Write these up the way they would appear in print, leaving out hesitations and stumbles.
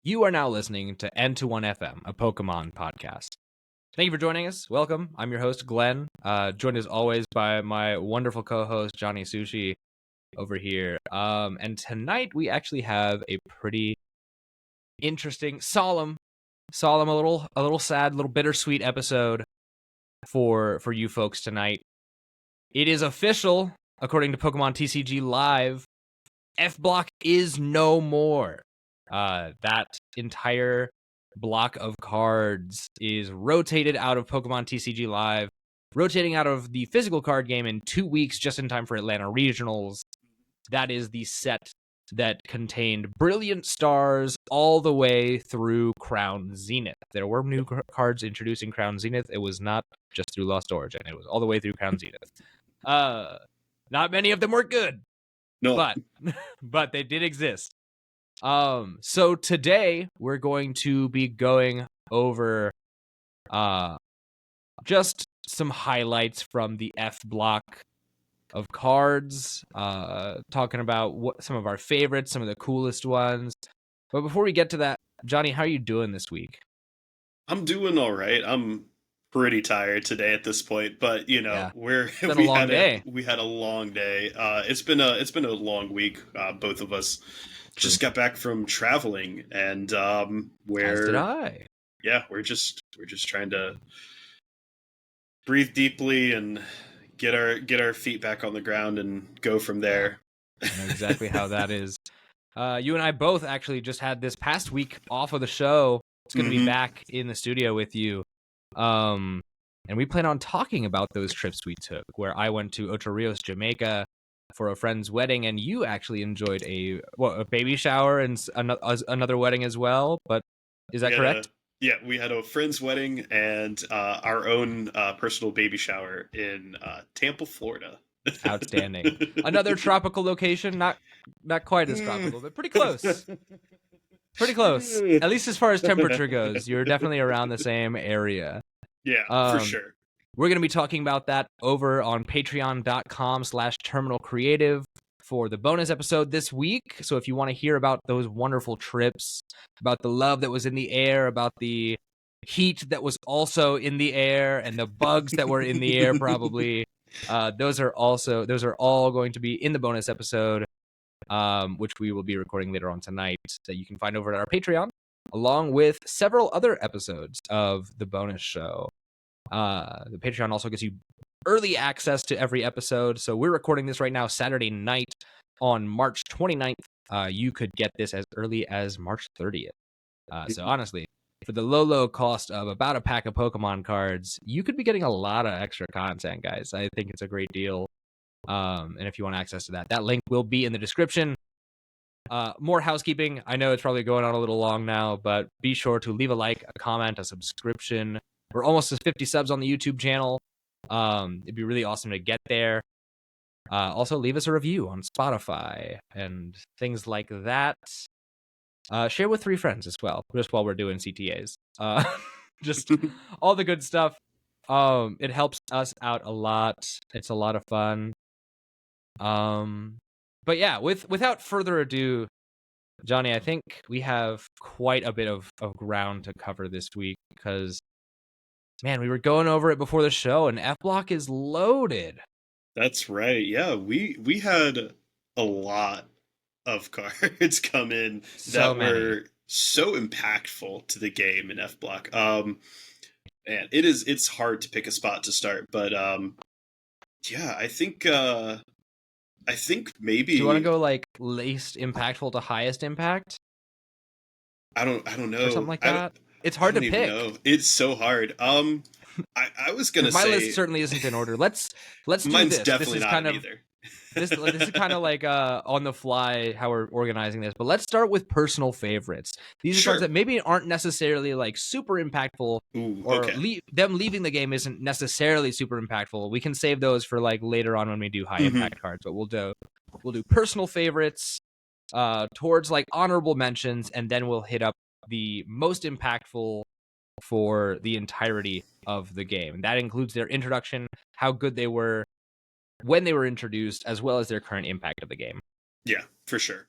You are now listening to N21FM, a Pokemon podcast. Thank you for joining us. Welcome. I'm your host, Glenn, joined as always by my wonderful co-host, Johnny Sushi, over here. And tonight we actually have a pretty interesting, solemn, a little sad, a little bittersweet episode for you folks tonight. It is official, according to Pokemon TCG Live, F-Block is no more. That entire block of cards is rotated out of Pokemon TCG Live, rotating out of the physical card game in 2 weeks, just in time for Atlanta Regionals. That is the set that contained Brilliant Stars all the way through Crown Zenith. There were new cards introducing Crown Zenith. It was not just through Lost Origin. It was all the way through Crown Zenith. Not many of them were good. No. But they did exist. So today we're going to be going over just some highlights from the F block of cards, talking about some of our favorites, some of the coolest ones. But before we get to that, Johnny, how are you doing this week? I'm doing all right. I'm pretty tired today at this point, but you know, Yeah. we had a long day. It's been a long week. Both of us just got back from traveling, and As did I. Yeah, we're just trying to breathe deeply and get our feet back on the ground and go from there. I know exactly how that is. You and I both actually just had this past week off of the show. It's going to be back in the studio with you. And we plan on talking about those trips we took, where I went to Ocho Rios, Jamaica for a friend's wedding, and you actually enjoyed a baby shower and another wedding as well. But is that correct? Yeah, we had a friend's wedding and our own personal baby shower in Tampa, Florida. Outstanding. Another tropical location, not quite as tropical, but pretty close. Pretty close. At least as far as temperature goes. You're definitely around the same area. Yeah, for sure. We're going to be talking about that over on patreon.com/terminalcreative for the bonus episode this week. So if you want to hear about those wonderful trips, about the love that was in the air, about the heat that was also in the air, and the bugs that were in the air probably, those are all going to be in the bonus episode, which we will be recording later on tonight, that you can find over at our Patreon, along with several other episodes of the bonus show. The Patreon also gives you early access to every episode. So we're recording this right now Saturday night on March 29th. You could get this as early as March 30th. So honestly, for the low cost of about a pack of Pokemon cards, you could be getting a lot of extra content, guys. I think it's a great deal. And if you want access to that link will be in the description. More housekeeping. I know it's probably going on a little long now, but be sure to leave a like, a comment, a subscription. We're almost at 50 subs on the YouTube channel. It'd be really awesome to get there. Also, leave us a review on Spotify and things like that. Share with 3 friends as well, just while we're doing CTAs. Just all the good stuff. It helps us out a lot. It's a lot of fun. But yeah, without further ado, Johnny, I think we have quite a bit of ground to cover this week because, man, we were going over it before the show, and F-Block is loaded. That's right. Yeah, we had a lot of cards come in that were so impactful to the game in F-Block. Man, it's hard to pick a spot to start, but yeah, I think maybe. Do you want to go like least impactful to highest impact? I don't know. Or something like that. It's hard to pick. Know. It's so hard. I was gonna say my list certainly isn't in order. Let's do mine's this. Definitely this is not either. This is kind of like on the fly how we're organizing this. But let's start with personal favorites. These are cards that maybe aren't necessarily like super impactful, or them leaving the game isn't necessarily super impactful. We can save those for like later on when we do high impact cards. But we'll do personal favorites towards like honorable mentions, and then we'll hit up the most impactful for the entirety of the game. And that includes their introduction, how good they were when they were introduced, as well as their current impact of the game. Yeah, for sure.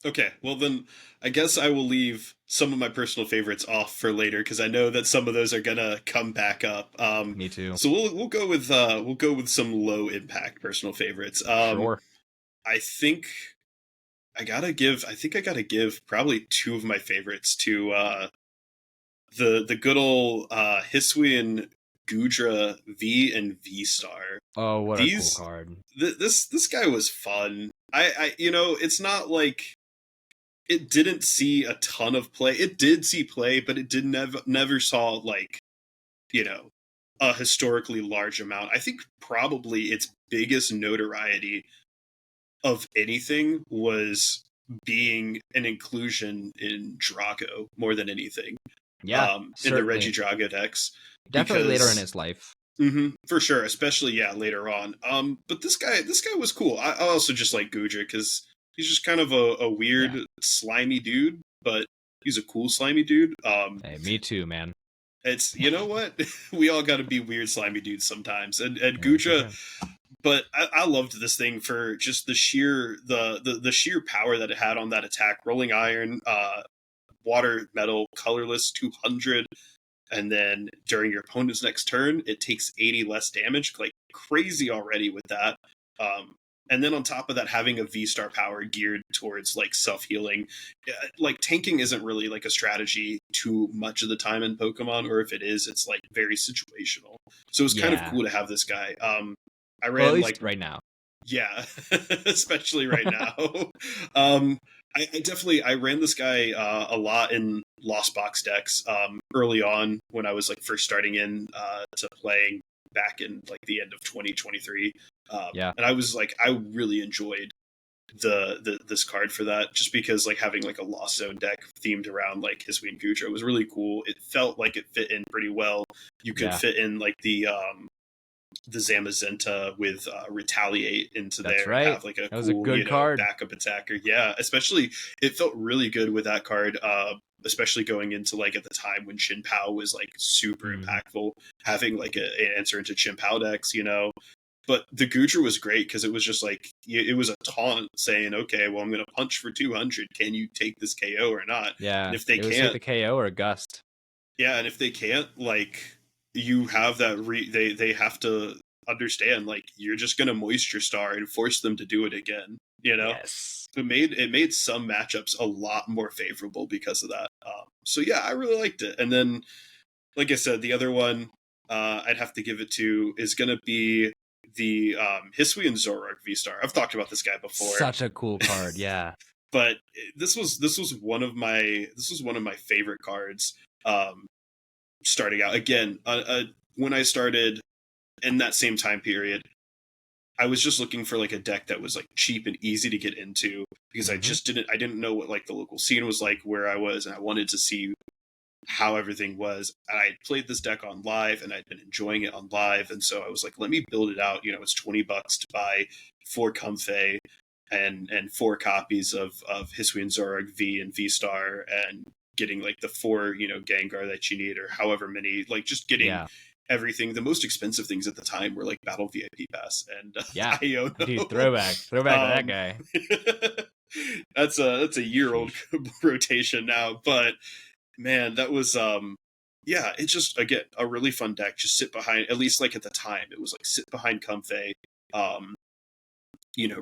Okay, well then, I guess I will leave some of my personal favorites off for later because I know that some of those are gonna come back up. Me too. So we'll go with some low impact personal favorites. Sure. I think I think I gotta give probably two of my favorites to the good old Hisuian Gudra V and V Star. Oh, what a cool These card. this guy was fun. I you know, it's not like it didn't see a ton of play. It did see play, but it did never saw like, you know, a historically large amount. I think probably its biggest notoriety of anything was being an inclusion in Drago more than anything. Yeah, In the certainly. Reggie Drago decks. Definitely later in Because his life. for sure, especially yeah, later on. But this guy was cool. I also just like Gudra because he's just kind of a weird, Yeah. slimy dude, but he's a cool slimy dude. Hey, me too, man. It's you know what, we all got to be weird slimy dudes sometimes, and Yeah, sure Gudra. can. But I loved this thing for just the sheer the sheer power that it had on that attack. Rolling Iron, water metal, colorless 200, and then during your opponent's next turn, it takes 80 less damage. Like crazy already with that. Um, and then on top of that, having a V star power geared towards like self healing, like tanking isn't really like a strategy too much of the time in Pokemon, or if it is, it's like very situational. So it's kind of Yeah. cool to have this guy. I Well, at ran like least right now. yeah, especially right now. um, I definitely I ran this guy a lot in Lost Box decks early on when I was like first starting in to playing back in like the end of 2023. Yeah. And I was like I really enjoyed the this card for that just because like having like a Lost Zone deck themed around like Hisuian Gudra was really cool. It felt like it fit in pretty well. You could Yeah. fit in like the Zamazenta with Retaliate into That's there and right. have like a That was a cool, good card. backup attacker. Yeah, especially it felt really good with that card, especially going into like at the time when Shin Pao was like super Mhm. impactful, having like an answer into Shin Pao decks. But the Gudra was great because it was just like it was a taunt saying, "Okay, well, I'm going to punch for 200. Can you take this KO or not?" And Yeah. if they It was like can't, the KO or a gust. yeah, and if they can't, like you have that they have to understand like you're just gonna moisture star and force them to do it again. Yes. It made some matchups a lot more favorable because of that. So yeah, I really liked it. And then, like I said, the other one I'd have to give it to is gonna be the Hisuian Zoroark V Star. I've talked about this guy before, Such a cool card. Yeah. but this was one of my favorite cards. Um, Starting out again when I started in that same time period, I was just looking for like a deck that was like cheap and easy to get into because Hmm. I didn't know what like the local scene was like where I was, and I wanted to see how everything was. And I played this deck on live and I'd been enjoying it on live, and so I was like, let me build it out. It's $20 to buy 4 Comfey and 4 copies of Hisuian Zoroark V and V Star, and getting like the 4 Gengar that you need, or however many, like just getting Yeah. everything. The most expensive things at the time were like Battle VIP Pass and Yeah. Dude, Iono. throwback. Throwback to that um, guy. that's a year old Sheesh. rotation now, but man, that was yeah, it's just again a really fun deck. Just sit behind, at least like at the time, it was like sit behind Comfey, um,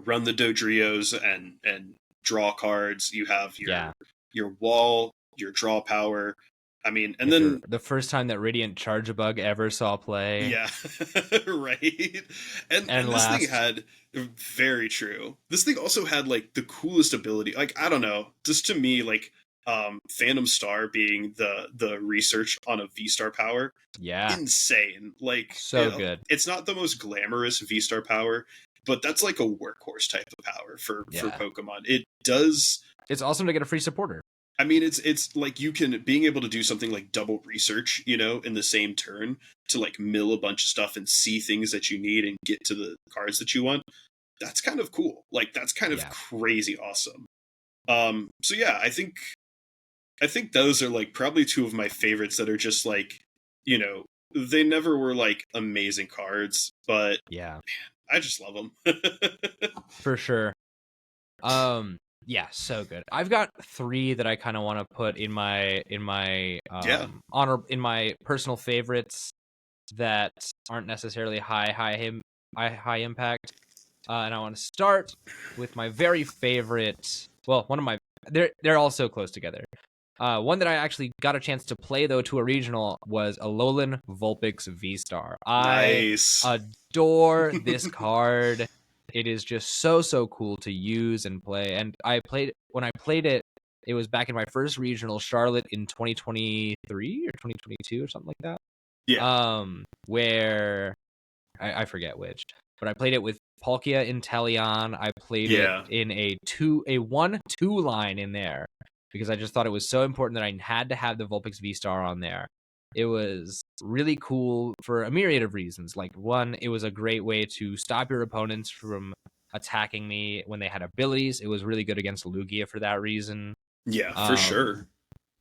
run the Dodrios and draw cards. You have Yeah. your wall, your draw power. I mean, and Yeah, for then the first time that Radiant Charge-a-Bug ever saw play. yeah, right. And And this thing last. had very true. This thing also had like the coolest ability. Like I don't know, just to me, like Phantom Star being the research on a V Star power, Yeah. insane. Like So good. it's not the most glamorous V Star power, but that's like a workhorse type of power for Yeah. Pokemon. It does. It's awesome to get a free supporter. I mean, it's like you can being able to do something like double research, in the same turn to like mill a bunch of stuff and see things that you need and get to the cards that you want. That's kind of cool. Like that's kind of Yeah. crazy awesome. So yeah, I think those are like probably two of my favorites that are just like, they never were like amazing cards, but Yeah. I just love them. For sure. Um Yeah, so good. I've got 3 that I kind of want to put in my honor, in my personal favorites that aren't necessarily high impact. And I want to start with my very favorite. Well, one of my they're all so close together. One that I actually got a chance to play though to a regional was Alolan Vulpix V-Star. Nice. I adore this card. It is just so cool to use and play. And when I played it, it was back in my first regional, Charlotte, in 2023 or 2022 or something like that. Yeah. Where I forget which, but I played it with Palkia Inteleon. I played it in a 1-2 line in there because I just thought it was so important that I had to have the Vulpix V-Star on there. It was really cool for a myriad of reasons. Like, one, it was a great way to stop your opponents from attacking me when they had abilities. It was really good against Lugia for that reason. Yeah, for sure.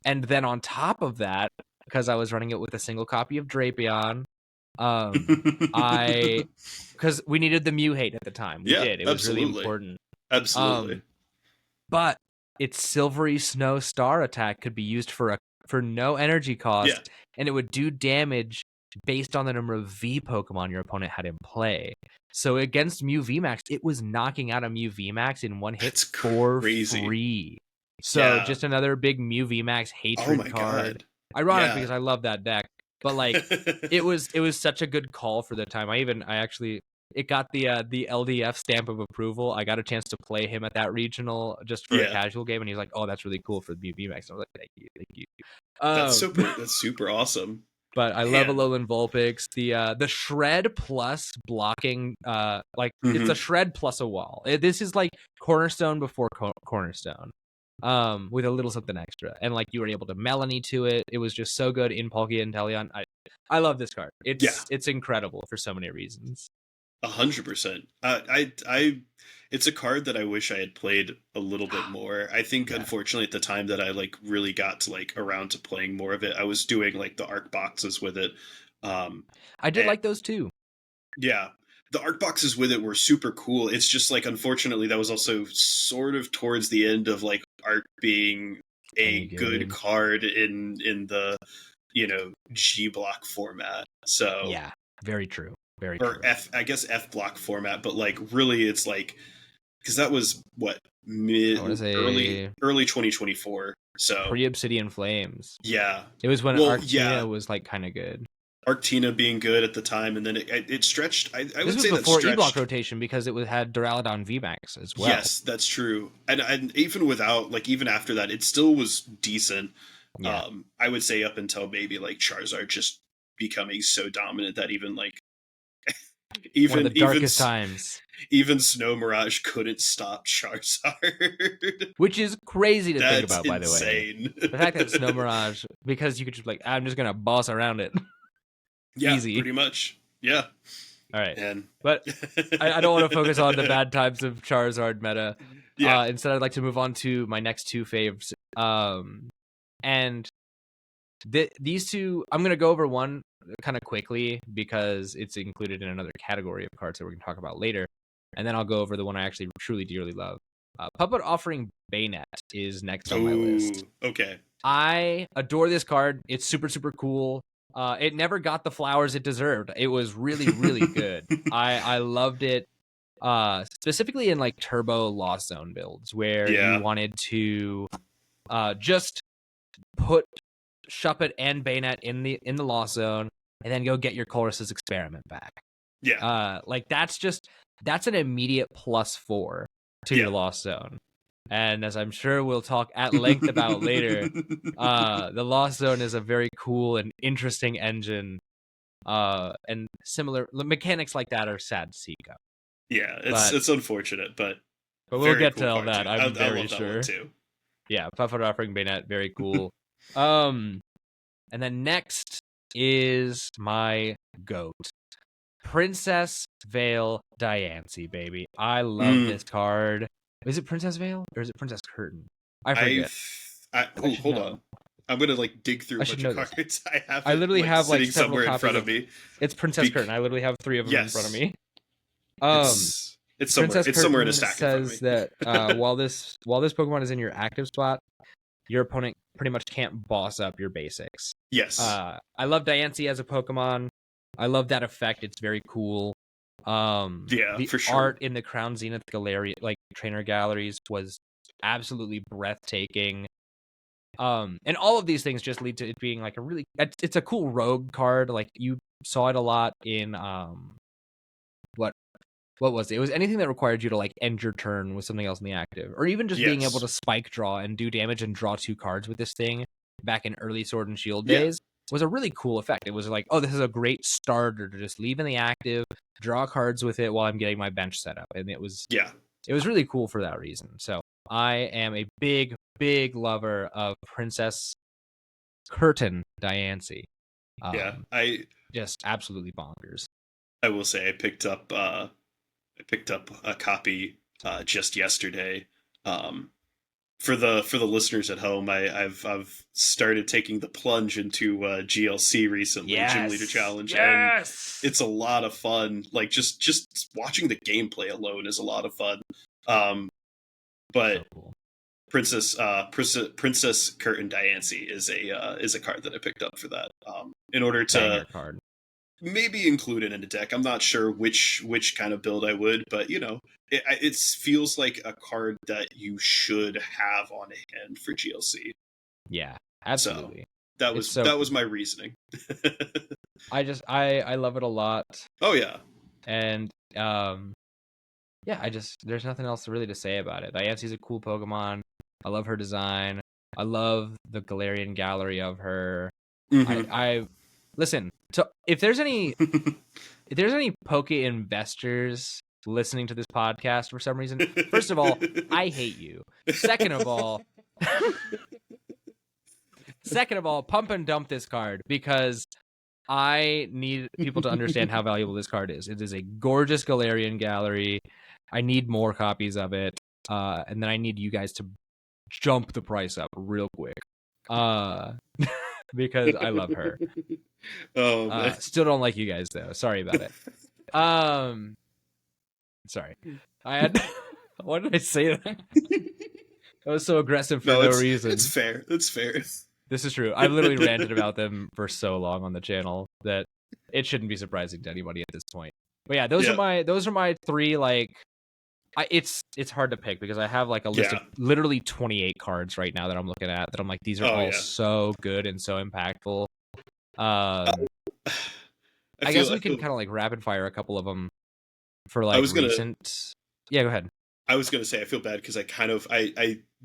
And then on top of that, because I was running it with a single copy of Drapion, because we needed the Mew hate at the time. We did. It was really important. Absolutely. But its Silvery Snow Star attack could be used for no energy cost, and it would do damage based on the number of V Pokemon your opponent had in play. So against Mew VMAX, it was knocking out a Mew VMAX in one hit for free. So just another big Mew VMAX hatred card. God. Ironic because I love that deck. But like it was such a good call for the time. It got the LDF stamp of approval. I got a chance to play him at that regional just for a casual game, and he's like, "Oh, that's really cool for the VMAX." I was like, "Thank you." That's super awesome. But I love Alolan Vulpix. The Shred plus blocking, it's a Shred plus a wall. This is like Cornerstone before Cornerstone, with a little something extra, and like you were able to Melanie to it. It was just so good in Palkia Inteleon. I love this card. It's incredible for so many reasons. 100%. It's a card that I wish I had played a little bit more. I think unfortunately at the time that I like really got to like around to playing more of it, I was doing like the ARC boxes with it. I did like those too. Yeah. The ARC boxes with it were super cool. It's just like, unfortunately, that was also sort of towards the end of like ARC being a good card in the, G block format. So yeah, very true. Very or true. F block format, but like really it's like, because that was early 2024. So pre-Obsidian Flames. Yeah. It was when Arctina was like kind of good. Arctina being good at the time, and then it stretched. I would say before E-Block rotation because it had Duraludon VMAX as well. Yes, that's true. And even without, like, even after that, it still was decent. Yeah. I would say up until maybe like Charizard just becoming so dominant that even like one of the darkest times. Even Snow Mirage couldn't stop Charizard. Which is crazy to think about, by insane. The way. The fact that Snow Mirage, because you could just like, I'm just going to boss around it. Yeah, easy. Pretty much. Yeah. All right. But I don't want to focus on the bad times of Charizard meta. Yeah. Instead, I'd like to move on to my next 2 faves. And these 2, I'm going to go over one kind of quickly because it's included in another category of cards that we're going to talk about later. And then I'll go over the one I actually truly dearly love. Puppet Offering Bayonet is next on my list. Okay. I adore this card. It's super cool. It never got the flowers it deserved. It was really good. I loved it, specifically in like Turbo Lost Zone builds where you wanted to just put Shuppet and Bayonet in the Lost Zone and then go get your Colress's Experiment back. Yeah. Like that's an immediate +4 to your Lost Zone. And as I'm sure we'll talk at length about later, the Lost Zone is a very cool and interesting engine, and similar mechanics like that are sad to see go. Yeah, it's unfortunate, but we'll get to all that. I'm very sure. Too. Yeah, Puppet Offering Bayonet, very cool. And then next is my GOAT, Princess Veil Diancie, baby. I love this card. Is it Princess Veil or is it Princess Curtain? I forget. Hold on. I'm gonna like dig through a bunch of cards. I literally have sitting like several somewhere copies in front of me. It's Princess Curtain. I literally have 3 of them in front of me. It's somewhere. Princess It's somewhere in a Curtain stack in front of says me. that while this Pokemon is in your active spot, your opponent pretty much can't boss up your basics. Yes. I love Diancie as a Pokemon. I love that effect. It's very cool. Yeah, The for sure. art in the Crown Zenith Gallery, like trainer galleries, was absolutely breathtaking. And all of these things just lead to it being like it's a cool rogue card. Like you saw it a lot in what was it? It was anything that required you to like end your turn with something else in the active, or even just being able to spike draw and do damage and draw 2 cards with this thing back in early Sword and Shield days was a really cool effect. It was like, oh, this is a great starter to just leave in the active, draw cards with it while I'm getting my bench set up, and it was really cool for that reason. So I am a big lover of Princess Curtain Diancie. I just absolutely bonkers. I will say I picked up a copy just yesterday. For the listeners at home, I've started taking the plunge into GLC recently, Gym Leader Challenge, and it's a lot of fun. Like just watching the gameplay alone is a lot of fun. But so cool. Princess Curtain Diancie is a card that I picked up for that. In order to maybe include it in a deck. I'm not sure which kind of build I would, but it feels like a card that you should have on hand for GLC. Yeah, absolutely. So that was my reasoning. I love it a lot. Oh yeah. And there's nothing else really to say about it. Diancie's a cool Pokemon. I love her design. I love the Galarian gallery of her. Mm-hmm. I listen. So if there's any Poke investors listening to this podcast for some reason, first of all, I hate you. Second of all, pump and dump this card because I need people to understand how valuable this card is. It is a gorgeous Galarian gallery. I need more copies of it, and then I need you guys to jump the price up real quick, because I love her. Oh, man. Still don't like you guys though. Sorry about it. Sorry. I had. Why did I say that? I was so aggressive for no reason. It's fair. It's fair. This is true. I've literally ranted about them for so long on the channel that it shouldn't be surprising to anybody at this point. But yeah, those are my 3 like. It's hard to pick because I have like a list of literally 28 cards right now that I'm looking at that I'm like, these are all so good and so impactful. I guess we can kind of like rapid fire a couple of them for like recent. Yeah, go ahead. I was gonna say I feel bad because I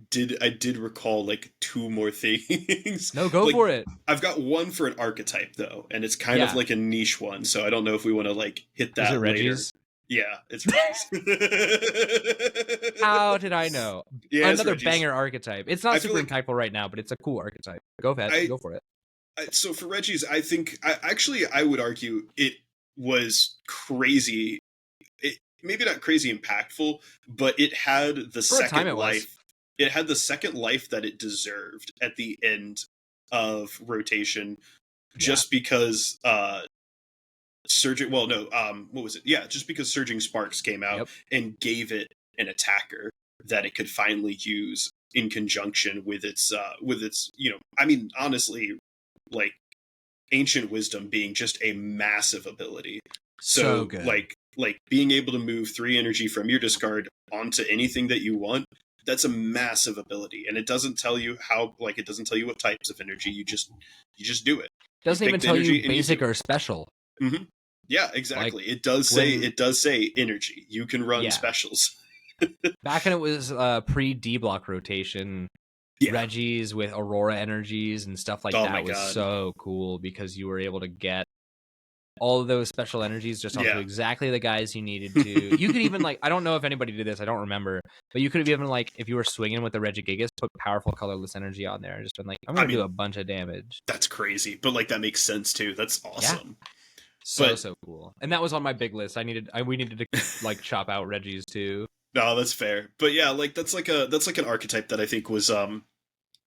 did recall like 2 more things. No, go for it. I've got one for an archetype though, and it's kind of like a niche one, so I don't know if we want to like hit that. Is it later. Reggie's? Yeah, it's Reggie's. How did I know? Yeah, another banger archetype. It's not super impactful right now, but it's a cool archetype. Go ahead, go for it. So for Reggie's, I think I would argue it was crazy. Maybe not crazy impactful, but it had the second life. It had the second life that it deserved at the end of rotation, just because Surging. Well, no. What was it? Yeah, just because Surging Sparks came out and gave it an attacker that it could finally use in conjunction with its. I mean, honestly, like Ancient Wisdom being just a massive ability. So good. Like being able to move 3 energy from your discard onto anything that you want, that's a massive ability. And it doesn't tell you how, like, it doesn't tell you what types of energy, you just do it. Doesn't even tell you basic or special. Mm-hmm. Yeah, exactly. Like, it does say energy. You can run specials. Back when it was pre-D-block rotation, Reggie's with Aurora energies and stuff like that was so cool because you were able to get all of those special energies just onto exactly the guys you needed to. You could even, like, I don't know if anybody did this, I don't remember, but you could have even, like, if you were swinging with the Regigigas, put powerful colorless energy on there and just been like, I'm going to do a bunch of damage. That's crazy, but, like, that makes sense, too. That's awesome. Yeah. So cool. And that was on my big list. We needed to, like, chop out Reggie's, too. No, that's fair. But, yeah, like, that's like an archetype that I think was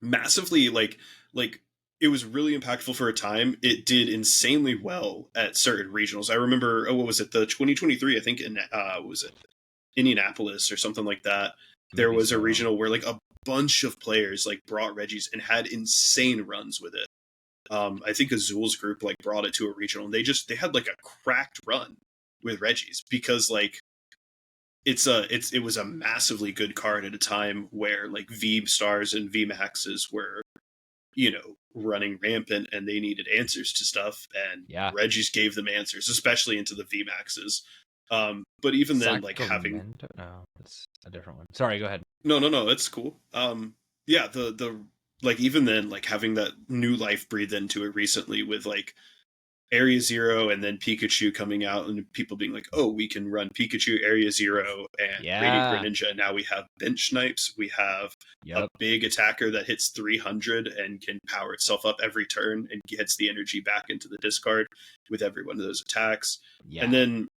massively, like it was really impactful for a time. It did insanely well at certain regionals. I remember, what was it, the 2023, I think, what was it? Indianapolis or something like that. There Maybe was a so. regional where like a bunch of players like brought Reggies and had insane runs with it. I think Azul's group like brought it to a regional, and they had like a cracked run with Reggies because like it was a massively good card at a time where like V stars and V maxes were, you know, running rampant and they needed answers to stuff, and Reggies gave them answers, especially into the V maxes. But even then, like having no, it's a different one. Sorry, go ahead. No, it's cool. Yeah, the like even then, like having that new life breathed into it recently with like Area Zero and then Pikachu coming out and people being like, oh, we can run Pikachu, Area Zero, and Radiant Greninja. Now we have bench snipes. We have a big attacker that hits 300 and can power itself up every turn and gets the energy back into the discard with every one of those attacks. And then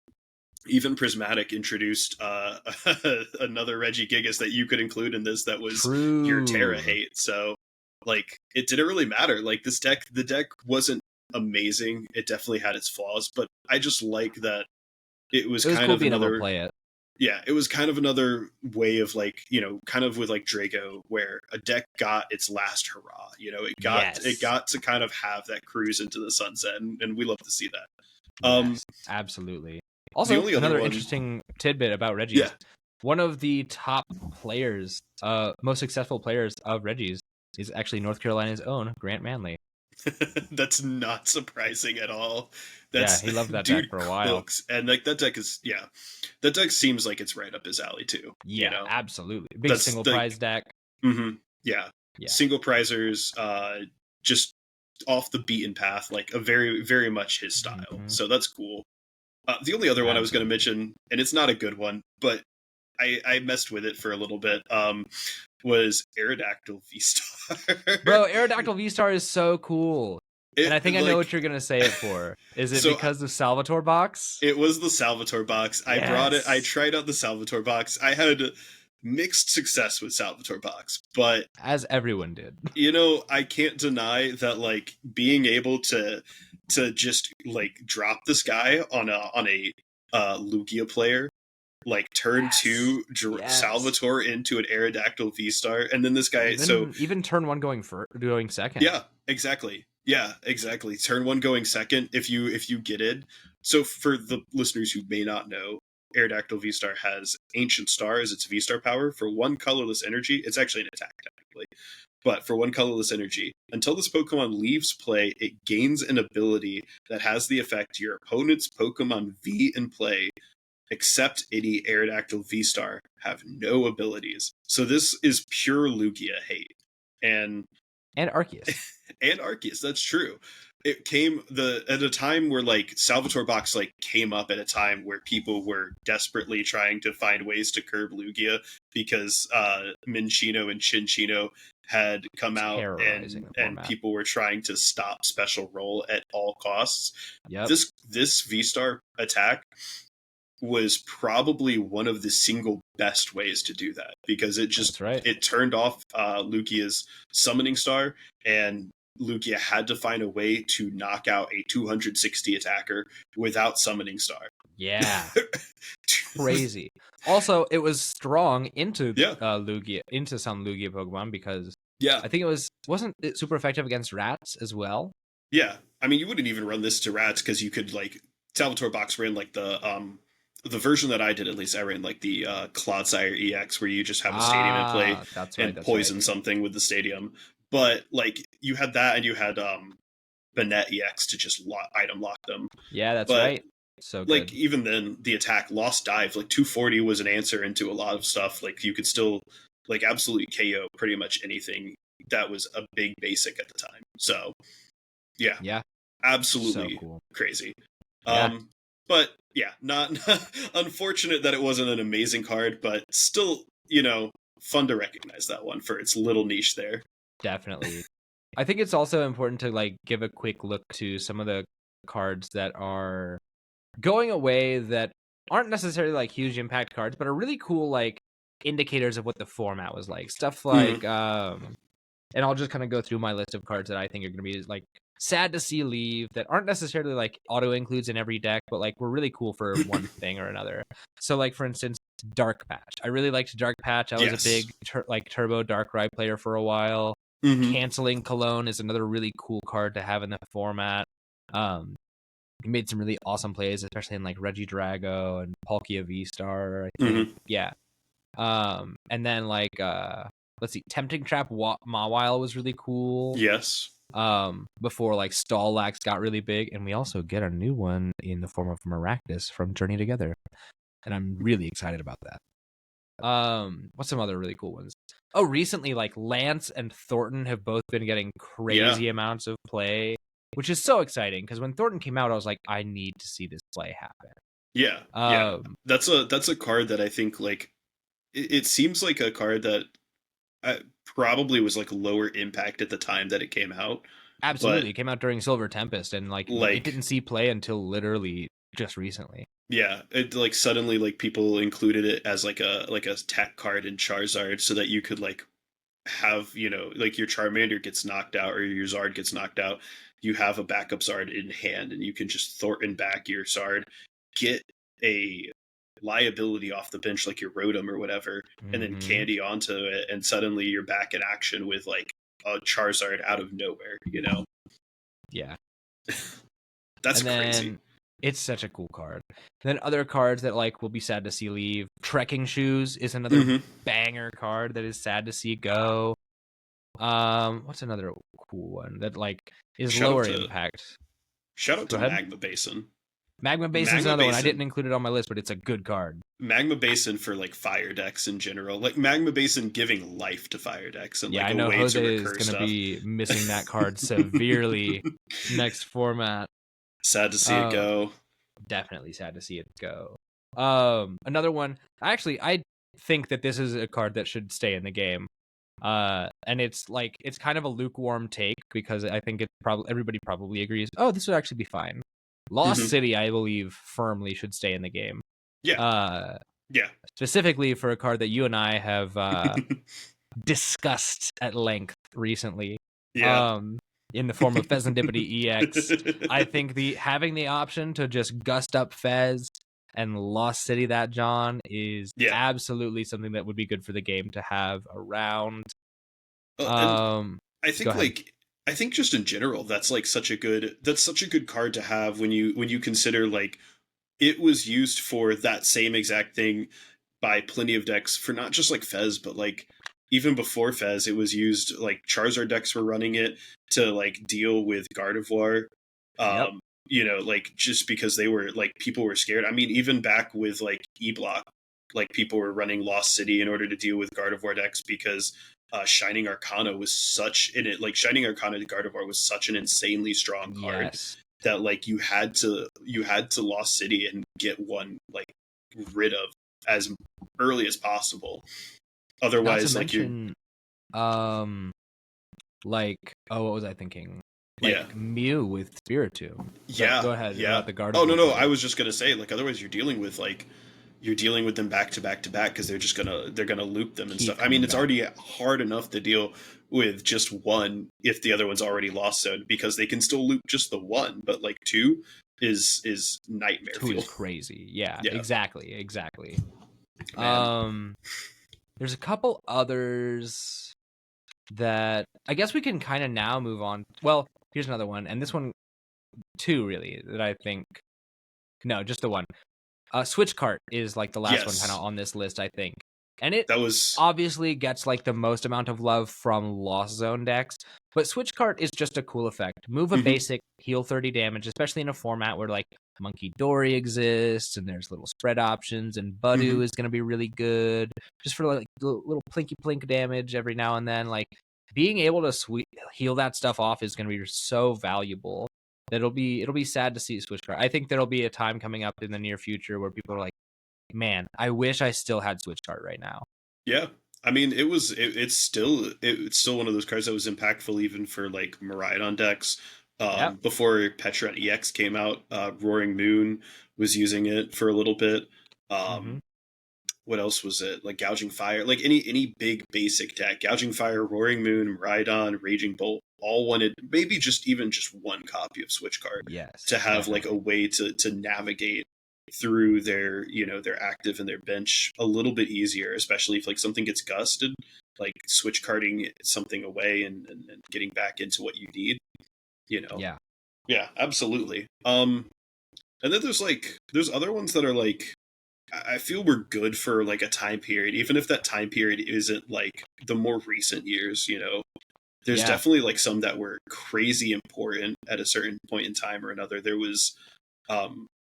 even Prismatic introduced another Regigigas that you could include in this that was your Terra hate. So like it didn't really matter. Like the deck wasn't amazing. It definitely had its flaws, but I just like that it was kind cool of being another able to play it. Yeah, it was kind of another way of like, you know, kind of with like Draco where a deck got its last hurrah. You know, it got to kind of have that cruise into the sunset, and we love to see that. Yes, absolutely. Also, another interesting tidbit about Reggies. Yeah. One of the top players, most successful players of Reggies is actually North Carolina's own Grant Manley. That's not surprising at all. He loved that deck for a while. And like that deck seems like it's right up his alley too. Yeah, you know? Absolutely. Big single prize deck. Mm-hmm. Yeah. Single prizers, just off the beaten path, like a very, very much his style. Mm-hmm. So that's cool. The only other one I was going to mention, and it's not a good one, but I messed with it for a little bit, was Aerodactyl V-Star. Bro, Aerodactyl V-Star is so cool. And I think I know what you're going to say it for. Is it because of Salvatore box? It was the Salvatore box. I brought it. I tried out the Salvatore box. I had mixed success with Salvatore box, but as everyone did. You know, I can't deny that like being able to just like drop this guy on a Lugia player, like turn 2 Salvatore into an Aerodactyl V-Star, and then this guy even turn 1 going second. Yeah, exactly. Turn 1 going second if you get it. So for the listeners who may not know, Aerodactyl V-Star has Ancient Star as its V-Star power. For 1 colorless energy, it's actually an attack technically, but for 1 colorless energy, until this Pokemon leaves play, it gains an ability that has the effect your opponent's Pokemon V in play, except any Aerodactyl V-Star, have no abilities. So this is pure Lugia hate. And Arceus. And Arceus, that's true. It came at a time where like Salvatore box like came up at a time where people were desperately trying to find ways to curb Lugia because Minccino and Cinccino had come out and people were trying to stop Special Roll at all costs. Yep. This V-Star attack was probably one of the single best ways to do that because it just it turned off Lugia's summoning star, and Lugia had to find a way to knock out a 260 attacker without summoning star. Yeah. Crazy. Also, it was strong into Lugia, into some Lugia Pokemon because I think wasn't it super effective against rats as well? Yeah. I mean, you wouldn't even run this to rats because you could like Salvatore box ran like the version that I did, at least I ran like the Clodsire EX where you just have a stadium in play and poison something with the stadium. But like you had that and you had Banette EX to just item lock them. Yeah, that's right. So good. Like even then the attack Lost Dive, like 240 was an answer into a lot of stuff. Like you could still like absolutely KO pretty much anything that was a big basic at the time. So yeah. Absolutely so cool. Crazy. But yeah, not unfortunate that it wasn't an amazing card, but still, you know, fun to recognize that one for its little niche there. Definitely. I think it's also important to like give a quick look to some of the cards that are going away that aren't necessarily like huge impact cards, but are really cool like indicators of what the format was like. Stuff like and I'll just kind of go through my list of cards that I think are going to be like sad to see leave that aren't necessarily like auto includes in every deck, but like were really cool for one thing or another. So like for instance, Dark Patch. I really liked Dark Patch. I was a big Turbo Darkrai player for a while. Canceling Cologne is another really cool card to have in the format. He made some really awesome plays, especially in like Regidrago and Palkia V-Star, I think. Yeah. And then like let's see, Tempting Trap Mawile was really cool. Yes. Before like Stallax got really big, and we also get a new one in the form of Maractus from Journey Together, and I'm really excited about that. What's some other really cool ones? Oh, recently like Lance and Thornton have both been getting crazy amounts of play, which is so exciting because when Thornton came out, I was like, I need to see this play happen. Yeah. That's a card that I think like it seems like a card that probably was like lower impact at the time that it came out. Absolutely, it came out during Silver Tempest, and like it didn't see play until literally just recently. Yeah, it like suddenly like people included it as like a tech card in Charizard so that you could like have, you know, like your Charmander gets knocked out or your Zard gets knocked out, you have a backup Zard in hand and you can just Thornton back your Zard, get a liability off the bench like your Rotom or whatever, and then candy onto it, and suddenly you're back in action with like a Charizard out of nowhere, you know? Yeah. That's crazy. It's such a cool card. Then other cards that like will be sad to see leave. Trekking Shoes is another banger card that is sad to see go. What's another cool one that like is lower impact? Shout out to Magma Basin. Magma Basin is another one. I didn't include it on my list, but it's a good card. Magma Basin for like fire decks in general, like Magma Basin giving life to fire decks, and like I know Jose is going to be missing that card severely next format. Sad to see it go. Definitely sad to see it go. Another one. Actually, I think that this is a card that should stay in the game. And it's like it's kind of a lukewarm take because I think everybody probably agrees. Oh, this would actually be fine. Lost City, I believe, firmly should stay in the game. Yeah. Specifically for a card that you and I have discussed at length recently. Yeah. In the form of Fezandipity EX. I think having the option to just gust up Fez and Lost City that John is absolutely something that would be good for the game to have around. I think just in general that's such a good card to have when you consider like it was used for that same exact thing by plenty of decks for not just like Fez, but like even before Fez, it was used like Charizard decks were running it to like deal with Gardevoir. You know, like just because they were like people were scared. I mean, even back with like E-Block, like people were running Lost City in order to deal with Gardevoir decks because Shining Arcana was Shining Arcana to Gardevoir was such an insanely strong card that like you had to Lost City and get one like rid of as early as possible. Otherwise, like what was I thinking? Like Mew with Spiritomb. Go ahead. The Gardevoir. Oh no, I was just gonna say like otherwise you're dealing with them back to back to back because they're gonna loop them and stuff. I mean, it's already hard enough to deal with just one if the other one's already lost zone because they can still loop just the one, but like two is nightmare. Two is crazy. Yeah. Exactly. Man. There's a couple others that I guess we can kind of now move on. Well, here's another one, and this one too, really, that I think. No, just the one. Switch Cart is like the last one kind of on this list, I think. And it obviously gets like the most amount of love from Lost Zone decks, but Switch Cart is just a cool effect. Move a basic, heal 30 damage, especially in a format where like Monkey Dory exists and there's little spread options, and Budu is going to be really good just for like little plinky plink damage every now and then. Like being able to heal that stuff off is going to be so valuable. It'll be sad to see Switch Cart. I think there'll be a time coming up in the near future where people are like, man, I wish I still had Switch Cart right now. Yeah. I mean, it's still one of those cards that was impactful even for like Miraidon decks. Before Petra EX came out, Roaring Moon was using it for a little bit. What else was it? Like Gouging Fire, like any big basic deck, Gouging Fire, Roaring Moon, Miraidon, Raging Bolt, all wanted maybe just one copy of Switch Card to have like a way to navigate through their, their active and their bench a little bit easier, especially if like something gets gusted, like switch carding something away and getting back into what you need, Yeah. Yeah, absolutely. And then there's other ones that are like, I feel we're good for like a time period, even if that time period isn't like the more recent years, There's definitely like some that were crazy important at a certain point in time or another. There was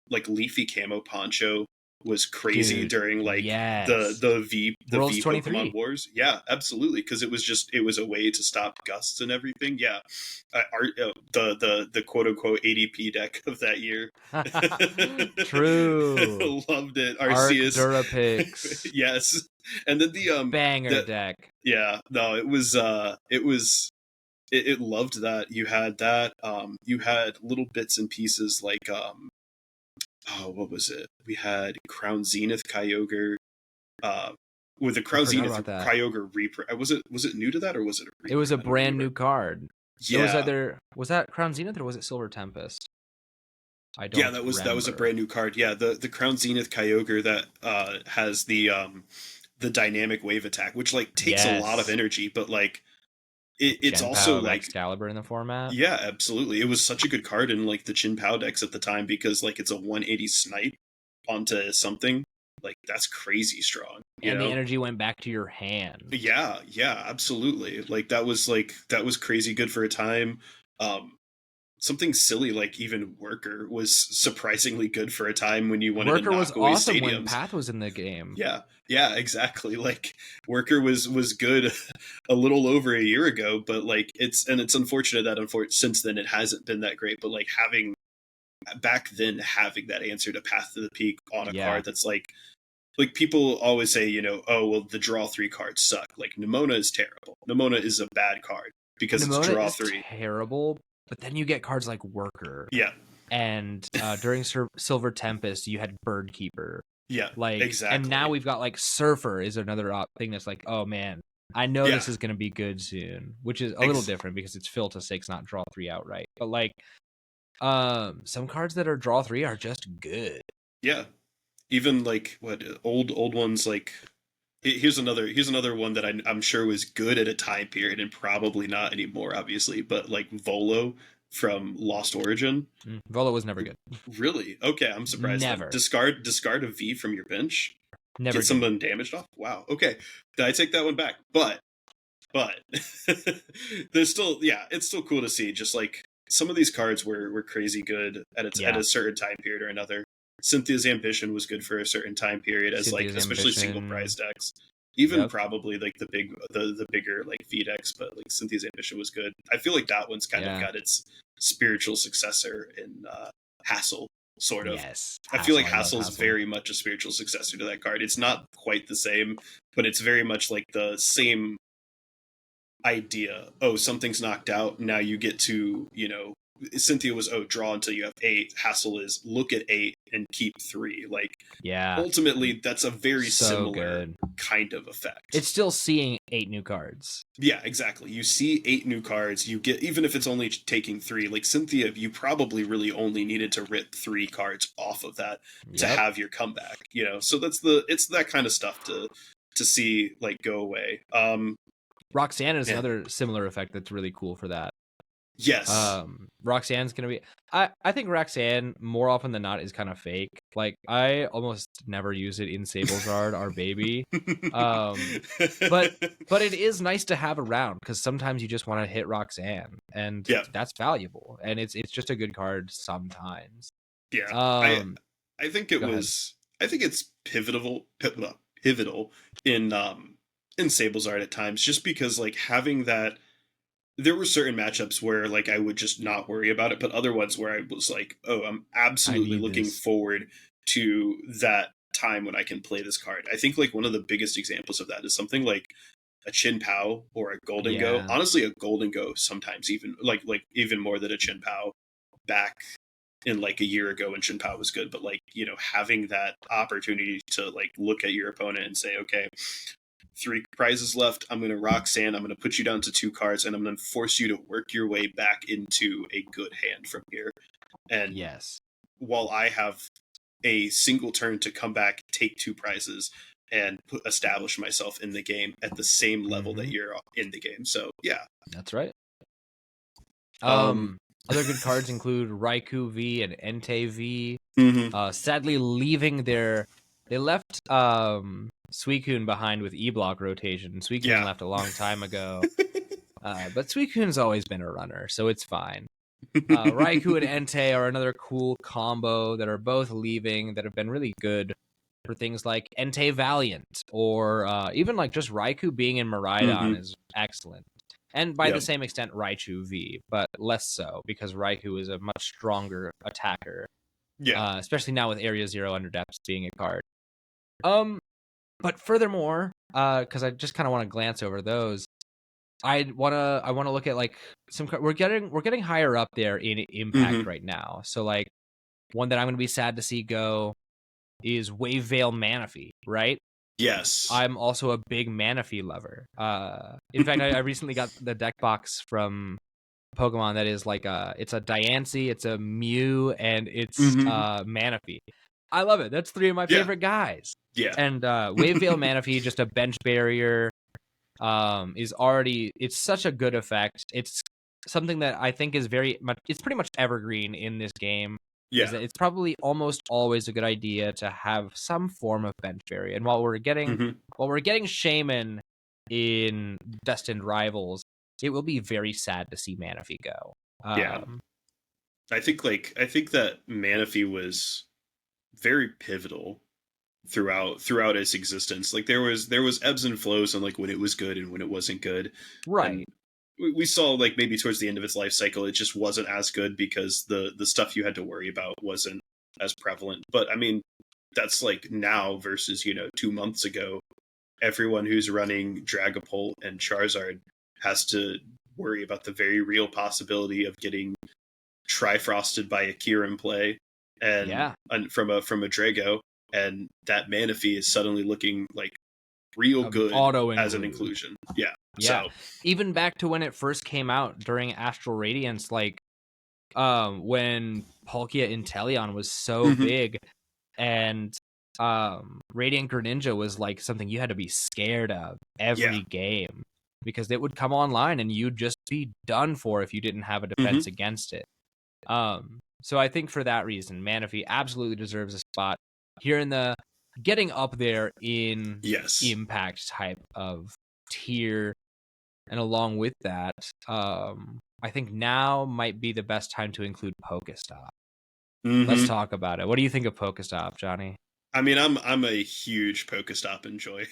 like leafy camo poncho was crazy during like the V World's V 23 Pokemon Wars. Yeah, absolutely, because it was a way to stop gusts and everything. Yeah, the quote unquote ADP deck of that year. True. Loved it. Arceus Durapix. Yes, and then the banger deck. Yeah, no, it loved that. You had that. You had little bits and pieces like what was it? We had Crown Zenith Kyogre. With the Crown Zenith Kyogre reprint. Was it new to that, or was it a reprint? It was a brand new card. Yeah. Was that Crown Zenith or was it Silver Tempest? I don't. Yeah, that was a brand new card. Yeah, the Crown Zenith Kyogre that has the dynamic wave attack, which like takes a lot of energy, but like it's also like Excalibur in the format. Yeah, absolutely. It was such a good card in like the Chin Pao decks at the time, because like it's a 180 snipe onto something. Like that's crazy strong. And the energy went back to your hand. Yeah, absolutely. Like that was crazy good for a time. Something silly like even Worker was surprisingly good for a time when you wanted to knock away awesome stadiums. When Path was in the game. Yeah, exactly. Like Worker was good a little over a year ago, but like it's unfortunate that since then it hasn't been that great. But like having that answer to Path to the Peak on a card that's like people always say, oh well, the draw 3 cards suck. Like Nimona is terrible. Nimona is a bad card because it's draw 3. Terrible. But then you get cards like Worker. Yeah. And during Silver Tempest, you had Bird Keeper. Yeah, like exactly. And now we've got like Surfer is another thing that's like, oh man, I know this is going to be good soon, which is a little different because it's fill to 6, not draw 3 outright. But like, some cards that are draw 3 are just good. Yeah, even like what old ones like. Here's another one that I'm sure was good at a time period and probably not anymore, obviously. But like Volo from Lost Origin. Volo was never good. Really? Okay, I'm surprised. Never. Discard a V from your bench. Never. Get someone damaged off. Wow. Okay, did I take that one back? But there's still it's still cool to see. Just like some of these cards were crazy good at a certain time period or another. Cynthia's Ambition was good for a certain time period as Cynthia's especially single prize decks. Even probably like the bigger like V decks, but like Cynthia's Ambition was good. I feel like that one's kind of got its spiritual successor in Hassel, sort of. Yes. I feel like Hassel is very much a spiritual successor to that card. It's not quite the same, but it's very much like the same idea. Oh, something's knocked out. Now you get to, Cynthia was draw until you have 8. Hassel is look at 8 and keep 3. Like, ultimately that's a very similar kind of effect. It's still seeing 8 new cards. Yeah, exactly. You see 8 new cards. You get, even if it's only taking 3. Like Cynthia, you probably really only needed to rip 3 cards off of that to have your comeback. So it's that kind of stuff to see like go away. Roxanne is another similar effect that's really cool for that. Yes. Roxanne's gonna be. I think Roxanne more often than not is kind of fake. Like I almost never use it in Sablezard, our baby. But it is nice to have around because sometimes you just want to hit Roxanne, and that's valuable. And it's just a good card sometimes. Yeah. I think it was. I think it's pivotal in Sablezard at times, just because like having that. There were certain matchups where like I would just not worry about it, but other ones where I was like, oh, I'm absolutely looking forward to that time when I can play this card. I think like one of the biggest examples of that is something like a Chin Pao or a Golden Go. Honestly, a Golden Go sometimes even like even more than a Chin Pao back in like a year ago when Chin Pao was good. But like, having that opportunity to like look at your opponent and say, okay, 3 prizes left. I'm going to Roxanne. I'm going to put you down to 2 cards, and I'm going to force you to work your way back into a good hand from here. And while I have a single turn to come back, take 2 prizes, and establish myself in the game at the same level that you're in the game. So yeah, that's right. Um, Other good cards include Raikou V and Entei V. Sadly, they left Suicune behind with E-Block rotation. Suicune left a long time ago, but Suicune's always been a runner, so it's fine. Raikou and Entei are another cool combo that are both leaving that have been really good for things like Entei Valiant, or even like just Raikou being in Miraidon is excellent. And by the same extent, Raichu V, but less so because Raikou is a much stronger attacker. Yeah. Especially now with Area Zero Under Depths being a card. But furthermore, because I just kind of want to glance over those, I want to look at like some. We're getting higher up there in impact right now. So like one that I'm going to be sad to see go is Wave Veil Manaphy, right? Yes. I'm also a big Manaphy lover. In fact, I recently got the deck box from Pokemon that is like it's a Diancie, it's a Mew, and it's Manaphy. I love it. That's 3 of my favorite guys. Yeah. And Wave Veil Manaphy, just a bench barrier, it's such a good effect. It's something that I think is it's pretty much evergreen in this game. Yeah. Is that it's probably almost always a good idea to have some form of bench barrier. And while we're getting Shaman in Destined Rivals, it will be very sad to see Manaphy go. I think that Manaphy was very pivotal throughout its existence. Like there was ebbs and flows on like when it was good and when it wasn't good. Right. And we saw like maybe towards the end of its life cycle, it just wasn't as good because the stuff you had to worry about wasn't as prevalent. But I mean, that's like now versus 2 months ago. Everyone who's running Dragapult and Charizard has to worry about the very real possibility of getting Trifrosted by a Kyurem play and from a Drago, and that Manaphy is suddenly looking like real good as an inclusion. Yeah. So even back to when it first came out during Astral Radiance, like when Palkia Inteleon was so big, and Radiant Greninja was like something you had to be scared of every game because it would come online and you'd just be done for if you didn't have a defense against it. So I think for that reason, Manaphy absolutely deserves a spot here in the getting up there in impact type of tier. And along with that, I think now might be the best time to include Pokestop. Let's talk about it. What do you think of Pokestop, Johnny? I mean, I'm a huge Pokestop enjoyer.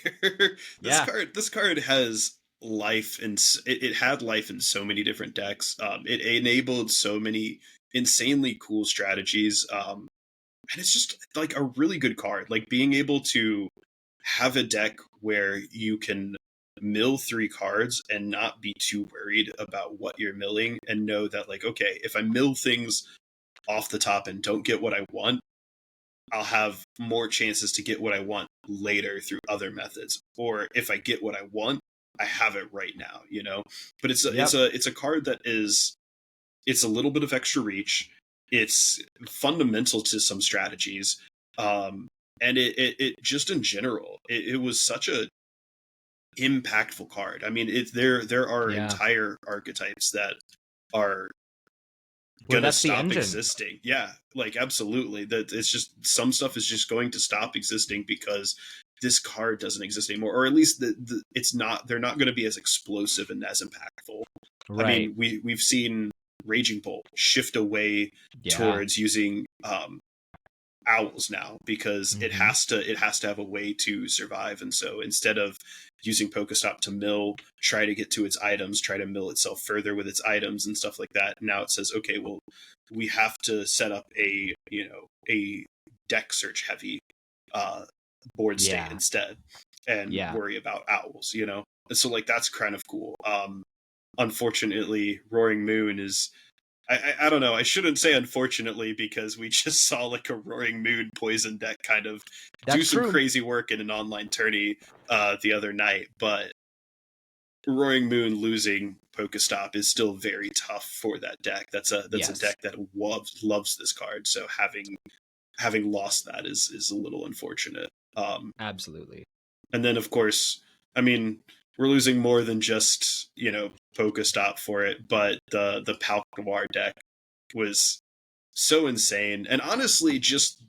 This card has life, and it had life in so many different decks. It enabled so many insanely cool strategies. And it's just like a really good card. Like being able to have a deck where you can mill 3 cards and not be too worried about what you're milling, and know that like, okay, if I mill things off the top and don't get what I want, I'll have more chances to get what I want later through other methods. Or if I get what I want, I have it right now, But it's a card that it's a little bit of extra reach. It's fundamental to some strategies. And it just in general, it was such a impactful card. I mean, there are entire archetypes that are gonna stop existing. Yeah, like absolutely. That it's just some stuff is just going to stop existing because this card doesn't exist anymore, or at least it's not. They're not going to be as explosive and as impactful. Right. I mean, we've seen Raging Bolt shift away towards using owls now because it has to have a way to survive, and so instead of using Pokestop to mill, try to get to its items, try to mill itself further with its items and stuff like that, now it says, okay, well, we have to set up a deck search heavy board state instead, and worry about owls, so like that's kind of cool. Unfortunately, Roaring Moon is I don't know. I shouldn't say unfortunately, because we just saw like a Roaring Moon poison deck kind of do some crazy work in an online tourney the other night. But Roaring Moon losing Pokestop is still very tough for that deck. That's a deck that loves this card. So having having lost that is a little unfortunate. Absolutely. And then, of course, I mean, we're losing more than just, Pokestop for it, but the Palk Noir deck was so insane. And honestly, just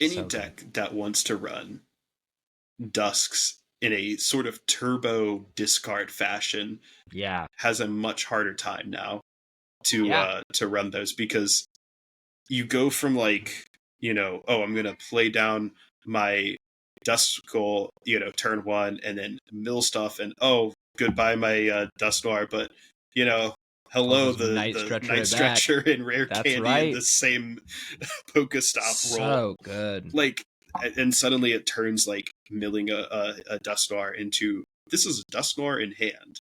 any deck that wants to run Dusks in a sort of turbo discard fashion has a much harder time now to run those, because you go from like, I'm gonna play down my Duskull, turn one, and then mill stuff, and goodbye my Dust Noir, but hello, the Night Stretcher and Rare Candy in the same Pokestop roll. So good. Like, and suddenly it turns like milling a Dust Noir into, this is a Dust Noir in hand,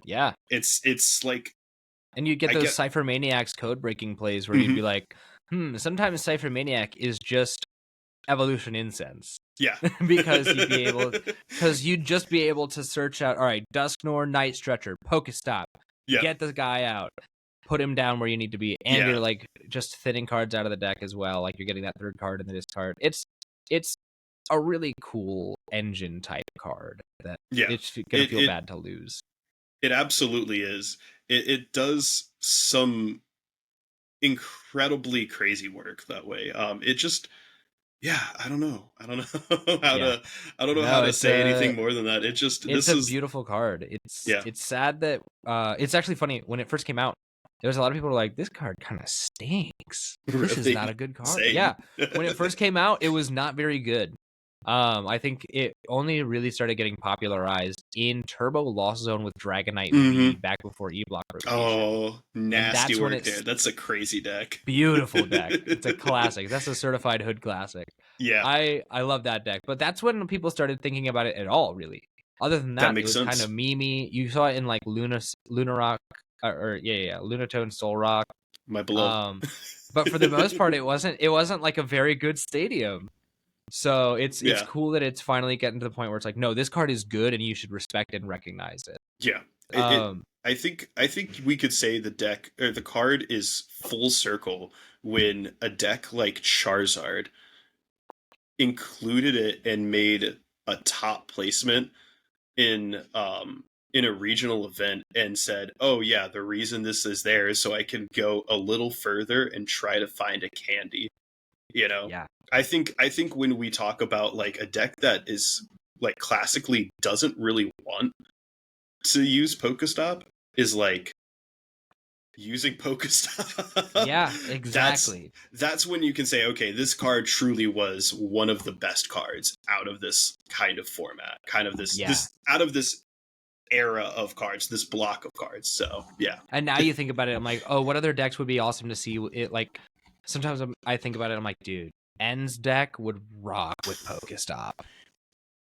Yeah. It's like, and you get those Cypher Maniacs code breaking plays where you'd be like, sometimes Cypher Maniac is just evolution incense. Yeah. because you'd just be able to search out, all right, Dusknoir, Night Stretcher, Pokestop, get this guy out, put him down where you need to be, and you're like just thinning cards out of the deck as well, like you're getting that third card in the discard. It's a really cool engine type card that it's gonna feel bad to lose. It absolutely is. It does some incredibly crazy work that way. It just, I don't know how to say anything more than that. It's a beautiful card. It's sad that it's actually funny, when it first came out, there was a lot of people who were like, this card kind of stinks. This is not a good card. Same. Yeah. When it first came out, it was not very good. I think it only really started getting popularized in Turbo Lost Zone with Dragonite V back before E-Block rotation. Oh, nasty work there. That's a crazy deck. Beautiful deck. It's a classic. That's a certified hood classic. Yeah. I love that deck. But that's when people started thinking about it at all, really. Other than that, it was kind of memey. You saw it in like Lunatone, Soul Rock. My beloved. But for the most part, it wasn't like a very good stadium. So it's cool that it's finally getting to the point where it's like, no, this card is good and you should respect and recognize it. Yeah. I think we could say the card is full circle when a deck like Charizard included it and made a top placement in a regional event and said, oh yeah, the reason this is there is so I can go a little further and try to find a candy. Yeah. I think when we talk about like a deck that is like classically doesn't really want to use Pokestop, is like using Pokestop. Yeah, exactly. That's when you can say, okay, this card truly was one of the best cards out of this kind of format, this out of this era of cards, this block of cards. So yeah. And now you think about it, I'm like, oh, what other decks would be awesome to see it? Like, sometimes I think about it, I'm like, dude, N's deck would rock with Pokestop.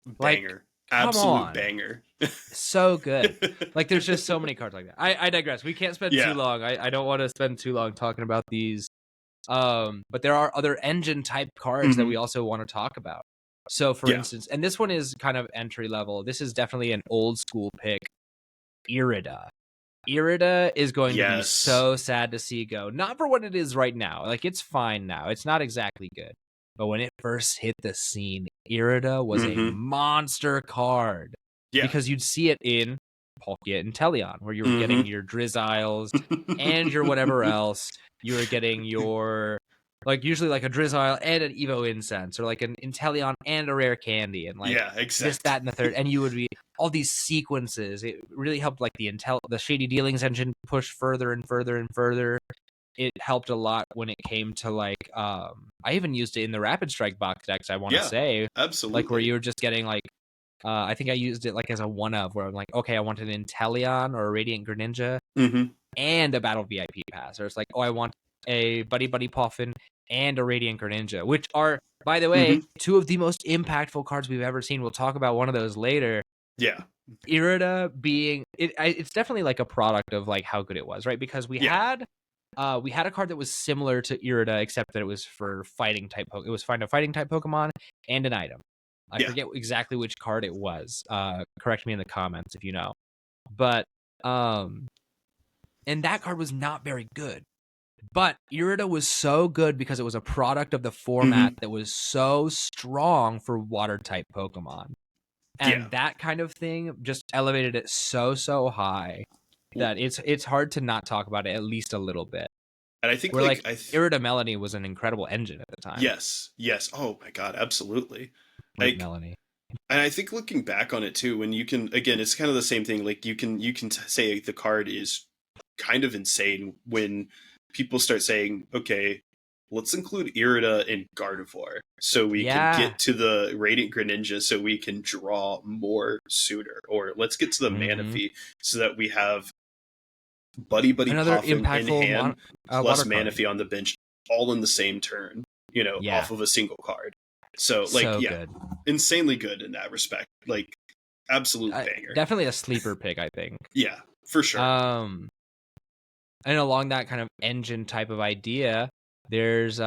Banger. Like, absolute banger. So good. Like, there's just so many cards like that. I digress. We can't spend too long. I don't want to spend too long talking about these. But there are other engine type cards that we also want to talk about. So for instance, and this one is kind of entry level. This is definitely an old school pick. Irida. Irida is going to be so sad to see go. Not for what it is right now. Like, it's fine now. It's not exactly good. But when it first hit the scene, Irida was a monster card. Yeah. Because you'd see it in Palkia and Teleon, where you were getting your Drizziles and your whatever else. You were getting your, like, usually like a Drizzile and an Evo Incense, or like an Inteleon and a Rare Candy, and like this, that, and the third. And you would be all these sequences. It really helped like the Shady Dealings engine push further and further and further. It helped a lot when it came to like I even used it in the Rapid Strike box decks, I want to say. Absolutely. Like where you were just getting like I think I used it like as a one of, where I'm like, okay, I want an Inteleon or a Radiant Greninja and a Battle VIP pass. Or it's like, oh, I want a Buddy Puffin and a Radiant Greninja, which are, by the way, two of the most impactful cards we've ever seen. We'll talk about one of those later. Yeah. Irida being it's definitely like a product of like how good it was, right? Because we had a card that was similar to Irida, except that it was for fighting type. It was find a fighting type Pokemon and an item. I forget exactly which card it was. Correct me in the comments if you know. But and that card was not very good. But Irida was so good because it was a product of the format that was so strong for water-type Pokemon. And that kind of thing just elevated it so high that it's hard to not talk about it at least a little bit. And I think where like Irida Melanie was an incredible engine at the time. Yes. Oh my god, absolutely. Like Melanie. And I think looking back on it too, when you can, again, it's kind of the same thing. Like you can say the card is kind of insane when people start saying, okay, let's include Irida in Gardevoir so we can get to the Radiant Greninja so we can draw more sooner. Or let's get to the Manaphy so that we have Buddy Another Poffin impactful in hand plus Manaphy on the bench all in the same turn, off of a single card. So good. Insanely good in that respect. Like, absolute banger. Definitely a sleeper pick, I think. Yeah, for sure. And along that kind of engine type of idea, there's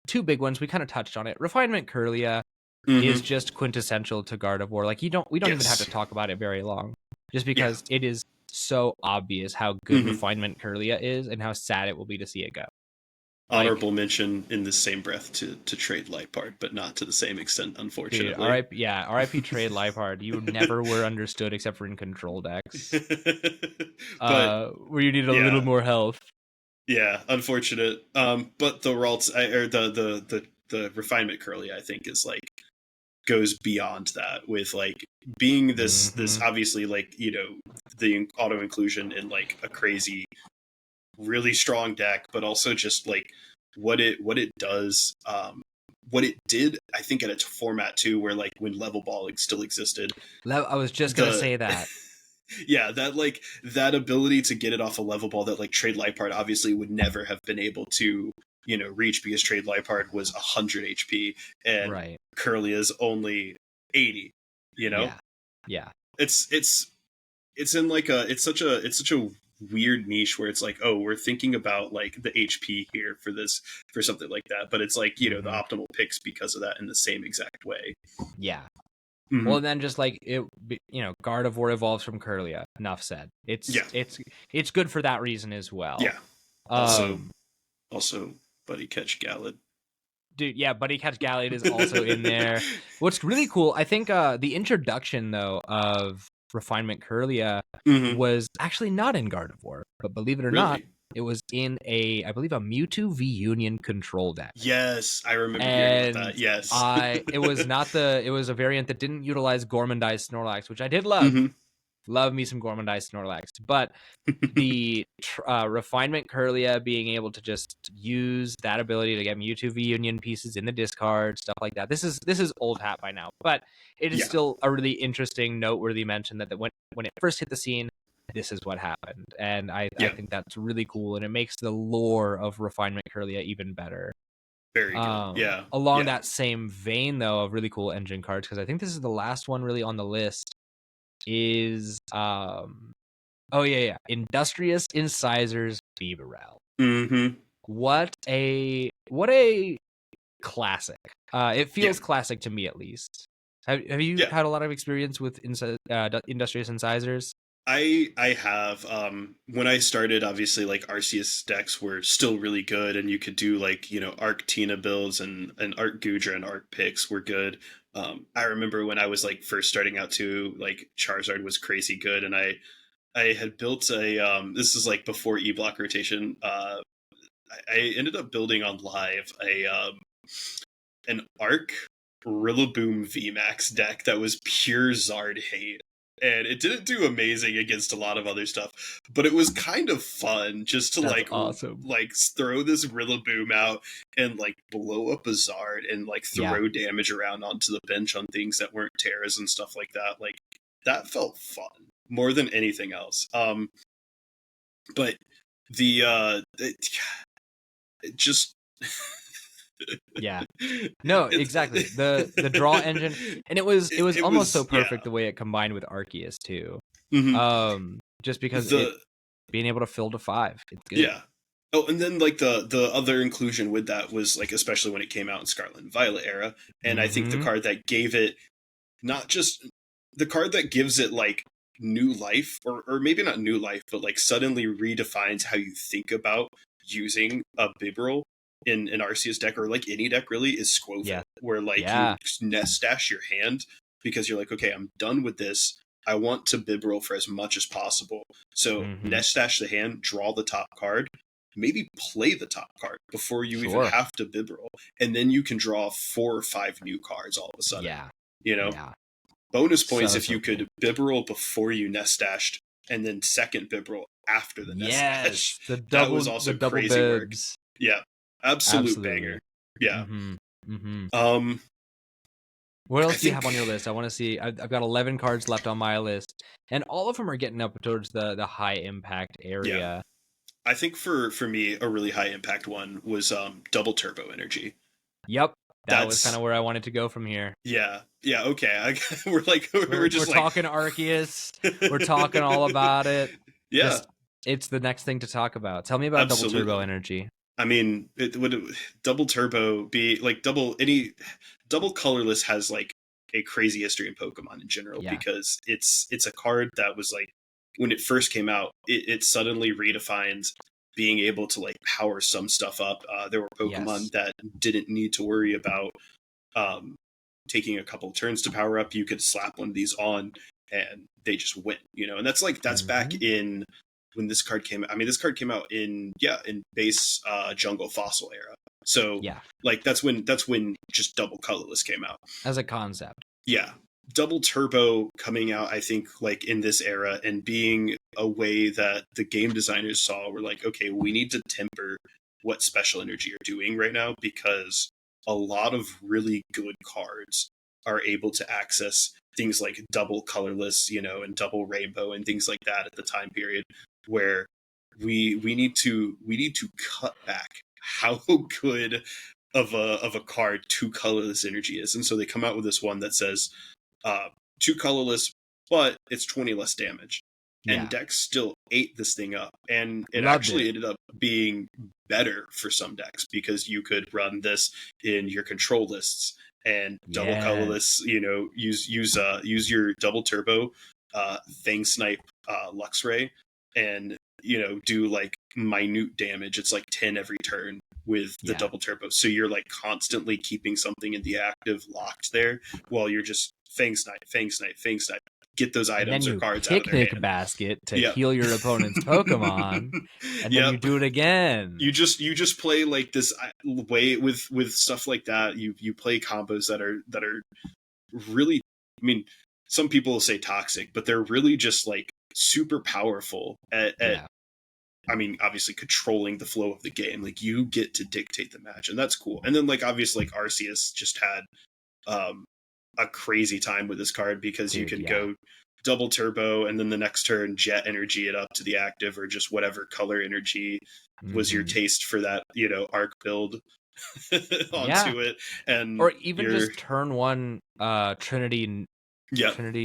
two big ones. We kind of touched on it. Refinement Kirlia is just quintessential to Gardevoir. Like we don't even have to talk about it very long, just because it is so obvious how good Refinement Kirlia is and how sad it will be to see it go. Honorable mention in the same breath to Trade Lipard, but not to the same extent, unfortunately. Dude, RIP Trade Lipard. You never were understood except for in control decks, where you needed a little more health. Yeah, unfortunate. But the Ralts, or the Refinement Kirlia, I think, is like goes beyond that with like being this obviously like the auto inclusion in like a crazy, really strong deck, but also just like what it does, what it did, I think, at its format too, where like when level balling still existed. I was just gonna say that. Yeah, that ability to get it off a level ball that like Trade Lipard obviously would never have been able to reach, because Trade Lipard was 100 HP and Kirlia's only 80. Yeah. It's in like it's such a weird niche where it's like, oh, we're thinking about like the HP here for something like that, but it's like the optimal picks because of that in the same exact way. Yeah. Well, and then just like it, Gardevoir evolves from Kirlia. Enough said. It's good for that reason as well. Yeah. Also, Buddy Catch Gallade. Dude, yeah, Buddy Catch Gallade is also in there. What's really cool, I think, the introduction though of Refinement Kirlia was actually not in Gardevoir, but believe it or not, it was in I believe a Mewtwo V Union control deck. Yes, I remember hearing about that. Yes, it was a variant that didn't utilize Gormandized Snorlax, which I did love. Love me some Gormandized Snorlax, but the Refinement Kirlia being able to just use that ability to get Mewtwo V Union pieces in the discard, stuff like that. This is old hat by now, but it is still a really interesting, noteworthy mention that when it first hit the scene, this is what happened, and I think that's really cool, and it makes the lore of Refinement Kirlia even better. Very good. Along that same vein, though, of really cool engine cards, because I think this is the last one really on the list. Is Industrious Incisors Bibarel. What a classic. It feels classic to me, at least. Have you had a lot of experience with Industrious Incisors? I have. When I started, obviously, like Arceus decks were still really good, and you could do like Arc Tina builds and Arc Goodra and Arc picks were good. I remember when I was like first starting out too, like Charizard was crazy good, and I had built a this is like before E-Block rotation. I ended up building on live an Arc Rillaboom VMAX deck that was pure Zard hate. And it didn't do amazing against a lot of other stuff, but it was kind of fun just to awesome. Like throw this Rillaboom out and like blow up a Zard and like throw damage around onto the bench on things that weren't Terras and stuff like that. Like that felt fun more than anything else. But it just no, exactly, the draw engine, and it was almost so perfect the way it combined with Arceus too. Just because being able to fill to 5, it's good. And then like the other inclusion with that was like, especially when it came out in Scarlet and Violet era, and I think the card that gave it, not just the card that gives it like new life, or maybe not new life, but like suddenly redefines how you think about using a Bibarel in an Arceus deck, or like any deck really, is Squoval, Yeah. where like you nest stash your hand because you're like, okay, I'm done with this. I want to Bibarel for as much as possible. So nest stash the hand, draw the top card, maybe play the top card before you even have to Bibarel, and then you can draw 4 or 5 new cards all of a sudden. Yeah. You know? Yeah. Bonus points if you could Bibarel before you nest stashed, and then second Bibarel after the nest stash. That was also crazy work. Yeah. Absolute banger. Yeah. What else do you have on your list? I want to see. I've got 11 cards left on my list, and all of them are getting up towards the high impact area. Yeah. I think for me, a really high impact one was double turbo energy. Yep. That was kind of where I wanted to go from here. Yeah. Yeah. Okay. We're talking Arceus. We're talking all about it. Yeah. It's the next thing to talk about. Tell me about double turbo energy. I mean, would double turbo be like double colorless has like a crazy history in Pokemon in general, because it's a card that was like, when it first came out, it suddenly redefines being able to like power some stuff up. There were Pokemon that didn't need to worry about taking a couple turns to power up. You could slap one of these on and they just win, and that's back in when this card came out. I mean, this card came out in base jungle fossil era. So like that's when just double colorless came out as a concept. Yeah. Double turbo coming out, I think, like in this era, and being a way that the game designers saw, were like, okay, we need to temper what special energy are doing right now, because a lot of really good cards are able to access things like double colorless, and double rainbow and things like that at the time period, where we need to cut back how good of a card 2 colorless energy is. And so they come out with this one that says 2 colorless, but it's 20 less damage. And decks still ate this thing up, and it ended up being better for some decks, because you could run this in your control lists and double colorless, use your double turbo Fang Snipe Luxray, and do like minute damage. It's like 10 every turn with the double turbo, so you're like constantly keeping something in the active locked there while you're just Fang Snipe, get those items or cards out of their hand. Picnic basket to heal your opponent's Pokemon, and then you do it again. You just play like this way with stuff like that. You play combos that are really, I mean, some people will say toxic, but they're really just like super powerful at I mean, obviously controlling the flow of the game. Like, you get to dictate the match, and that's cool. And then like obviously like Arceus just had a crazy time with this card, because you could go double turbo and then the next turn jet energy it up to the active, or just whatever color energy was your taste for that, arc build onto it. And or even just turn one Trinity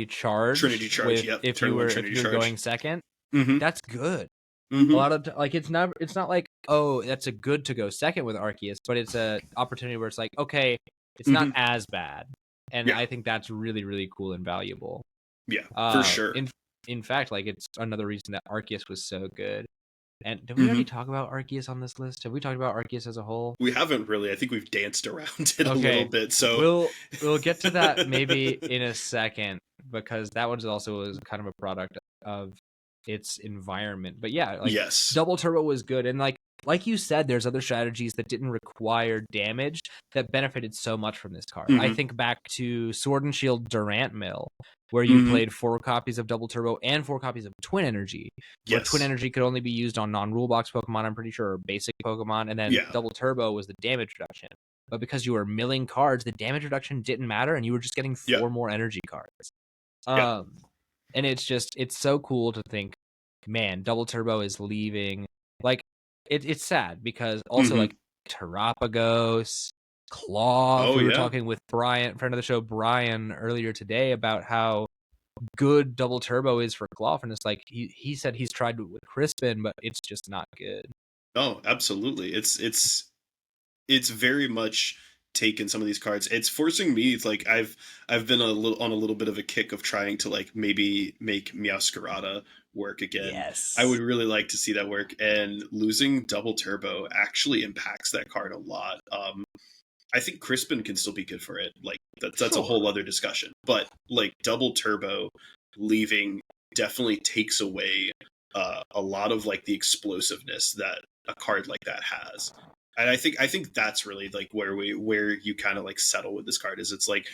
charge. If you're going second, that's good. A lot of like, it's not like, oh, that's a good to go second with Arceus, but it's a opportunity where it's like, okay, it's not as bad. And I think that's really, really cool and valuable. Yeah, for sure. In fact, like, it's another reason that Arceus was so good. And did we already talk about Arceus on this list? Have we talked about Arceus as a whole? We haven't really. I think we've danced around it a little bit. So we'll get to that maybe in a second, because that one also was kind of a product of its environment. But yeah, like, double turbo was good, and like you said, there's other strategies that didn't require damage that benefited so much from this card. I think back to Sword and Shield Durant Mill, where you played 4 copies of double turbo and 4 copies of twin energy. Where twin energy could only be used on non-rule box Pokemon, I'm pretty sure, or basic Pokemon, and then double turbo was the damage reduction. But because you were milling cards, the damage reduction didn't matter, and you were just getting 4 more energy cards. And it's so cool to think, man, double turbo is leaving. Like, it's sad, because also like Terapagos, Claw. We were talking with Brian, friend of the show, Brian, earlier today, about how good double turbo is for Claw, and it's like he said he's tried it with Crispin, but it's just not good. Oh, absolutely. It's very much taken some of these cards. It's forcing me, like I've been on a little bit of a kick of trying to like maybe make Meowscarada work again. I Yes. would really like to see that work, and losing double turbo actually impacts that card a lot. I think Crispin can still be good for it. Like that's a Sure. whole other discussion. But like double turbo leaving definitely takes away a lot of like the explosiveness that a card like that has. And I think that's really like where you kind of like settle with this card is it's like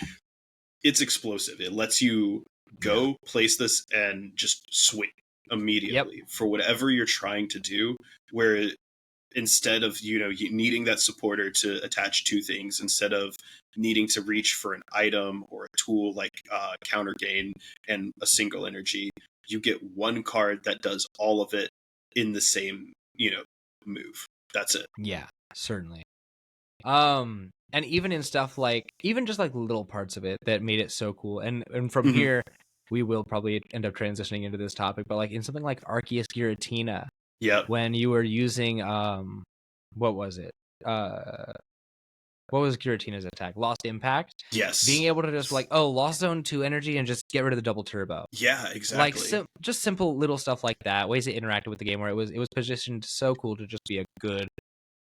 it's explosive. It lets you go place this and just swing immediately for whatever you're trying to do. Where instead of needing that supporter to attach two things, instead of needing to reach for an item or a tool like counter gain and a single energy, you get one card that does all of it in the same move. That's it. Yeah, certainly. And even in stuff like even just like little parts of it that made it so cool, and from here we will probably end up transitioning into this topic, but like in something like Arceus Giratina, when you were using what was it? What was Giratina's attack? Lost Impact? Yes. Being able to just like, oh, lost zone 2 energy and just get rid of the double turbo. Yeah, exactly. Like just simple little stuff like that, ways it interacted with the game where it was positioned so cool to just be a good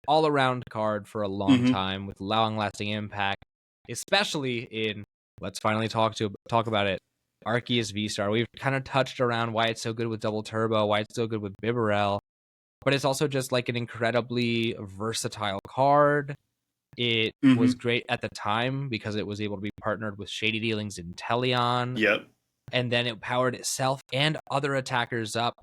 all-around card for a long time with long-lasting impact, especially in, let's finally talk about it, Arceus V-Star. We've kind of touched around why it's so good with double turbo, why it's so good with Bibarel, but it's also just like an incredibly versatile card. It was great at the time because it was able to be partnered with Shady Dealings Inteleon. Yep. And then it powered itself and other attackers up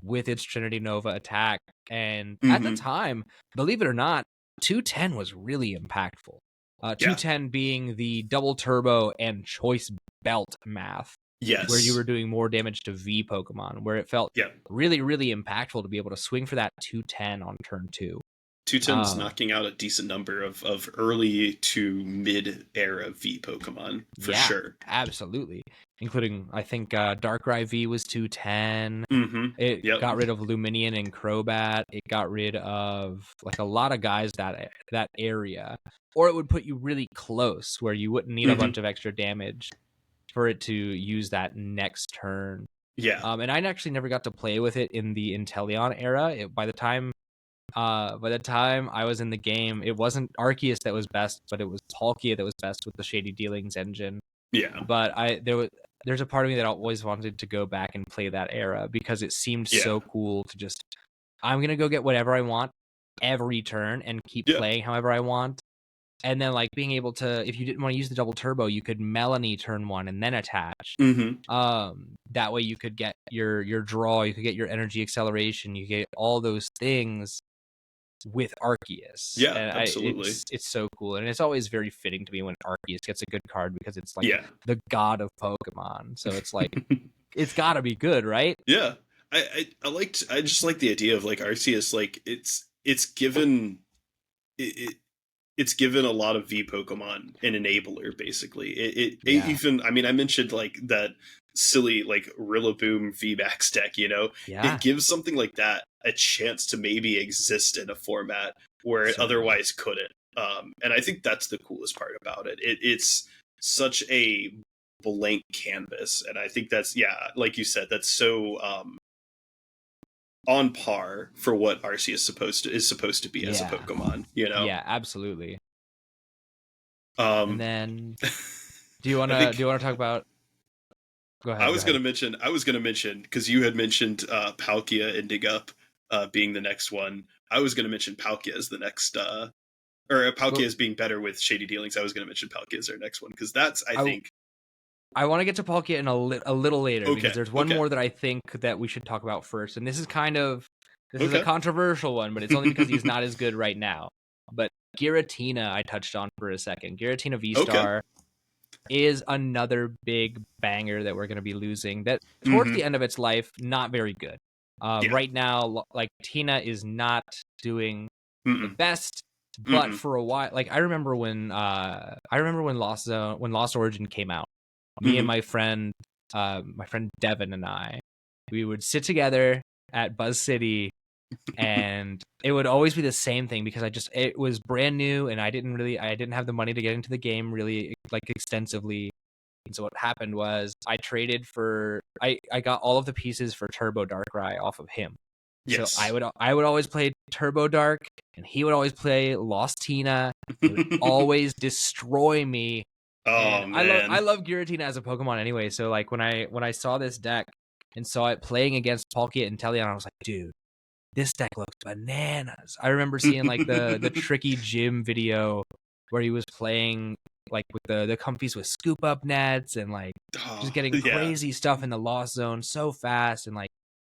with its Trinity Nova attack. And at the time, believe it or not, 210 was really impactful. 210 being the double turbo and choice belt math. Yes. Where you were doing more damage to V Pokemon, where it felt really, really impactful to be able to swing for that 210 on turn 2. 210's knocking out a decent number of early to mid-era V Pokemon, for sure. Absolutely. Including, I think, Darkrai V was 210. It got rid of Luminion and Crobat. It got rid of, like, a lot of guys that area. Or it would put you really close, where you wouldn't need a bunch of extra damage for it to use that next turn. Yeah. And I actually never got to play with it in the Inteleon era. By the time I was in the game, it wasn't Arceus that was best, but it was Palkia that was best with the Shady Dealings engine. Yeah. But there's a part of me that always wanted to go back and play that era because it seemed so cool to just, I'm going to go get whatever I want every turn and keep playing however I want. And then like being able to, if you didn't want to use the double turbo, you could Melanie turn 1 and then attach. That way you could get your draw, you could get your energy acceleration, you get all those things with Arceus. Yeah, and absolutely. It's so cool, and it's always very fitting to me when Arceus gets a good card because it's like the god of Pokemon. So it's like it's got to be good, right? Yeah, I just like the idea of like Arceus. Like it's given it's given a lot of V Pokemon an enabler, basically. It even, I mean, I mentioned like that silly like Rillaboom VMAX deck, it gives something like that a chance to maybe exist in a format where it otherwise couldn't. And I think that's the coolest part about it. It's such a blank canvas, and I think that's like you said, that's so on par for what Arceus is supposed to be as a Pokemon, Yeah, absolutely. And then, do you want to talk about? Go ahead. I was going to mention because you had mentioned Palkia ending up being the next one. I was going to mention Palkia as the next, or Palkia as being better with Shady Dealings. I was going to mention Palkia as our next one because that's, I think. I want to get to Palkia in a little later because there's one more that I think that we should talk about first, and this is is a controversial one, but it's only because he's not as good right now. But Giratina, I touched on for a second. Giratina V-Star is another big banger that we're going to be losing. That towards the end of its life, not very good. Right now, like Tina is not doing the best. But for a while, like I remember when Lost Origin came out. Me and my friend Devin and we would sit together at Buzz City and it would always be the same thing because it was brand new and I didn't have the money to get into the game really like extensively. And so what happened was I got all of the pieces for Turbo Darkrai off of him. So Yes. I would always play Turbo Dark and he would always play Lost Tina. He would always destroy me. Oh, And man. I love Giratina as a Pokemon anyway. So like when I saw this deck and saw it playing against Palkia and Teleon, I was like, dude, this deck looks bananas. I remember seeing like the Tricky Gym video where he was playing like with the comfies with scoop up nets and like just getting crazy stuff in the Lost Zone so fast, and like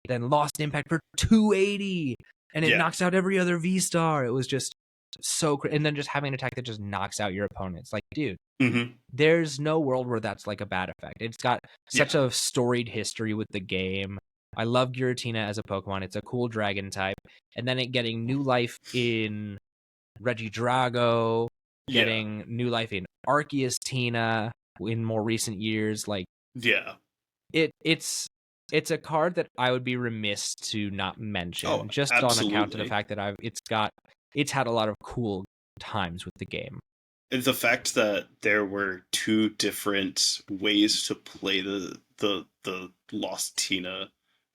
then Lost Impact for 280 and it knocks out every other V-Star. It was just so and then just having an attack that just knocks out your opponents. Like, dude, there's no world where that's like a bad effect. It's got such a storied history with the game. I love Giratina as a Pokemon. It's a cool dragon type. And then it getting new life in Regidrago, getting new life in Arceus Tina in more recent years. Like, it's a card that I would be remiss to not mention, just on account of the fact that it's had a lot of cool times with the game. And the fact that there were two different ways to play the Lost Tina,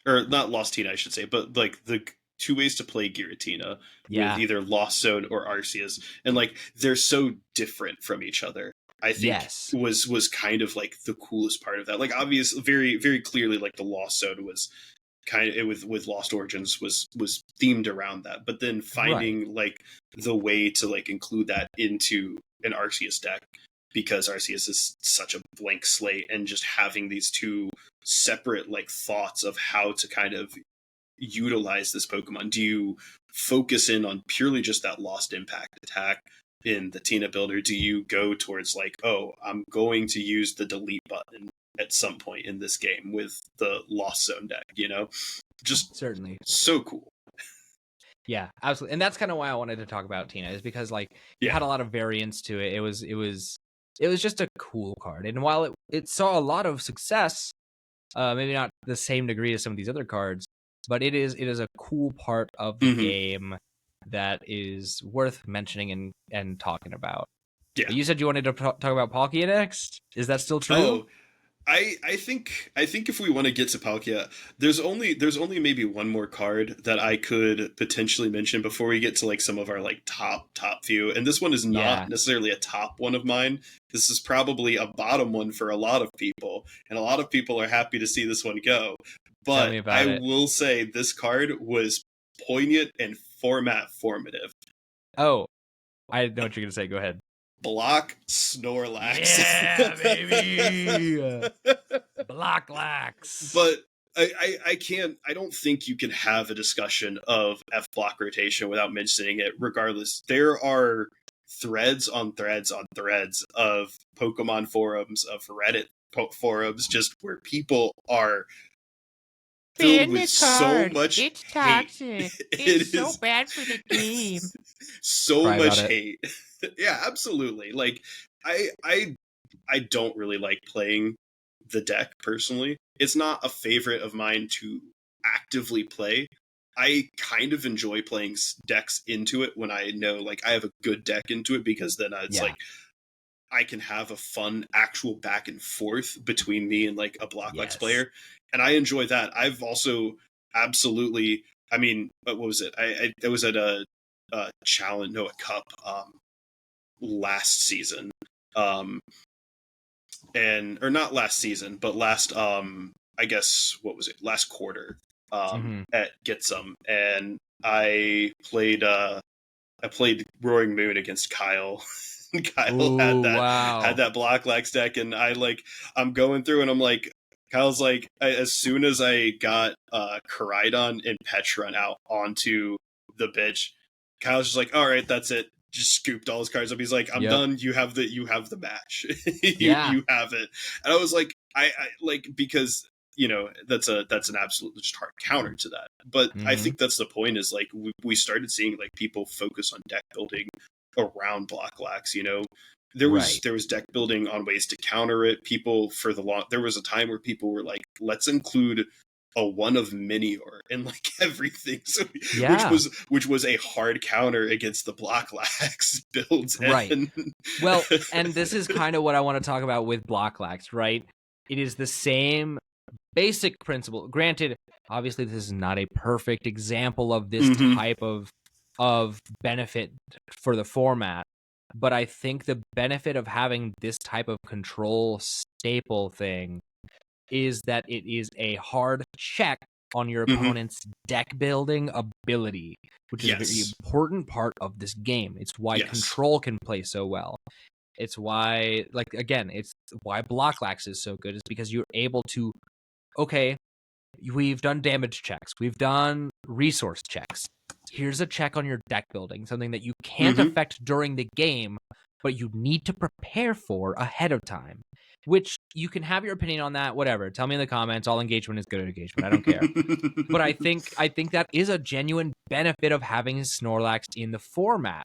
or not Lost Tina, I should say, but like the two ways to play Giratina with either Lost Zone or Arceus, and like they're so different from each other. I think was kind of like the coolest part of that. Like, obviously, very very clearly, like the Lost Zone was kind of with Lost Origins was themed around that, but then finding like the way to like include that into an Arceus deck, because Arceus is such a blank slate, and just having these two separate like thoughts of how to kind of utilize this Pokemon. Do you focus in on purely just that Lost Impact attack in the Tina builder? Do you go towards like, oh, I'm going to use the delete button at some point in this game with the Lost Zone deck, you know? Just certainly so cool. Yeah, absolutely. And that's kind of why I wanted to talk about Tina, is because like it had a lot of variance to it. It was just a cool card. And while it saw a lot of success, maybe not the same degree as some of these other cards, but it is a cool part of the game that is worth mentioning and talking about. Yeah. You said you wanted to talk about Palkia next. Is that still true? Oh, I think if we want to get to Palkia, there's only maybe one more card that I could potentially mention before we get to like some of our like top few. And this one is not necessarily a top one of mine. This is probably a bottom one for a lot of people, and a lot of people are happy to see this one go. But I will say this card was poignant and format formative. Oh, I know what you're gonna say. Go ahead. Block Snorlax. Yeah, baby. Blocklax. But I don't think you can have a discussion of F block rotation without mentioning it. Regardless, there are threads on threads on threads of Pokemon forums, of Reddit forums, just where people are filled with so much it's toxic. It's so bad for the game. So much hate. Yeah, absolutely. Like, I don't really like playing the deck personally. It's not a favorite of mine to actively play. I kind of enjoy playing decks into it when I know like I have a good deck into it, because then it's like I can have a fun actual back and forth between me and like a Blocklax player, and I enjoy that. I've also absolutely, I mean, what was it? I was at a challenge, no, a cup last season, and or not last season, but last I guess what was it? Last quarter at Get Some, and I played Roaring Moon against Kyle. Kyle had that Blocklax deck, and I'm going through and I'm like, Kyle's like, as soon as I got Koraidon and Petrun out onto the bench, Kyle's just like, all right, that's it. Just scooped all his cards up. He's like, I'm done. You have the match. you have it. And I was like, I like, because you know that's an absolute just hard counter to that. But I think that's the point, is like we started seeing like people focus on deck building around Blocklax. You know, there was deck building on ways to counter it. People there was a time where people were like, let's include a one of Minior in like everything. So Yeah. which was a hard counter against the block lax builds. Right. And Well, and this is kind of what I want to talk about with block lax, right? It is the same basic principle. Granted, obviously this is not a perfect example of this type of benefit for the format, but I think the benefit of having this type of control staple thing is that it is a hard check on your opponent's deck building ability, which is a very important part of this game. It's why control can play so well. It's why, like, again, it's why block lax is so good, is because you're able to, okay, we've done damage checks, we've done resource checks. Here's a check on your deck building, something that you can't affect during the game, but you need to prepare for ahead of time. Which you can have your opinion on that, whatever. Tell me in the comments. All engagement is good engagement. I don't care. But I think that is a genuine benefit of having Snorlax in the format.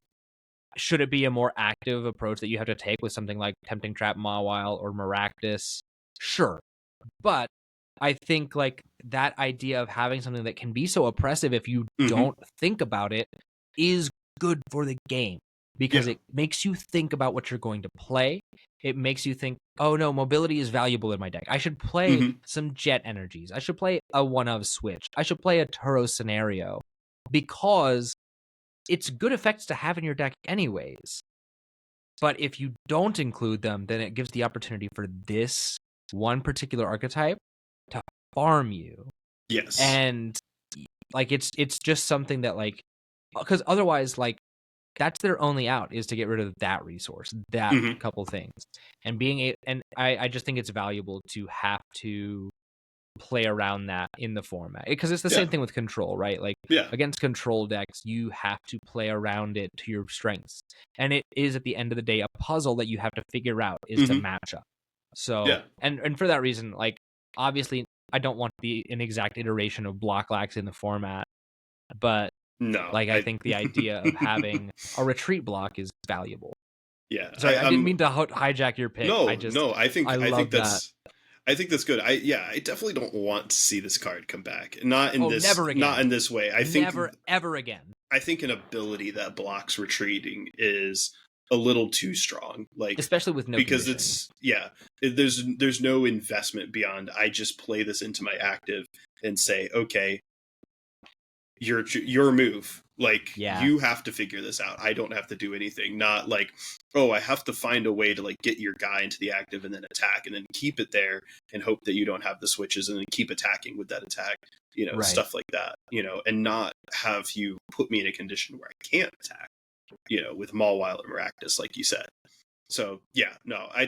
Should it be a more active approach that you have to take with something like Tempting Trap, Mawile, or Maractus? Sure. But I think like that idea of having something that can be so oppressive if you don't think about it is good for the game, because it makes you think about what you're going to play. It makes you think, oh no, mobility is valuable in my deck. I should play some jet energies. I should play a one-of switch. I should play a Turo scenario, because it's good effects to have in your deck anyways. But if you don't include them, then it gives the opportunity for this one particular archetype to farm you. Yes. And like it's just something that, like, because otherwise, like, that's their only out, is to get rid of that resource, that couple things. And I just think it's valuable to have to play around that in the format, because it's the same thing with control, right? Like against control decks, you have to play around it to your strengths, and it is at the end of the day a puzzle that you have to figure out is to match up. So and for that reason, like, obviously I don't want an exact iteration of block lax in the format, but no, like I think the idea of having a retreat block is valuable. Yeah. Sorry, I didn't mean to hijack your pick. No, I think that's good. I definitely don't want to see this card come back. Not in never again. Not in this way. I think never ever again. I think an ability that blocks retreating is a little too strong, like, especially with no because conditioning. there's no investment beyond I just play this into my active and say, okay, your move, like, you have to figure this out. I don't have to do anything. Not like, oh, I have to find a way to like get your guy into the active and then attack and then keep it there and hope that you don't have the switches and then keep attacking with that attack, stuff like that, and not have you put me in a condition where I can't attack, with Mawile and Maractus, like you said. So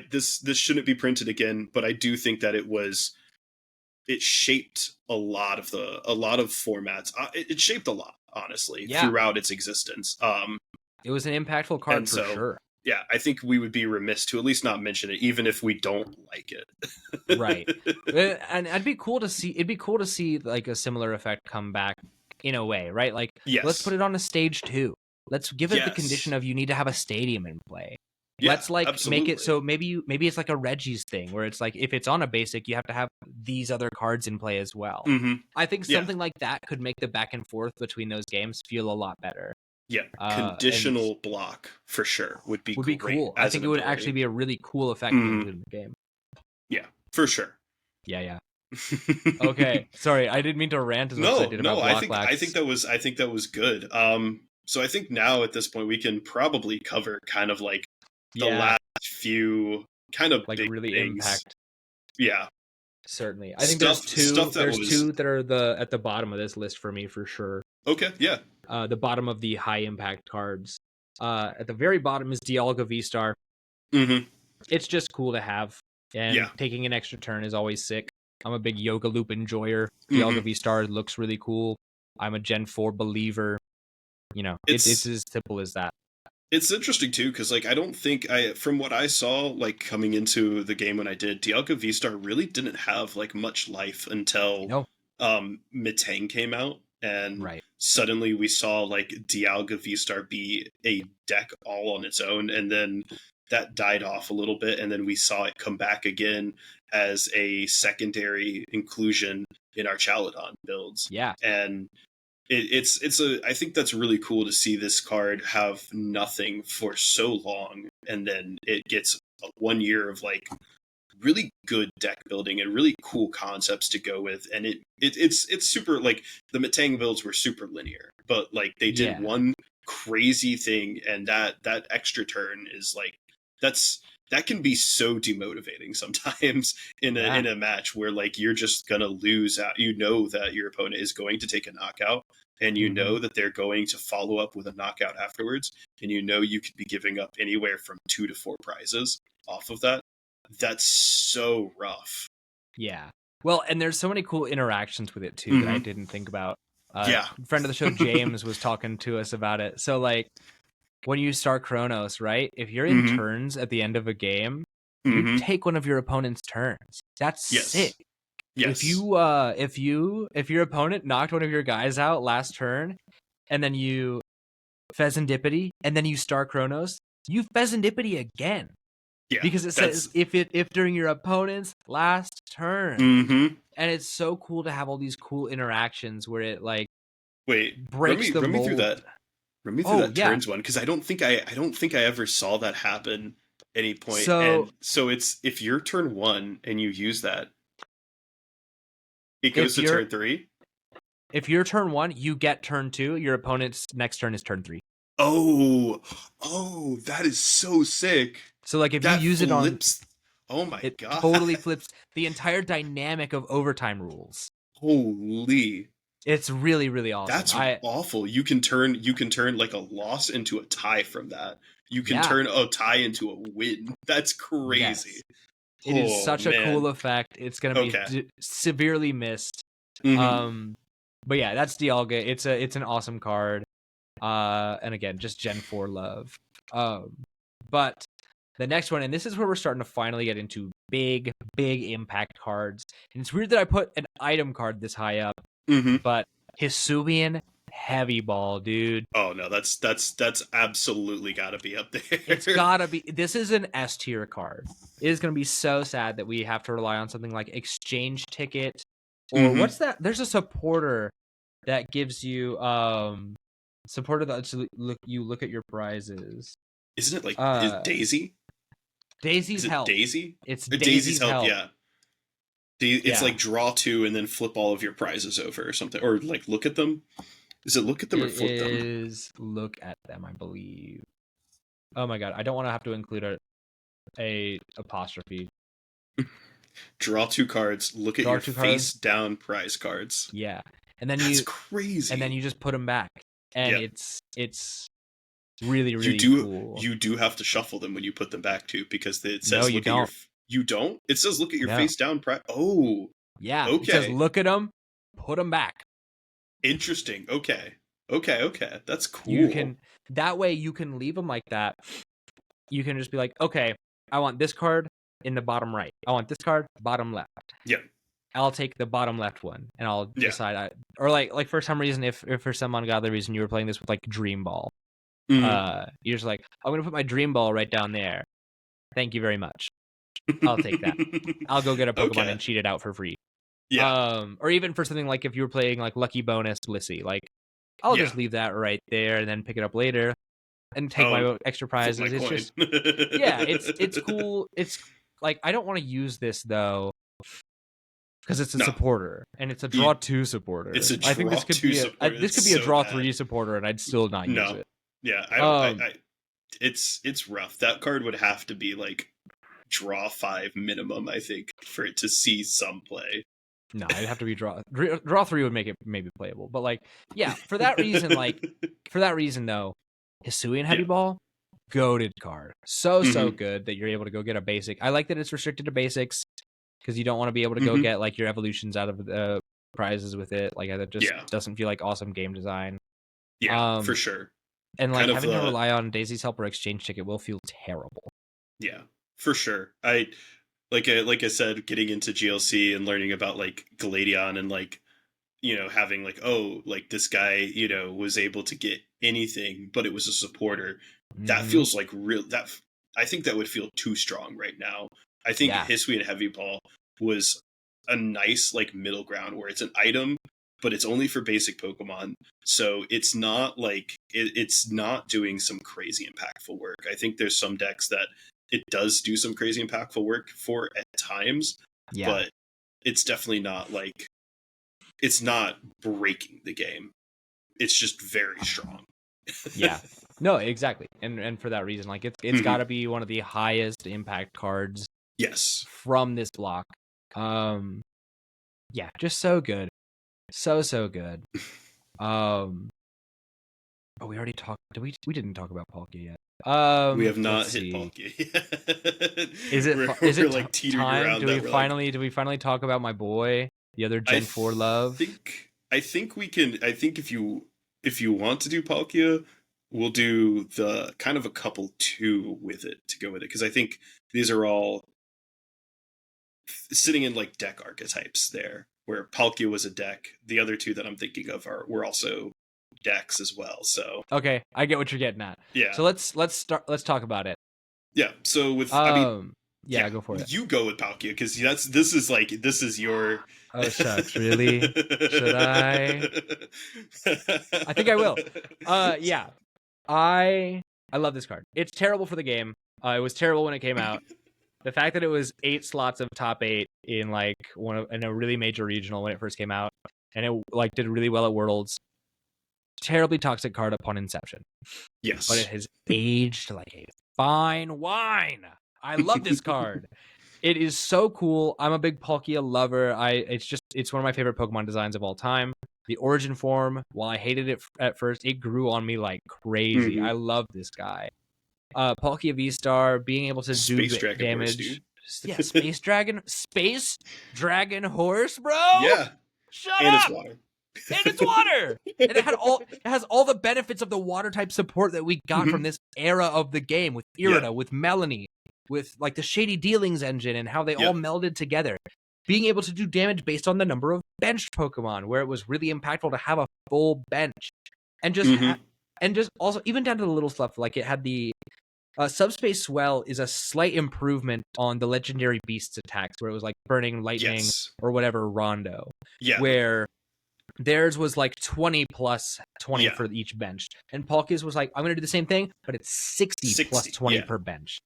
this shouldn't be printed again, but I do think that it shaped a lot of formats. It shaped a lot, honestly, throughout its existence. It was an impactful card for sure. Yeah, I think we would be remiss to at least not mention it, even if we don't like it. Right. And it'd be cool to see like a similar effect come back in a way, right? Like, let's put it on a stage 2. Let's give it the condition of you need to have a stadium in play. Let's like make it so maybe it's like a Reggie's thing, where it's like if it's on a basic, you have to have these other cards in play as well. I think something like that could make the back and forth between those games feel a lot better. Yeah, conditional block for sure would be cool. I think it would actually be a really cool effect in the game. Yeah, for sure. Yeah. Okay, sorry, I didn't mean to rant as much as I did about block lax. I think that was good. So I think now at this point we can probably cover kind of like the last few kind of like big really things. Impact. Yeah, certainly. I think there's two that are at the bottom of this list for me for sure. Okay, yeah. The bottom of the high impact cards. At the very bottom is Dialga V-Star. It's just cool to have, and taking an extra turn is always sick. I'm a big Yoga Loop enjoyer. Dialga V-Star looks really cool. I'm a Gen 4 believer. It's as simple as that. It's interesting too, because like I don't think from what I saw, like coming into the game when I did, Dialga V-Star really didn't have like much life until Metang came out, and suddenly we saw like Dialga V-Star be a deck all on its own, and then that died off a little bit, and then we saw it come back again as a secondary inclusion in our Chaladon builds. Yeah. And I think that's really cool to see this card have nothing for so long, and then it gets 1 year of like really good deck building and really cool concepts to go with. And it's super, like, the Metang builds were super linear, but like they did one crazy thing, and that extra turn is like, that can be so demotivating sometimes in a match where like you're just gonna lose out. You know that your opponent is going to take a knockout, and you know that they're going to follow up with a knockout afterwards, and you know you could be giving up anywhere from 2 to 4 prizes off of that. That's so rough. Yeah. Well, and there's so many cool interactions with it too that I didn't think about. Friend of the show James was talking to us about it. So like, when you start Chronos, right? If you're in turns at the end of a game, you take one of your opponent's turns. That's sick. Yes. If your opponent knocked one of your guys out last turn, and then you Pheasantipity, and then you start Chronos, you Pheasantipity again. Yeah, because it says if during your opponent's last turn, and it's so cool to have all these cool interactions where it like breaks the mold. Run me through that. Run me through that turns one, because I don't think I ever saw that happen any point. So it's, if you're turn 1 and you use that, it goes to turn 3. If you're turn 1, you get turn 2. Your opponent's next turn is turn 3. Oh, that is so sick. So like if you use it on, oh my god, it totally flips the entire dynamic of overtime rules. Holy. It's really, really awesome. That's awful. You can turn like a loss into a tie from that. You can turn a tie into a win. That's crazy. Yes. It is such a cool effect. It's going to be severely missed. But yeah, that's Dialga. It's an awesome card. And again, just Gen 4 love. But the next one, and this is where we're starting to finally get into big impact cards. And it's weird that I put an item card this high up. But Hisuian Heavy Ball, dude. Oh no, that's absolutely gotta be up there. It's gotta be. This is an S tier card. It is gonna be so sad that we have to rely on something like Exchange Ticket, or what's that? There's a supporter that gives you supporter that you look at your prizes. Isn't it like is Daisy? Daisy's Help. Daisy? It's Daisy's Help. Yeah. It's like draw 2 and then flip all of your prizes over or something, or like look at them. Is it look at them or flip them? It is look at them, I believe. Oh my god, I don't want to have to include a apostrophe. Draw 2 cards. Look at your face down prize cards. Yeah, and then that's crazy. And then you just put them back, and it's really cool. You do have to shuffle them when you put them back too, because it says no, you don't. You don't? It says look at your face down. Oh. Yeah. Okay. It says look at them, put them back. Interesting. Okay. That's cool. You can, that way you can leave them like that. You can just be like, okay, I want this card in the bottom right. I want this card bottom left. Yeah. I'll take the bottom left one, and I'll decide. Or like for some reason, if for some ungodly reason you were playing this with like Dream Ball, you're just like, I'm gonna put my Dream Ball right down there. Thank you very much. I'll take that. I'll go get a Pokemon and cheat it out for free. Yeah. Or even for something like if you were playing like Lucky Bonus Blissey, like I'll just leave that right there and then pick it up later and take my extra prizes. It's just it's cool. It's like I don't want to use this though because it's a supporter and it's a draw 2 supporter. It's a draw 2 supporter. This could be a draw 3 supporter and I'd still not use it. Yeah, it's rough. That card would have to be like draw 5 minimum, I think, for it to see some play. No, it'd have to be draw 3 would make it maybe playable, but like for that reason though, Hisuian Heavy Ball, goated card, so good that you're able to go get a basic. I like that it's restricted to basics because you don't want to be able to go get like your evolutions out of the prizes with it. Like that just doesn't feel like awesome game design. Yeah, for sure. And like having to rely on Daisy's Help or Exchange Ticket will feel terrible. Yeah, for sure. Like I said, getting into GLC and learning about like Galadion and like, having like, oh, like this guy, was able to get anything, but it was a supporter. That feels like I think that would feel too strong right now. I think Hisuian Heavy Ball was a nice like middle ground where it's an item, but it's only for basic Pokemon. So it's not like it's not doing some crazy impactful work. I think there's some decks that it does do some crazy impactful work for at times, but it's definitely not like, it's not breaking the game. It's just very strong. Yeah. No, exactly. And for that reason, like it's got to be one of the highest impact cards. Yes. From this block. Yeah, just so good. So good. Oh, we already talked. We didn't talk about Palkia yet. We have not hit Palkia yet. Is it like teetering time? around? Do we finally talk about my boy, the other Gen 4 love? I think we can. I think if you want to do Palkia, we'll do the kind of a couple two with it to go with it, because I think these are all sitting in like deck archetypes there, where Palkia was a deck. The other two that I'm thinking of were also decks as well. So okay, I get what you're getting at. Yeah. So let's talk about it. Yeah. So with yeah, go for it. You go with Palkia, because this is your. Oh shucks, really? Should I? I think I will. Yeah. I love this card. It's terrible for the game. It was terrible when it came out. The fact that it was 8 slots of top 8 in like in a really major regional when it first came out, and it like did really well at Worlds. Terribly toxic card upon inception. Yes. But it has aged like a fine wine. I love this card. It is so cool. I'm a big Palkia lover. It's one of my favorite Pokemon designs of all time. The origin form, while I hated it at first, it grew on me like crazy. I love this guy. Palkia V-Star, being able to do damage. Yeah, Space Dragon Horse, bro. Yeah. Shut and up. It's water. And it's water. And it has all the benefits of the water type support that we got from this era of the game, with Irida, with Melanie, with like the Shady Dealings engine, and how they all melded together. Being able to do damage based on the number of benched Pokemon, where it was really impactful to have a full bench, and just also even down to the little stuff, like it had the Subspace Swell is a slight improvement on the legendary beasts attacks, where it was like burning, lightning, or whatever Rondo. Yeah. Where theirs was like 20 plus 20 for each bench, and Palkia's was like, I'm gonna do the same thing, but it's 60 plus 20 per bench.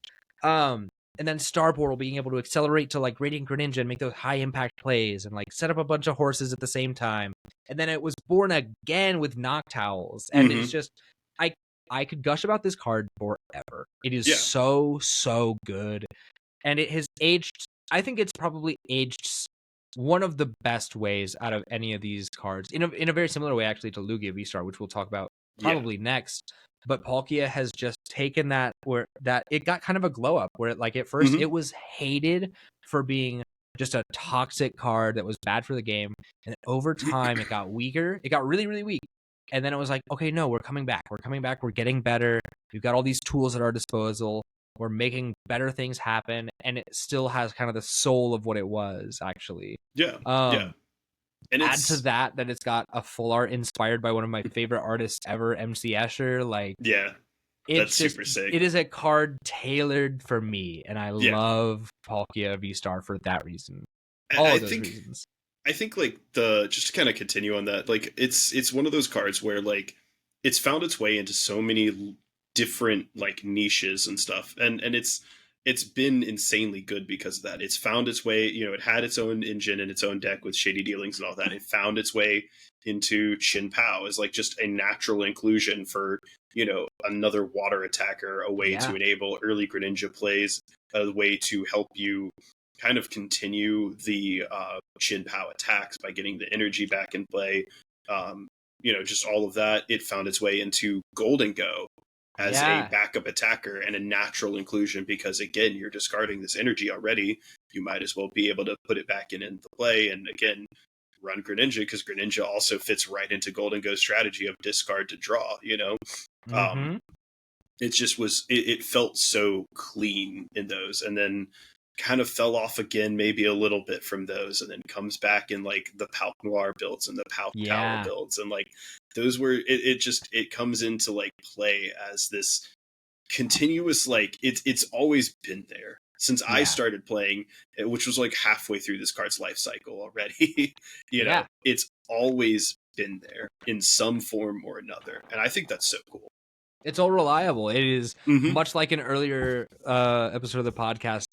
And then Star Portal being able to accelerate to like Radiant Greninja and make those high impact plays and like set up a bunch of horses at the same time. And then it was born again with Noctowls. And it's just, I could gush about this card forever. It is so good. And it has aged, I think it's probably aged one of the best ways out of any of these cards. In a very similar way, actually, to Lugia V-Star, which we'll talk about probably next. But Palkia has just taken that, where that it got kind of a glow up, where like at first it was hated for being just a toxic card that was bad for the game, and over time it got weaker. It got really, really weak, and then it was like, okay, no, we're coming back. We're getting better. We've got all these tools at our disposal. We're making better things happen, and it still has kind of the soul of what it was actually. And add to that it's got a full art inspired by one of my favorite artists ever, MC Escher. Like, that's super sick. It is a card tailored for me, and I love Palkia V-Star for that reason. All of those reasons. I think like just to kind of continue on that, like it's one of those cards where like it's found its way into so many different like niches and stuff, and it's been insanely good because of that. It's found its way, it had its own engine and its own deck with Shady Dealings and all that. It found its way into Chin Pao as like just a natural inclusion for, another water attacker, a way to enable early Greninja plays, a way to help you kind of continue the Chin Pao attacks by getting the energy back in play. Just all of that. It found its way into Golden Go as a backup attacker and a natural inclusion, because again, you're discarding this energy already. You might as well be able to put it back in the play, and again, run Greninja, because Greninja also fits right into Golden Go's strategy of discard to draw. It just was. It felt so clean in those, and then kind of fell off again, maybe a little bit from those, and then comes back in like the Palk Noir builds and the Palk Tower builds, and like those were it comes into like play as this continuous, like it's always been there since I started playing, which was like halfway through this card's life cycle already. It's always been there in some form or another, and I think that's so cool. It's all reliable. It is much like an earlier episode of the podcast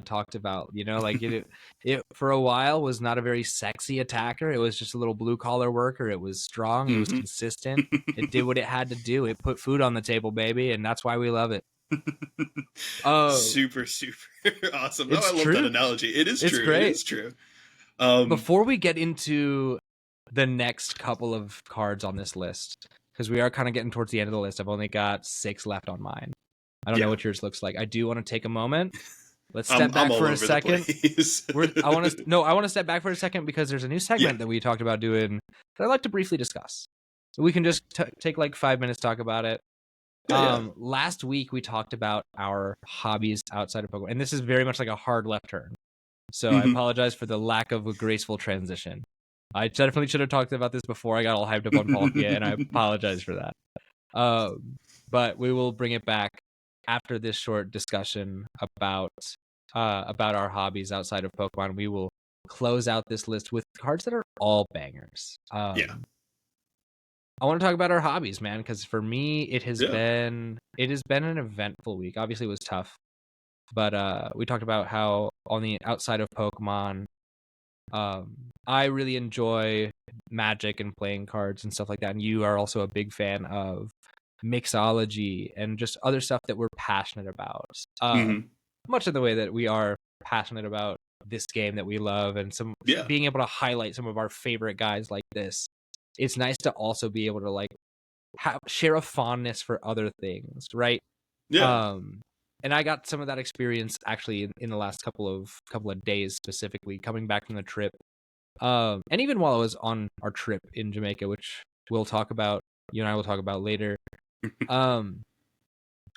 talked about. Like it for a while was not a very sexy attacker. It was just a little blue collar worker. It was strong. It was consistent. It did what it had to do. It put food on the table, baby, and that's why we love it. Super awesome. I love that analogy. It's true. Great. It is true. Before we get into the next couple of cards on this list, because we are kind of getting towards the end of the list, I've only got 6 left on mine. I don't know what yours looks like. I do want to take a moment. Let's step back for a second. I want to step back for a second because there's a new segment that we talked about doing that I'd like to briefly discuss. So we can just take like 5 minutes to talk about it. Last week we talked about our hobbies outside of Pokemon, and this is very much like a hard left turn. So I apologize for the lack of a graceful transition. I definitely should have talked about this before I got all hyped up on Palkia, and I apologize for that. But we will bring it back after this short discussion about our hobbies outside of Pokemon. We will close out this list with cards that are all bangers. I want to talk about our hobbies, man, because for me it has been an eventful week. Obviously, it was tough, but we talked about how on the outside of Pokemon, I really enjoy Magic and playing cards and stuff like that. And you are also a big fan of mixology and just other stuff that we're passionate about. Much of the way that we are passionate about this game that we love, and being able to highlight some of our favorite guys like this. It's nice to also be able to like share a fondness for other things, right? And I got some of that experience actually in the last couple of days, specifically coming back from the trip. And even while I was on our trip in Jamaica, which we'll talk about, you and I will talk about later.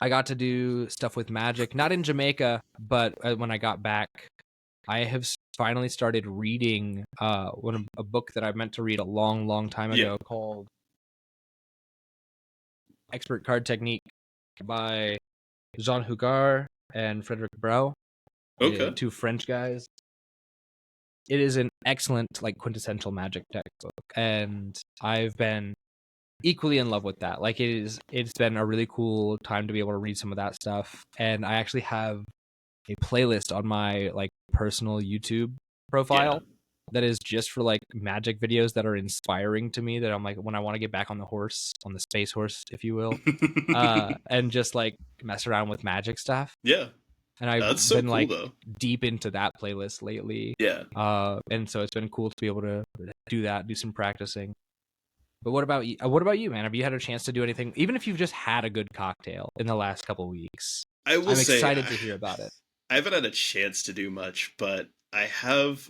I got to do stuff with Magic, not in Jamaica, but when I got back, I have finally started reading a book that I meant to read a long time ago called Expert Card Technique by Jean Hugar and Frederic Brau, two French guys. It is an excellent, like, quintessential Magic textbook, and I've been equally in love with that. Like, it's been a really cool time to be able to read some of that stuff, and I actually have a playlist on my like personal YouTube profile that is just for like Magic videos that are inspiring to me, that I'm like, when I want to get back on the space horse, if you will, and just like mess around with Magic stuff. And I've been like deep into that playlist lately. And so it's been cool to be able to do that, do some practicing. But what about you? Man? Have you had a chance to do anything, even if you've just had a good cocktail in the last couple of weeks? I'm excited to hear about it. I haven't had a chance to do much, but I have.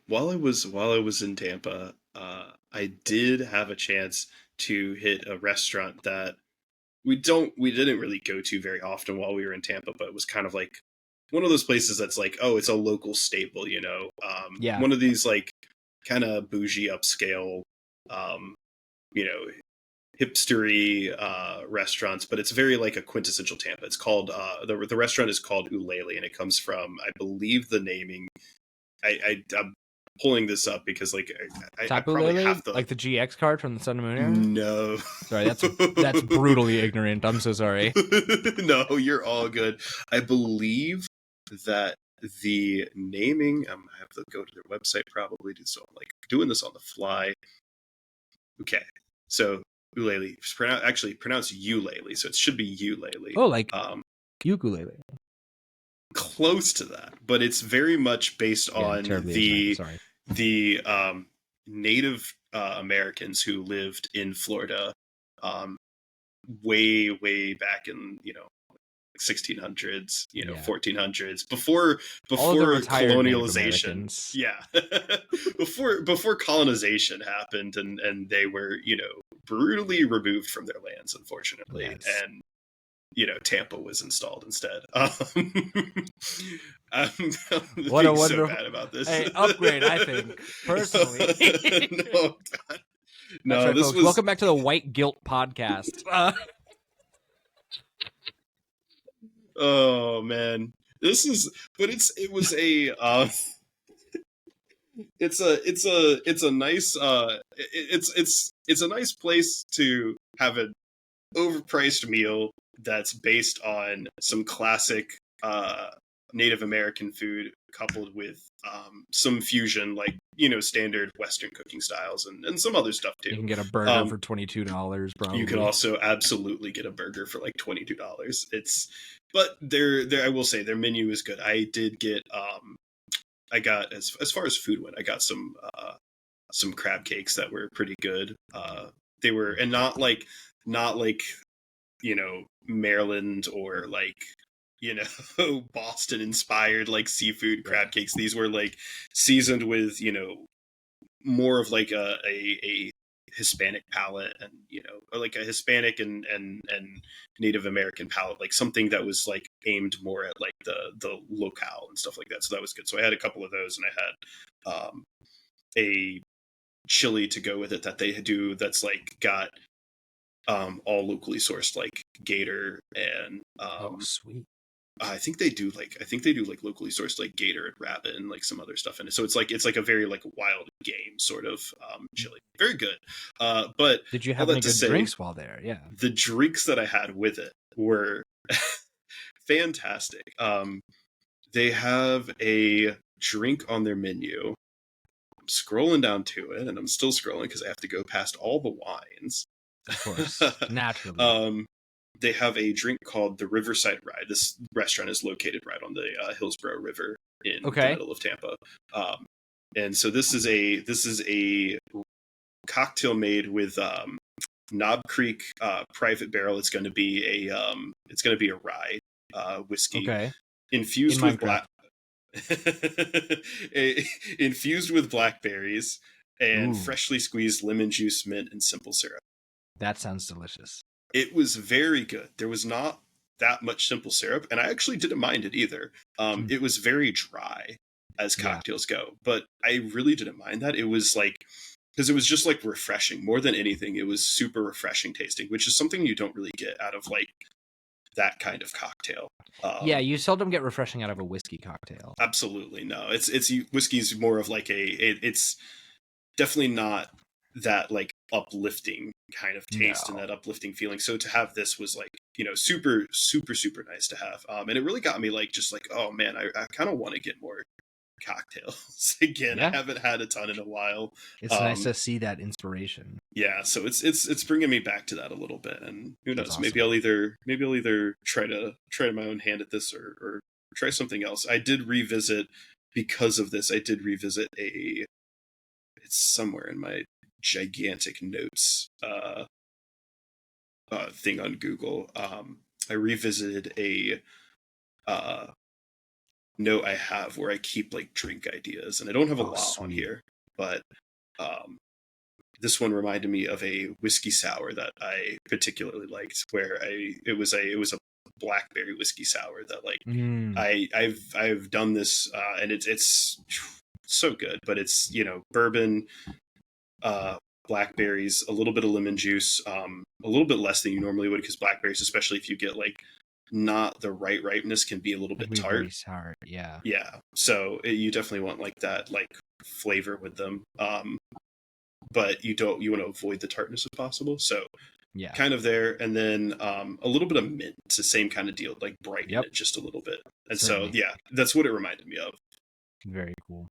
While I was in Tampa, I did have a chance to hit a restaurant that we didn't really go to very often while we were in Tampa, but it was kind of like one of those places that's like, oh, it's a local staple, you know. One of these like kind of bougie upscale, you know, hipstery restaurants, but it's very like a quintessential Tampa. It's called the restaurant is called Ulele, and it comes from, I believe, the naming. I'm pulling this up because like I probably have to, like the GX card from the Sun and Moon era? No, sorry, that's brutally ignorant. I'm so sorry. No, you're all good. I believe that the naming, I have to go to their website probably, so I'm like doing this on the fly. Okay, so Ulele, actually pronounced Ulele, so it should be Ulele. Oh, like ukulele. Close to that, but it's very much based on the Native Americans who lived in Florida, way back in 1600s, 1400s, before colonialization. before colonization happened, and they were brutally removed from their lands, unfortunately. Yes. And Tampa was installed instead. I'm what a wonderful, so bad about this. Hey, upgrade, I think, personally. No, God. No, right, this folks. Welcome back to the White Guilt podcast. Oh man, This is, but it was a it's a nice it's a nice place to have an overpriced meal that's based on some classic Native American food coupled with some fusion, like, you know, standard Western cooking styles and some other stuff too. You can get a burger for $22, probably. You can also absolutely get a burger for like $22. But I will say their menu is good. I did get I got, as far as food went, I got some crab cakes that were pretty good. They were, and not like you know, Maryland or like, you know, Boston inspired like seafood crab cakes. These were like seasoned with, you know, more of like a Hispanic palate, and, you know, or like a Hispanic and Native American palate, like something that was like aimed more at like the locale and stuff like that. So that was good. So I had a couple of those, and I had a chili to go with it that they do that's like got all locally sourced, like gator and oh, sweet. I think they do like locally sourced like gator and rabbit and like some other stuff in it. So it's like a very like wild game sort of chili. Very good. But did you have any good drinks while there? Yeah. The drinks that I had with it were fantastic. They have a drink on their menu. I'm scrolling down to it, and I'm still scrolling because I have to go past all the wines. Of course, naturally. They have a drink called the Riverside Ride. This restaurant is located right on the Hillsborough River in the middle of Tampa. And so this is a cocktail made with Knob Creek Private Barrel. It's going to be a rye whiskey, infused with infused with blackberries and freshly squeezed lemon juice, mint, and simple syrup. That sounds delicious. It was very good. There was not that much simple syrup, and I actually didn't mind it either. It was very dry as cocktails go, but I really didn't mind that. It was like, because it was just like refreshing more than anything. It was super refreshing tasting, which is something you don't really get out of like that kind of cocktail. Yeah, you seldom get refreshing out of a whiskey cocktail. Absolutely no. It's whiskey's more of like it's definitely not that like uplifting kind of taste and that uplifting feeling. So to have this was like, you know, super nice to have. And it really got me like, just like, oh man, I kind of want to get more cocktails again. I haven't had a ton in a while. It's nice to see that inspiration. Yeah, so it's bringing me back to that a little bit, and who knows, awesome. maybe I'll either try my own hand at this or try something else. I did revisit, because of this, it's somewhere in my gigantic notes thing on Google. I revisited a note I have where I keep like drink ideas, and I don't have a lot on here, but this one reminded me of a whiskey sour that I particularly liked, where it was a blackberry whiskey sour that like I've done this and it's so good, but it's, you know, bourbon, blackberries, a little bit of lemon juice, a little bit less than you normally would, because blackberries, especially if you get like not the right ripeness, can be a little bit tart. Sour, yeah. So you definitely want like that like flavor with them, but you want to avoid the tartness if possible. So kind of there, and then a little bit of mint. It's the same kind of deal, like brighten it just a little bit. And certainly. So that's what it reminded me of. Very cool.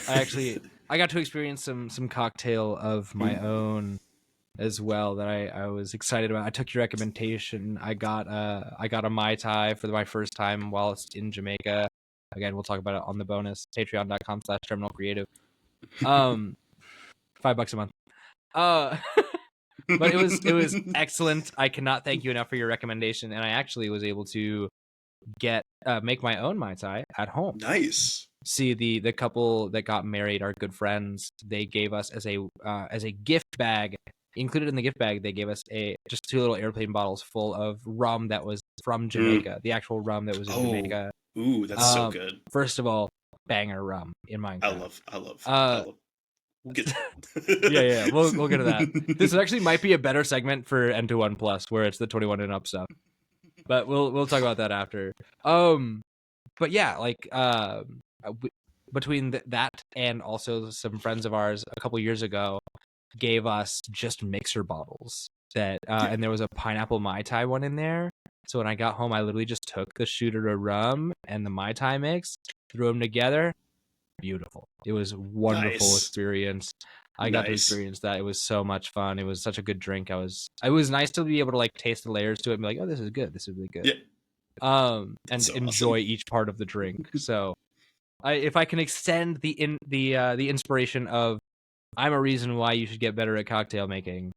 I got to experience some cocktail of my own as well that I was excited about. I took your recommendation. I got a Mai Tai for my first time whilst in Jamaica. Again, we'll talk about it on the bonus. Patreon.com/terminalcreative. $5 a month. But it was excellent. I cannot thank you enough for your recommendation, and I actually was able to make my own Mai Tai at home. Nice. See, the couple that got married are good friends. They gave us as a gift bag, included in the gift bag, they gave us just 2 little airplane bottles full of rum that was from Jamaica, the actual rum that was in Jamaica. Ooh, that's so good. First of all, banger rum in Minecraft. I love. We'll get yeah, we'll get to that. This actually might be a better segment for N21 Plus, where it's the 21 and up stuff. But we'll talk about that after. but yeah, like between that and also some friends of ours a couple years ago gave us just mixer bottles that and there was a pineapple Mai Tai one in there. So when I got home, I literally just took the shooter of rum and the Mai Tai mix, threw them together. Beautiful. It was a wonderful experience. I got to experience that. It was so much fun. It was such a good drink. It was nice to be able to like taste the layers to it and be like, oh, this is good. This is really good. Yeah. And so enjoy awesome. each part of the drink. So if I can extend the inspiration of I'm a reason why you should get better at cocktail making,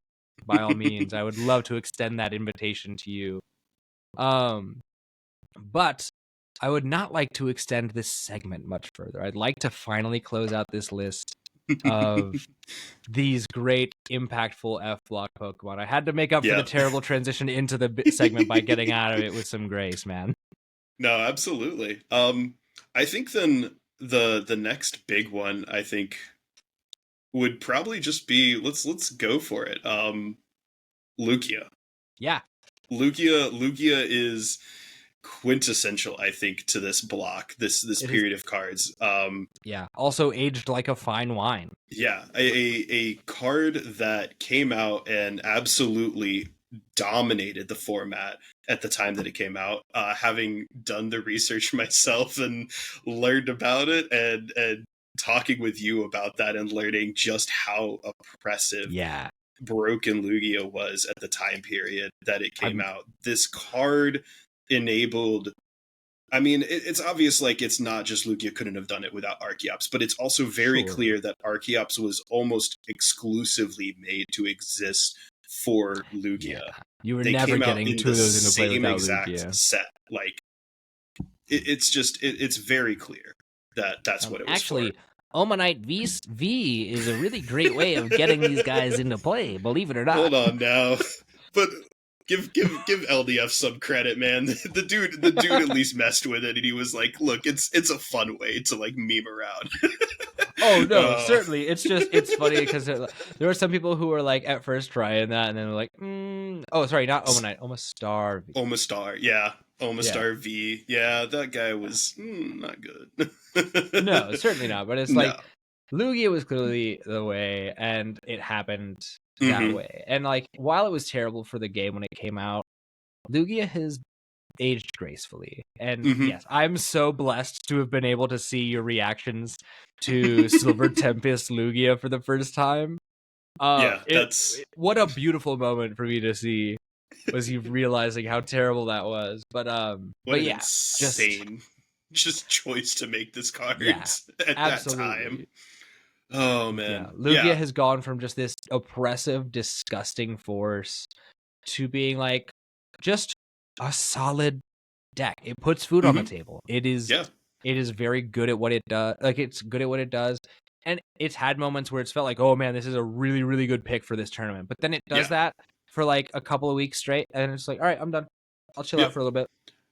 by all means, I would love to extend that invitation to you. But I would not like to extend this segment much further. I'd like to finally close out this list of these great, impactful F block Pokemon. I had to make up for the terrible transition into the segment by getting out of it with some grace, man. No, absolutely. I think then the next big one, I think, would probably just be let's go for it. Lugia. Yeah. Lugia is quintessential, I think, to this block, this period of cards. Yeah. Also aged like a fine wine. Yeah, a card that came out and absolutely dominated the format at the time that it came out. Having done the research myself and learned about it, and talking with you about that and learning just how oppressive broken Lugia was at the time period that it came out. This card enabled, I mean, it's obvious, like, it's not just Lugia couldn't have done it without Archeops, but it's also very clear that Archeops was almost exclusively made to exist for Lugia. Yeah. You were never getting two of those into play without Lugia. Set. Like, it's very clear that that's what it was actually, for. Omanite V is a really great way of getting these guys into play, believe it or not. Hold on now. But give LDF some credit, man. The dude at least messed with it, and he was like, look, it's a fun way to like meme around. Oh no, certainly. It's funny because there were some people who were like at first trying that, and then were like, oh, sorry, not Omanite, Omastar V. Omastar, yeah. Omastar V. Yeah, that guy was not good. No, certainly not. But it's like Lugia was clearly the way, and it happened that way. And like, while it was terrible for the game when it came out, Lugia has aged gracefully. And yes, I'm so blessed to have been able to see your reactions to Silver Tempest Lugia for the first time. What a beautiful moment for me to see. Was you realizing how terrible that was? But yeah, insane just choice to make this card at that time. Oh man, Lugia has gone from just this oppressive, disgusting force to being like just a solid deck. It puts food on the table. It is very good at what it does. Like, it's good at what it does. And it's had moments where it's felt like, oh man, this is a really, really good pick for this tournament. But then it does that for like a couple of weeks straight, and it's like, all right, I'm done. I'll chill out for a little bit.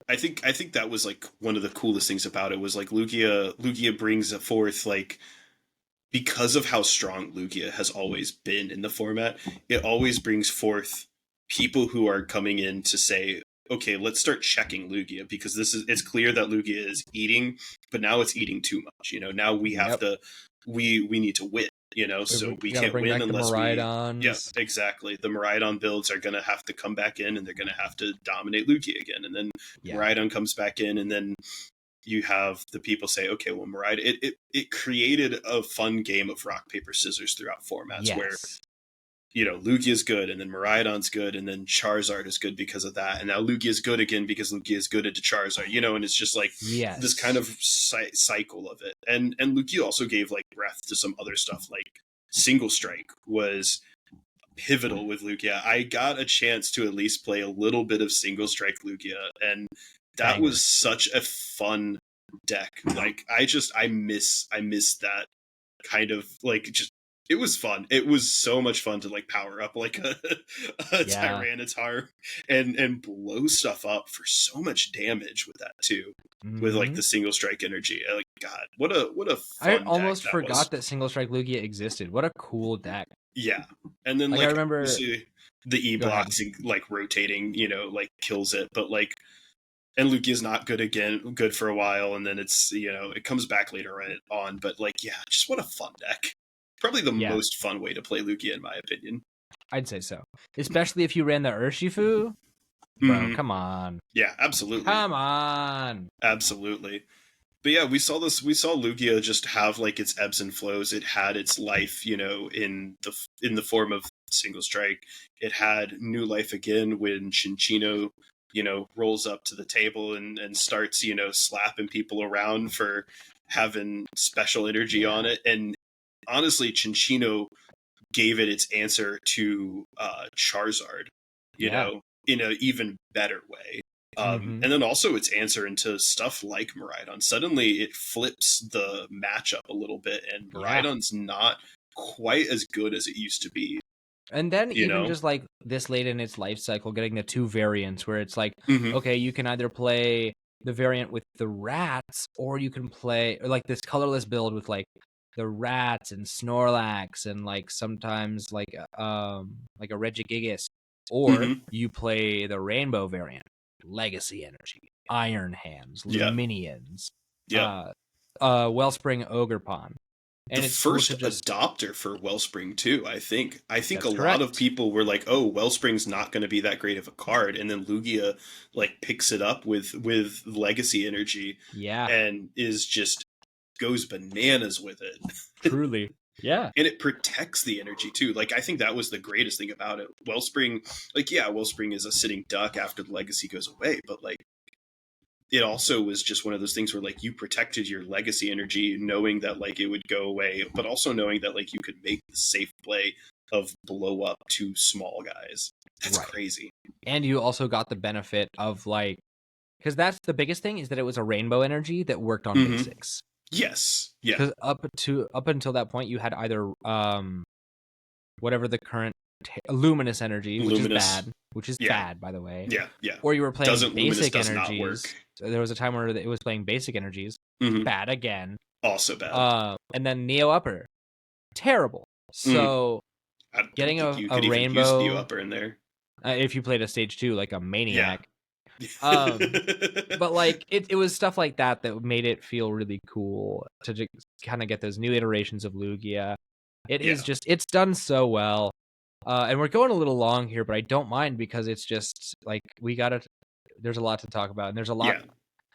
I think that was like one of the coolest things about it was like Lugia brings forth, like, because of how strong Lugia has always been in the format, it always brings forth people who are coming in to say, okay, let's start checking Lugia, because it's clear that Lugia is eating, but now it's eating too much. You know, now we have to, we need to win. You know, so we can't win unless Miraidons. Yeah, exactly. The Miraidon builds are going to have to come back in, and they're going to have to dominate Lugia again. And then Miraidon comes back in, and then you have the people say, okay, well, Miraidon, it created a fun game of rock, paper, scissors throughout formats where, you know, Lugia is good, and then Miraidon's good, and then Charizard is good because of that. And now Lugia is good again because Lugia is good into Charizard, you know, and it's just like this kind of cycle of it. And Lugia also gave like breath to some other stuff, like Single Strike was pivotal with Lugia. I got a chance to at least play a little bit of Single Strike Lugia, and that was such a fun deck. Like, I miss that kind of, like, just, it was fun. It was so much fun to like power up like a Tyranitar and blow stuff up for so much damage with that too. With like the Single Strike energy. Like, God, what a fun I almost deck forgot that Single Strike Lugia existed. What a cool deck. Yeah. And then like I remember the E blocks like rotating, you know, like kills it. But like, And Lugia is not good for a while, and then it's, it comes back later on. But like, yeah, just what a fun deck. Probably the most fun way to play Lugia, in my opinion. I'd say so. Especially if you ran the Urshifu. Bro, come on. Yeah, absolutely. Come on. Absolutely. But yeah, we saw Lugia just have like its ebbs and flows. It had its life, in the form of single strike. It had new life again when Chinchino, rolls up to the table and starts, slapping people around for having special energy on it. And honestly, Chinchino gave it its answer to Charizard, in an even better way. And then also its answer into stuff like Miraidon. Suddenly it flips the matchup a little bit, and Miraidon's not quite as good as it used to be. And then just like this late in its life cycle, getting the 2 variants where it's like, okay, you can either play the variant with the rats, or you can play like this colorless build with like the rats and Snorlax and like sometimes like a Regigigas, or you play the rainbow variant, Legacy Energy, Iron Hands, Luminions, Wellspring Ogerpon. And the first adopter for Wellspring too, I think. A lot of people were like, "Oh, Wellspring's not going to be that great of a card," and then Lugia like picks it up with Legacy Energy, and is just goes bananas with it. Truly, yeah. And it protects the energy too. Like, I think that was the greatest thing about it. Wellspring, Wellspring is a sitting duck after the Legacy goes away, but like, it also was just one of those things where like you protected your Legacy energy knowing that like it would go away, but also knowing that like you could make the safe play of blow up 2 small guys. That's crazy. And you also got the benefit of like, because that's the biggest thing, is that it was a rainbow energy that worked on basics. Yes. Yeah. Because up until that point you had either whatever the current luminous energy, which is bad, by the way. Yeah. Or you were playing basic does energies. Not work. So there was a time where it was playing basic energies. Bad again. Also bad. And then Neo Upper, terrible. So getting a rainbow use Neo Upper in there. If you played a stage 2 like a maniac. But like it was stuff like that made it feel really cool to just kind of get those new iterations of Lugia. It is just, it's done so well. And we're going a little long here, but I don't mind, because it's just like there's a lot to talk about, and there's a lot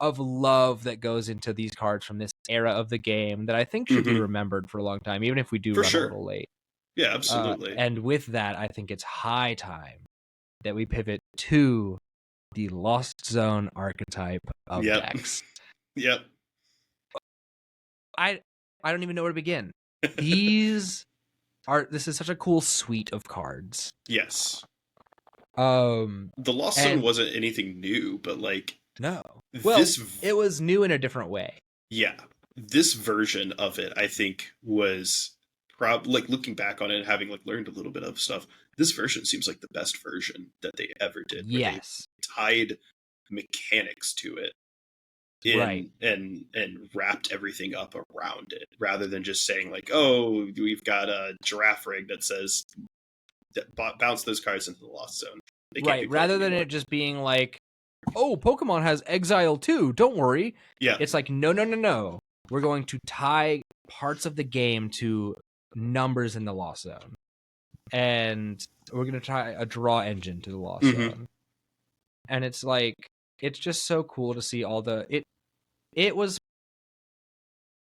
of love that goes into these cards from this era of the game that I think should be remembered for a long time, even if we do run a little late. Yeah, absolutely. And with that, I think it's high time that we pivot to the Lost Zone archetype of decks. Yep. I don't even know where to begin. This is such a cool suite of cards. Yes. The Lost Zone wasn't anything new, but like, no. Well, it was new in a different way. Yeah. This version of it, I think, was like looking back on it and having like learned a little bit of stuff. This version seems like the best version that they ever did. Yes. They tied mechanics to it. And wrapped everything up around it, rather than just saying like, oh, we've got a giraffe rig that says bounce those cards into the Lost Zone. Rather than it just being like, oh, Pokemon has Exile too, don't worry. Yeah. It's like, no. We're going to tie parts of the game to numbers in the Lost Zone. And we're going to tie a draw engine to the Lost Zone. And it's like, it's just so cool to see all it was,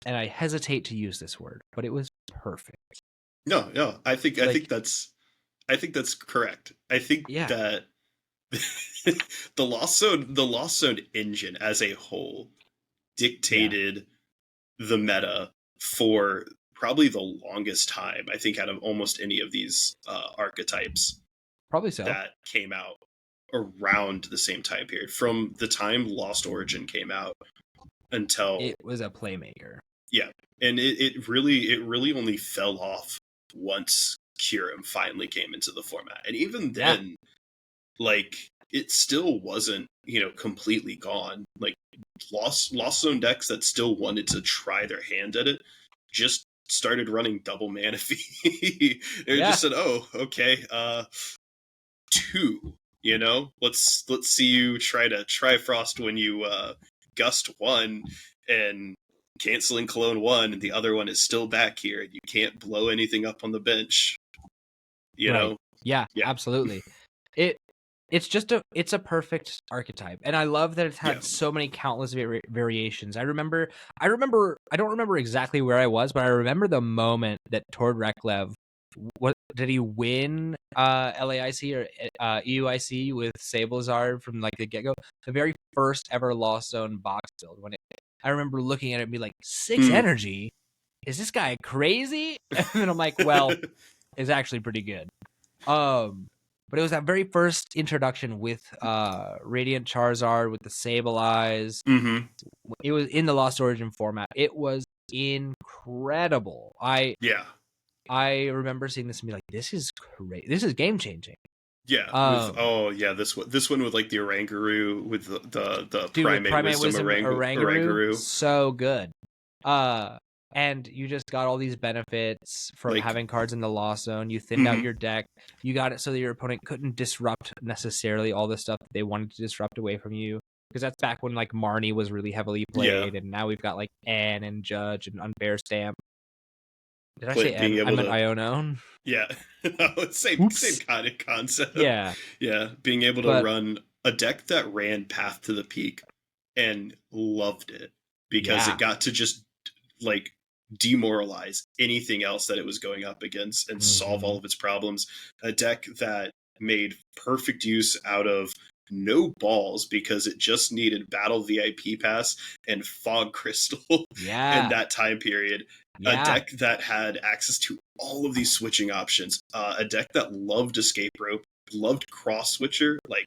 and I hesitate to use this word, but it was perfect. No, I think that's correct. I think that the Lost Zone engine as a whole dictated the meta for probably the longest time, I think, out of almost any of these archetypes. Probably so. That came out around the same time period, from the time Lost Origin came out until it was a playmaker. Yeah, and it really only fell off once Kyurem finally came into the format, and even then, like, it still wasn't completely gone. Like, Lost Zone decks that still wanted to try their hand at it just started running double Manaphy. They just said, oh, okay, 2 You know, let's see you try to Trifrost when you Gust 1 and canceling Cologne 1, and the other one is still back here, and you can't blow anything up on the bench. You know? Yeah, absolutely. It's just it's a perfect archetype, and I love that it's had so many countless variations. I don't remember exactly where I was, but I remember the moment that Tord Reklev, what did he win LAIC or EUIC with Sablezard from like the get-go, the very first ever Lost Zone box build. I remember looking at it and be like, 6 energy, is this guy crazy? And then I'm like, well, it's actually pretty good. But it was that very first introduction with Radiant Charizard with the Sable Eyes. It was in the Lost Origin format. It was incredible. I remember seeing this and be like, this is great. This is game changing. Yeah. This one with like the Oranguru with the Primate Wisdom Oranguru. So good. And you just got all these benefits from having cards in the Lost Zone. You thinned out your deck. You got it so that your opponent couldn't disrupt necessarily all the stuff that they wanted to disrupt away from you. Because that's back when like Marnie was really heavily played, and now we've got like Anne and Judge and Unfair Stamp. Did I say Anne? I meant Iono. Yeah, same kind of concept. Yeah, being able to run a deck that ran Path to the Peak and loved it because it got to just like demoralize anything else that it was going up against and solve all of its problems. A deck that made perfect use out of no balls because it just needed Battle VIP Pass and Fog Crystal in that time period. A deck that had access to all of these switching options. A deck that loved Escape Rope, loved Cross Switcher, like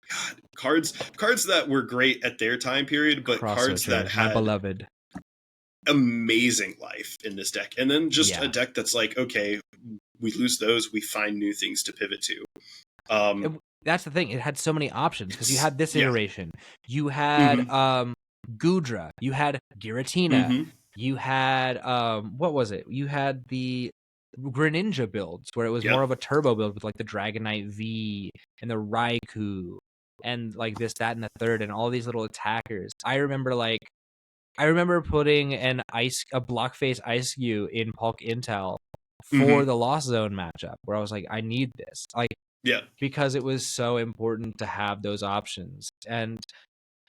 God, cards that were great at their time period, but cards that had beloved amazing life in this deck. And then just a deck that's like, okay, we lose those, we find new things to pivot to. That's the thing. It had so many options because you had this iteration. You had Gudra. You had Giratina. You had what was it? You had the Greninja builds where it was more of a turbo build with like the Dragonite V and the Raikou and like this, that, and the third, and all these little attackers. I remember putting a block face Ice-Q in Pulk Intel for the Lost Zone matchup where I was like, I need this. Like, because it was so important to have those options. And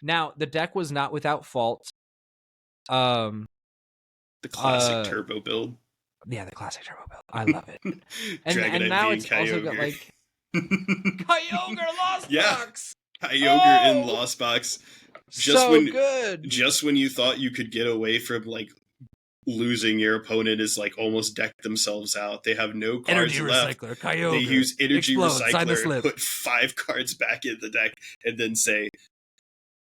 now the deck was not without fault. The classic turbo build. Yeah, the classic turbo build. I love it. and now it's also got like Kyogre Lost Box. Kyogre in Lost Box. Good. Just when you thought you could get away from like losing, your opponent is like almost decked themselves out. They have no cards Energy left. Recycler, Kyogre. They use Energy Recycler, Recycler, put 5 cards back in the deck, and then say,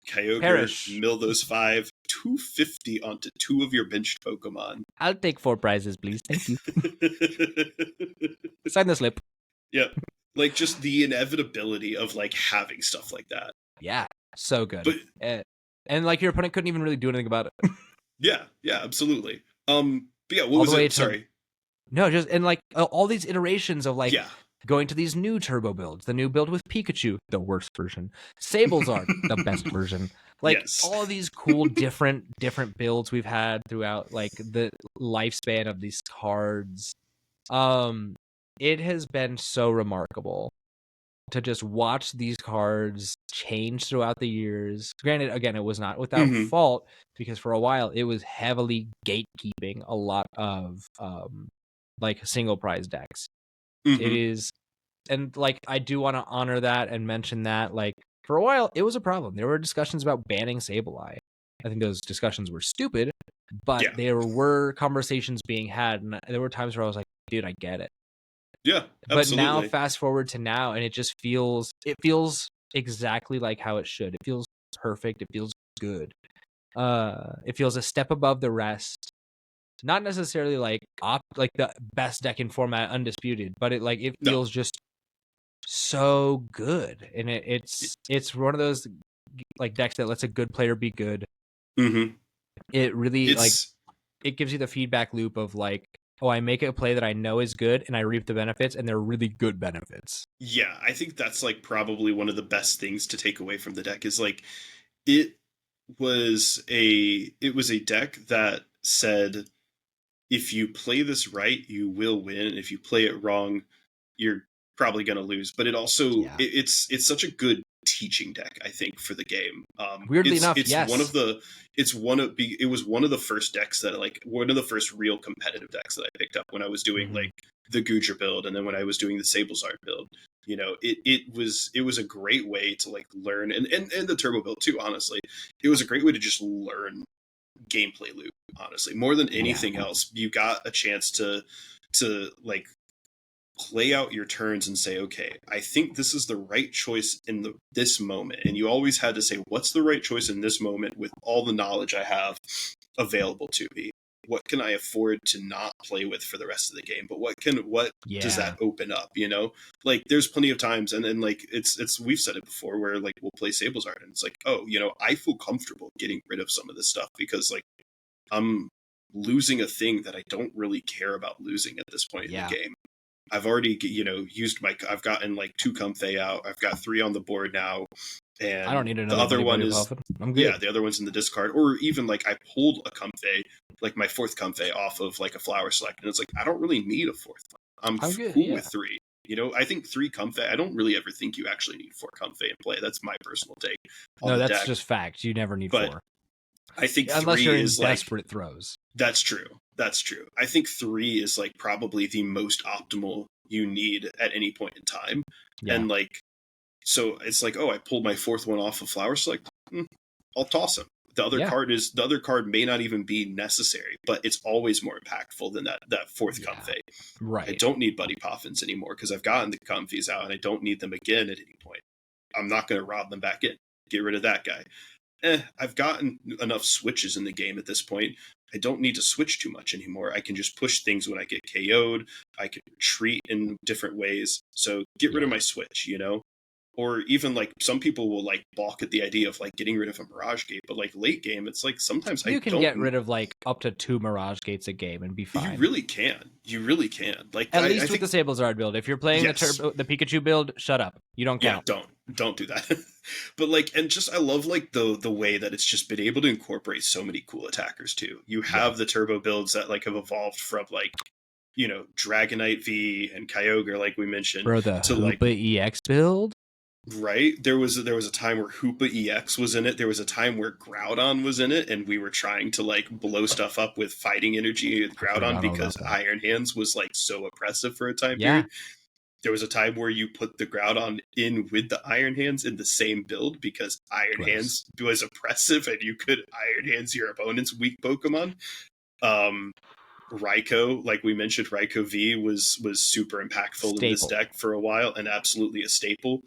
Kyogre, Perish. mill those 5, 250 onto 2 of your benched Pokemon. I'll take 4 prizes, please. Thank you. Sign the slip. Yep. Like just the inevitability of like having stuff like that. Yeah. So good. And like your opponent couldn't even really do anything about it. Yeah, absolutely. But yeah, what was it? Sorry. No, just and like all these iterations of like going to these new turbo builds, the new build with Pikachu, the worst version, Sablezard, the best version. Like all these cool different builds we've had throughout like the lifespan of these cards. It has been so remarkable to just watch these cards change throughout the years. Granted, again, it was not without fault because for a while it was heavily gatekeeping a lot of like single prize decks. It is, and like I do want to honor that and mention that like for a while it was a problem. There were discussions about banning Sableye. I think those discussions were stupid, but there were conversations being had, and there were times where I was like, dude, I get it. Yeah, absolutely. But now fast forward to now and it feels exactly like how it should. It feels perfect. It feels good. It feels a step above the rest. Not necessarily like the best deck in format undisputed, but it feels just so good. And it's one of those like decks that lets a good player be good. It really it gives you the feedback loop of like, oh, I make a play that I know is good and I reap the benefits, and they're really good benefits. Yeah, I think that's like probably one of the best things to take away from the deck is like it it was a deck that said if you play this right, you will win, and if you play it wrong, you're probably going to lose. But it also Yeah. it's such a good teaching deck, I think, for the game. Weirdly it's enough, it's yes. it was one of the first decks that like one of the first real competitive decks that I picked up when I was doing like the Gudra build, and then when I was doing the Sablezard build. You know, it was a great way to like learn, and the Turbo build too. Honestly, it was a great way to just learn gameplay loop. Honestly, more than anything else, you got a chance to like play out your turns and say, okay, I think this is the right choice in this moment. And you always had to say, what's the right choice in this moment with all the knowledge I have available to me? What can I afford to not play with for the rest of the game? But what does that open up? You know, like there's plenty of times, and then like it's we've said it before where like we'll play Sablezard and it's like, oh, you know, I feel comfortable getting rid of some of this stuff because like I'm losing a thing that I don't really care about losing at this point in the game. I've already, you know, I've gotten like 2 Comfey out. I've got 3 on the board now. And I don't need another the other one is, I'm good. Yeah, the other one's in the discard. Or even like I pulled a Comfey, like my 4th Comfey off of like a Flower Select. And it's like, I don't really need a 4th one. I'm good, cool with 3. You know, I think 3 Comfey, I don't really ever think you actually need 4 Comfey in play. That's my personal take. No, that's just fact. You never need 4. I think unless 3 you're in is desperate throws. That's true. That's true. I think 3 is like probably the most optimal you need at any point in time. Yeah. And like, so it's like, oh, I pulled my 4th one off of Flower Select. I'll toss him. The other card may not even be necessary, but it's always more impactful than that 4th Comfey. Right. I don't need Buddy Poffins anymore because I've gotten the Comfeys out and I don't need them again at any point. I'm not going to rob them back in. Get rid of that guy. I've gotten enough switches in the game at this point. I don't need to switch too much anymore. I can just push things when I get KO'd. I can retreat in different ways. So get rid of my switch, you know? Or even like some people will like balk at the idea of like getting rid of a Mirage Gate, but like late game, it's like sometimes you can get rid of like up to 2 Mirage Gates a game and be fine. You really can. You really can. Like at least with the Sablezard build. If you're playing the Pikachu build, shut up. You don't count. Yeah, don't do that. But like, and just I love like the way that it's just been able to incorporate so many cool attackers too. You have the turbo builds that like have evolved from like, you know, Dragonite V and Kyogre, like we mentioned, to like EX build. Right, there was a time where Hoopa EX was in it. There was a time where Groudon was in it, and we were trying to like blow stuff up with fighting energy with Groudon because Iron Hands was like so oppressive for a time period. There was a time where you put the Groudon in with the Iron Hands in the same build because Iron Hands was oppressive, and you could Iron Hands your opponent's weak Pokemon. Raikou, like we mentioned, Raikou V was super impactful in this deck for a while, and absolutely a staple.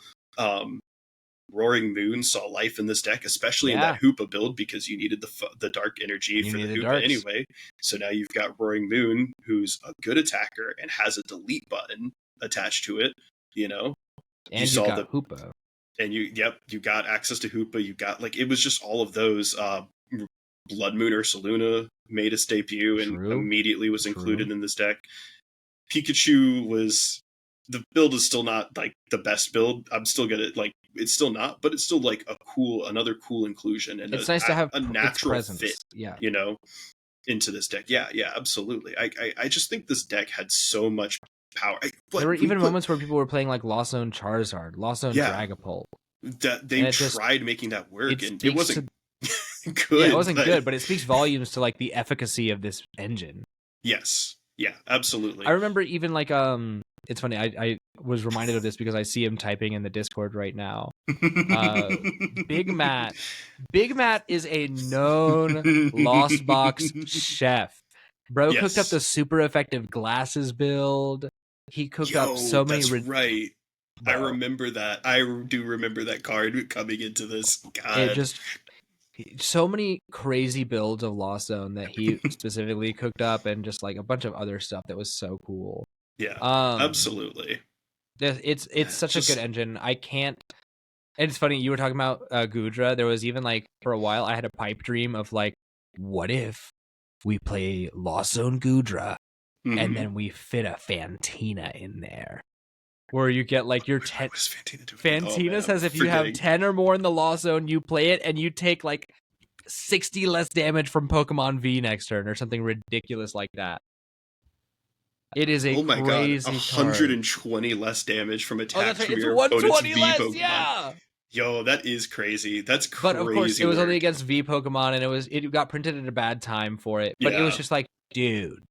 Roaring Moon saw life in this deck, especially in that Hoopa build because you needed the dark energy for the Hoopa anyway. So now you've got Roaring Moon, who's a good attacker and has a delete button attached to it. You know, and you got Hoopa, and you got access to Hoopa. You got like it was just all of those. Blood Moon Ursaluna made its debut and immediately was included in this deck. Pikachu was. The build is still not like the best build. I'm still gonna like it's still not, but it's still like another cool inclusion and it's nice to have a natural fit. You know, into this deck. Yeah, absolutely. I just think this deck had so much power. There were even moments where people were playing like Lost Zone Charizard, Lost Zone Dragapult. That they tried making that work, and it wasn't good. Yeah, it wasn't good, but it speaks volumes to like the efficacy of this engine. Yes. Yeah, absolutely. I remember even like it's funny, I was reminded of this because I see him typing in the Discord right now. Big Matt is a known Lost Box chef. Bro cooked up the super effective glasses build. He cooked up so many. That's right. Bro. I remember that. I do remember that card coming into this. God. It just so many crazy builds of Lost Zone that he specifically cooked up, and just like a bunch of other stuff that was so cool. Yeah, absolutely. It's such a good engine. I can't. And it's funny, you were talking about Gudra. There was even like for a while I had a pipe dream of like, what if we play Lost Zone Gudra and then we fit a Fantina in there? where you get like your 10. What is Fantina doing? Fantina says if you have 10 or more in the Lost Zone, you play it and you take like 60 less damage from Pokemon V next turn or something ridiculous like that. It is a crazy God, 120 less damage from attacks right. from It's your opponent's 120 V less, Pokemon. yeah. Yo, that is crazy. That's crazy. But of course, it was work. only against V Pokemon, and it got printed at a bad time for it. But it was just like, dude,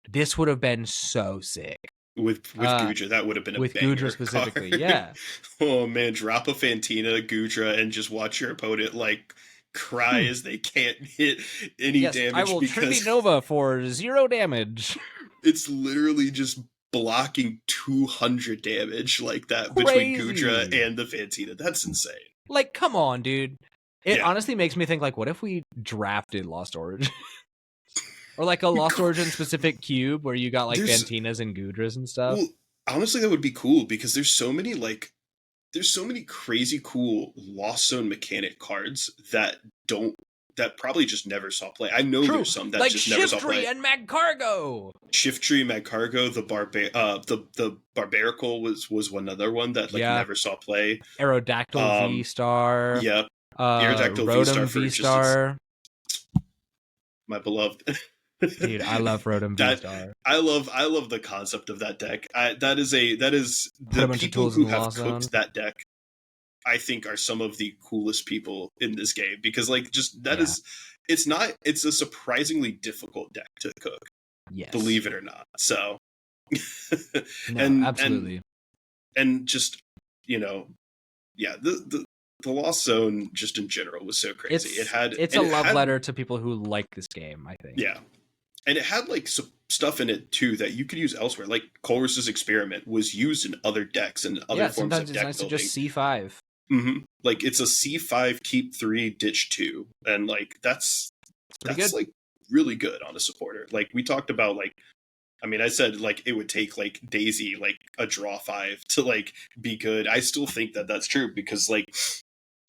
this would have been so sick. With Goodra, that would have been a with banger Goodra specifically, card. yeah. Oh man, drop a Fantina, Goodra, and just watch your opponent like cry as they can't hit any damage. I will Trinity Nova for 0 damage. It's literally just blocking 200 damage like that between Goodra and the Fantina. That's insane. Like, come on, dude. It honestly makes me think, like, what if we drafted Lost Origin? Or like a Lost Origin specific cube where you got like Fantinas and Goodras and stuff. Well, honestly, that would be cool because there's so many crazy cool Lost Zone mechanic cards that probably just never saw play. I know there's some that like just never saw play. Shiftry and Magcargo. Shiftry, Magcargo, the Barbarical was another one that never saw play. Aerodactyl V-Star. Yep. Aerodactyl Rotom V-Star. My beloved. Dude, I love Rotom V-Star. I love the concept of that deck. That is the people who have cooked that deck, I think, are some of the coolest people in this game because it's a surprisingly difficult deck to cook. Yes. Believe it or not. So no, absolutely. And just, the Lost Zone just in general was so crazy. It's a love letter to people who like this game, I think. Yeah. And it had like some stuff in it too that you could use elsewhere. Like Colress's Experiment was used in other decks and other forms of deck building. Sometimes it's nice to just C5. Mm-hmm. Like it's a C5, keep 3, ditch 2, and like that's good. Like really good on a supporter. Like we talked about, like, I mean, I said like it would take like Daisy like a draw 5 to like be good. I still think that that's true because like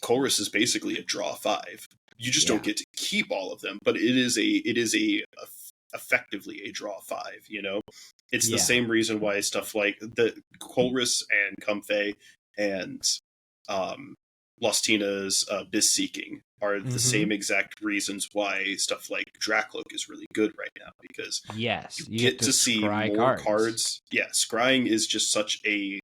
Colress is basically a draw 5. You just don't get to keep all of them, but it is effectively a draw 5. It's the same reason why stuff like the Colress and Comfey and Lostina's Abyss Seeking are the same exact reasons why stuff like Dracloak is really good right now, because you get to see more cards. Yeah, scrying is just such a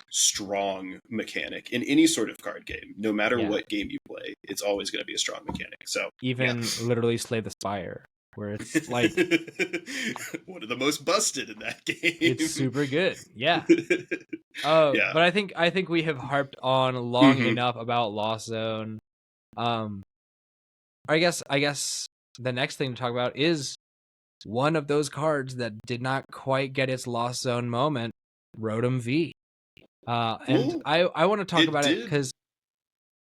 strong mechanic in any sort of card game. No matter what game you play, it's always going to be a strong mechanic. So even literally Slay the Spire, where it's like one of the most busted in that game. It's super good. But I think we have harped on long enough about Lost Zone. I guess the next thing to talk about is one of those cards that did not quite get its Lost Zone moment, Rotom V. And I want to talk about it because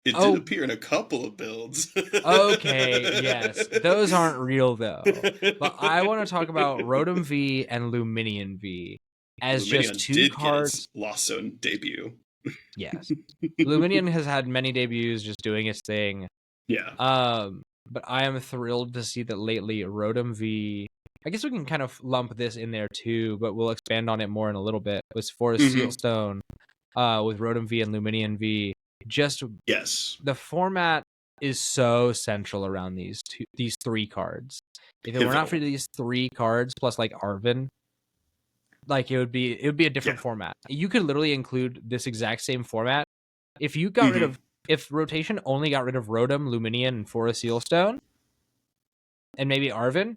it did appear in a couple of builds. Okay, yes. Those aren't real, though. But I want to talk about Rotom V and Luminion V as just two cards. Lost Zone debut. Yes. Luminion has had many debuts just doing its thing. Yeah. But I am thrilled to see that lately Rotom V, I guess we can kind of lump this in there too, but we'll expand on it more in a little bit, was Forest Sealstone with Rotom V and Luminion V. Just the format is so central around these 3 cards. If it were not for these 3 cards plus like Arven, like it would be a different format. You could literally include this exact same format if you got rid of, if rotation only got rid of Rotom, Luminion, and Forest Sealstone, and maybe Arven,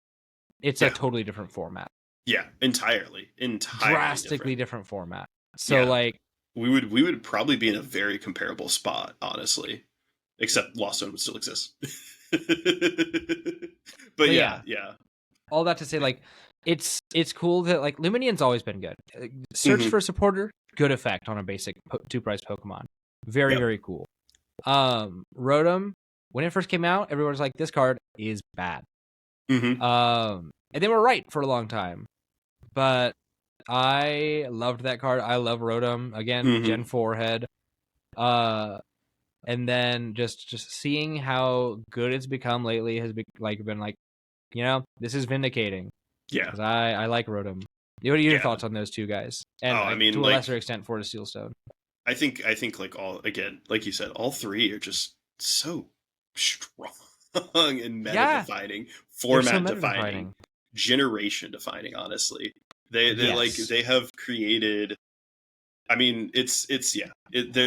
it's a totally different format. Yeah, entirely drastically different format. So like. We would probably be in a very comparable spot, honestly, except Lost Zone would still exist. but yeah. All that to say, like, it's cool that like Luminion's always been good. Search for a supporter, good effect on a basic 2-price Pokemon. Very very cool. Rotom, when it first came out, everyone was like, this card is bad. And they were right for a long time, but I loved that card. I love Rotom again, Gen 4 head. And then just seeing how good it's become lately has been like, this is vindicating. Yeah, because I like Rotom. What are your thoughts on those two guys? And I mean, to a like, lesser extent, Fort of Sealstone. I think like all, again, like you said, all three are just so strong and meta defining, format defining, generation defining. Honestly, they like, they have created. I mean, they're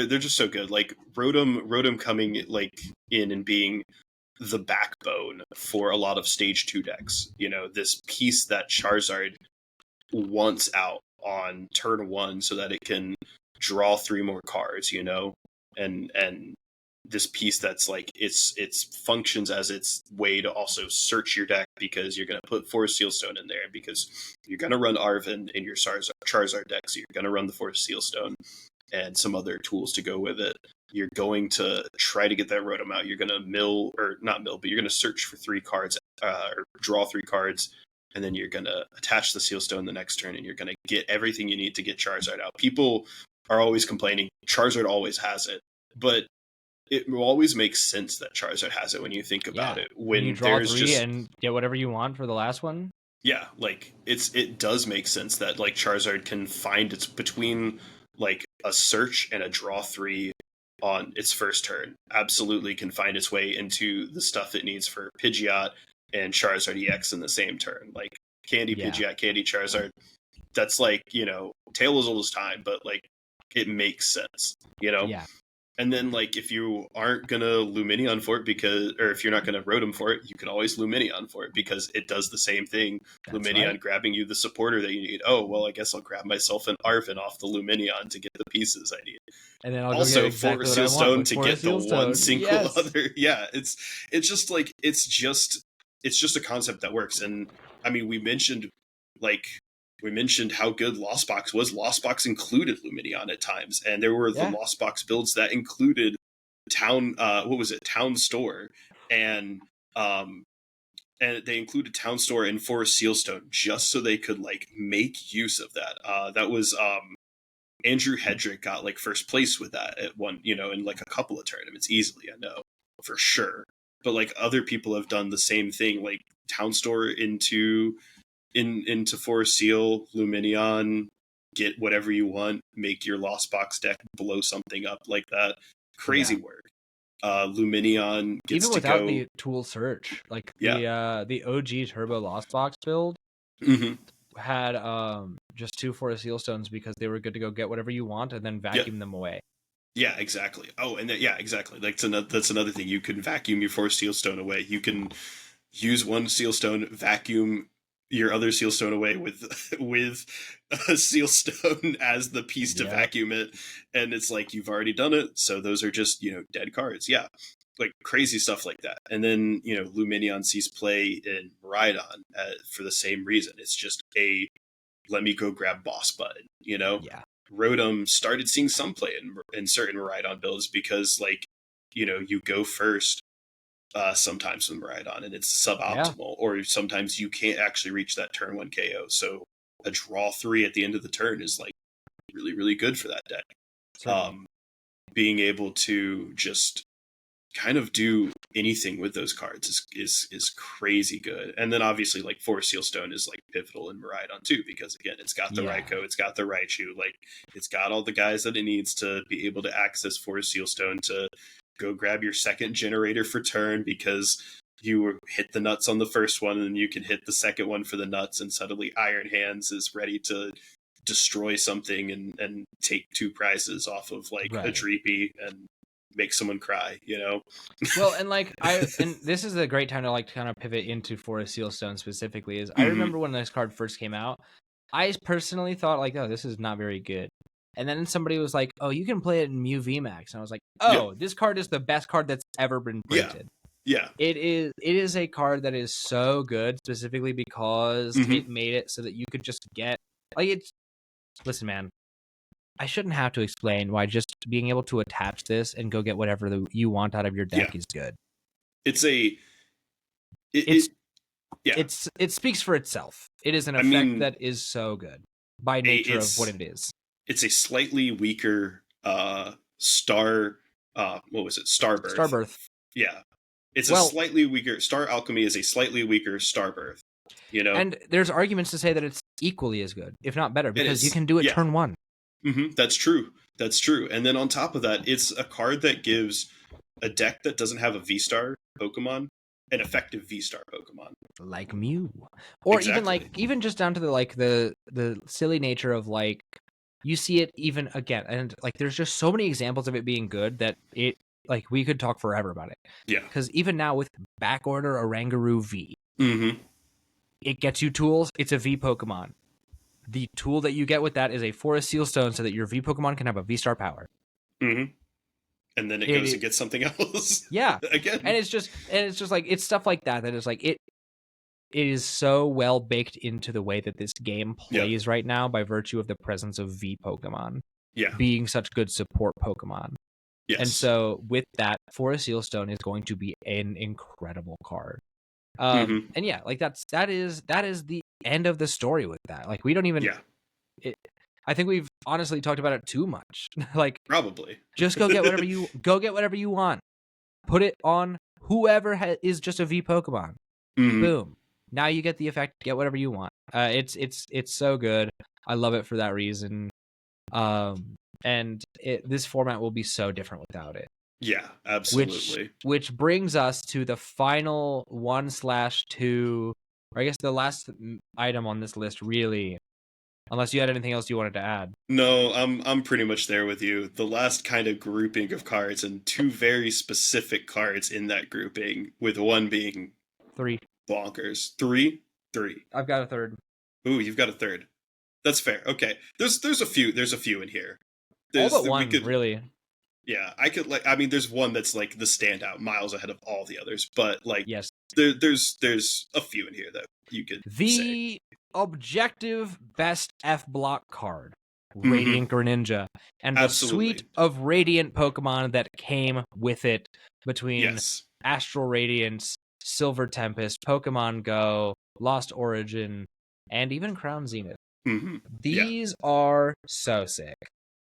just so good. Like Rotom coming like in and being the backbone for a lot of stage 2 decks. You know, this piece that Charizard wants out on turn 1 so that it can draw 3 more cards, you know, and this piece that's like it's functions as its way to also search your deck, because you're going to put Forest Sealstone in there, because you're going to run Arven in your Charizard deck, so you're going to run the Forest Sealstone and some other tools to go with it. You're going to try to get that Rotom out. You're going to but you're going to search for 3 cards, or draw 3 cards, and then you're going to attach the Sealstone the next turn, and you're going to get everything you need to get Charizard out. People are always complaining Charizard always has it, but it always makes sense that Charizard has it when you think about it. When you draw 3 and get whatever you want for the last one. Yeah, like it does make sense that like Charizard can find its between like a search and a draw 3 on its first turn. Absolutely can find its way into the stuff it needs for Pidgeot and Charizard EX in the same turn. Like Candy Pidgeot, Candy Charizard. That's like, you know, tale as old as time, but like it makes sense, you know? Yeah. And then, like, if you aren't going to Lumineon for it, or if you're not going to Rotom for it, you can always Lumineon for it, because it does the same thing. That's Lumineon grabbing you the supporter that you need. Oh, well, I guess I'll grab myself an Arven off the Lumineon to get the pieces I need. And then I'll also go get exactly for Sealstone to get the one single yes. other. Yeah, it's just like, it's just a concept that works. And I mean, we mentioned how good Lost Box was. Lost Box included Lumineon at times, and there were the Lost Box builds that included Town Store, and they included Town Store and Forest Sealstone just so they could like make use of that. That was Andrew Hedrick got like first place with that at one, you know, in like a couple of tournaments easily. I know for sure, but like other people have done the same thing, like Town Store into Forest Seal, Lumineon, get whatever you want, make your Lost Box deck blow something up like that. Crazy work. Lumineon gets even without the tool search, like the OG Turbo Lost Box build had just 2 Forest Sealstones because they were good to go get whatever you want and then vacuum them away. Yeah, exactly. Oh, and exactly. Like that's another thing. You can vacuum your Forest Sealstone away. You can use one Sealstone, vacuum your other Sealstone away with a Sealstone as the piece to vacuum it, and it's like you've already done it, so those are just, you know, dead cards. Yeah, like crazy stuff like that. And then, you know, Lumineon sees play in Miraidon for the same reason. It's just a let me go grab boss button, you know. Yeah. Rotom started seeing some play in certain Miraidon builds because, like, you know, you go first sometimes with Miraidon and it's suboptimal, or sometimes you can't actually reach that turn 1 KO. So a draw 3 at the end of the turn is like really, really good for that deck. Being able to just kind of do anything with those cards is crazy good. And then obviously like Forest Sealstone is like pivotal in Miraidon too, because again, it's got the Raikou, it's got the Raichu, like it's got all the guys that it needs to be able to access Forest Sealstone to go grab your second generator for turn, because you hit the nuts on the first one and you can hit the second one for the nuts, and suddenly Iron Hands is ready to destroy something and take 2 prizes off of like a Dreepy and make someone cry, you know? Well, and like and this is a great time to like kind of pivot into Forest Sealstone specifically, is I remember when this card first came out, I personally thought like, oh, this is not very good. And then somebody was like, oh, you can play it in Mew VMAX. And I was like, oh, this card is the best card that's ever been printed. Yeah. It is a card that is so good, specifically because it made it so that you could just get like it's. Listen, man, I shouldn't have to explain why just being able to attach this and go get whatever you want out of your deck is good. It speaks for itself. It is an effect that is so good by nature of what it is. It's a slightly weaker Starbirth. Starbirth. Yeah. It's a slightly weaker Star Alchemy is a slightly weaker Starbirth, you know. And there's arguments to say that it's equally as good, if not better, because you can do it turn one. That's true. That's true. And then on top of that, it's a card that gives a deck that doesn't have a V-Star Pokemon an effective V-Star Pokemon. Like Mew. Or exactly. even just down to the silly nature of like, you see it even again, and like there's just so many examples of it being good that it, like, we could talk forever about it. Yeah. Because even now with Backorder Oranguru V, mm-hmm. it gets you tools. It's a V Pokemon. The tool that you get with that is a Forest Seal Stone so that your V Pokemon can have a V-Star power. Mm-hmm. And then it goes and gets something else. Yeah. Again. And it's just like, it's stuff like that is like, it is so well baked into the way that this game plays right now by virtue of the presence of V Pokemon. Yeah. Being such good support Pokemon. Yes. And so with that, Forest Seal Stone is going to be an incredible card. And yeah, like that is the end of the story with that. Like, we don't even I think we've honestly talked about it too much. Like, probably just go get whatever you want. Put it on whoever is just a V Pokemon. Boom. Now you get the effect. Get whatever you want. It's so good. I love it for that reason. And this format will be so different without it. Yeah, absolutely. Which brings us to the final 1/2, or I guess the last item on this list, really. Unless you had anything else you wanted to add. No, I'm pretty much there with you. The last kind of grouping of cards, and two very specific cards in that grouping, with one being 3. Bonkers. 3? 3. I've got a third. Ooh, you've got a third. That's fair. Okay. There's a few in here. All but one, really. Yeah, I mean, there's one that's like the standout, miles ahead of all the others, but like, yes, there's a few in here that you could say. Objective best F block card, Radiant Greninja, and the suite of Radiant Pokemon that came with it between Astral Radiance, Silver Tempest, Pokemon Go, Lost Origin, and even Crown Zenith. These are so sick,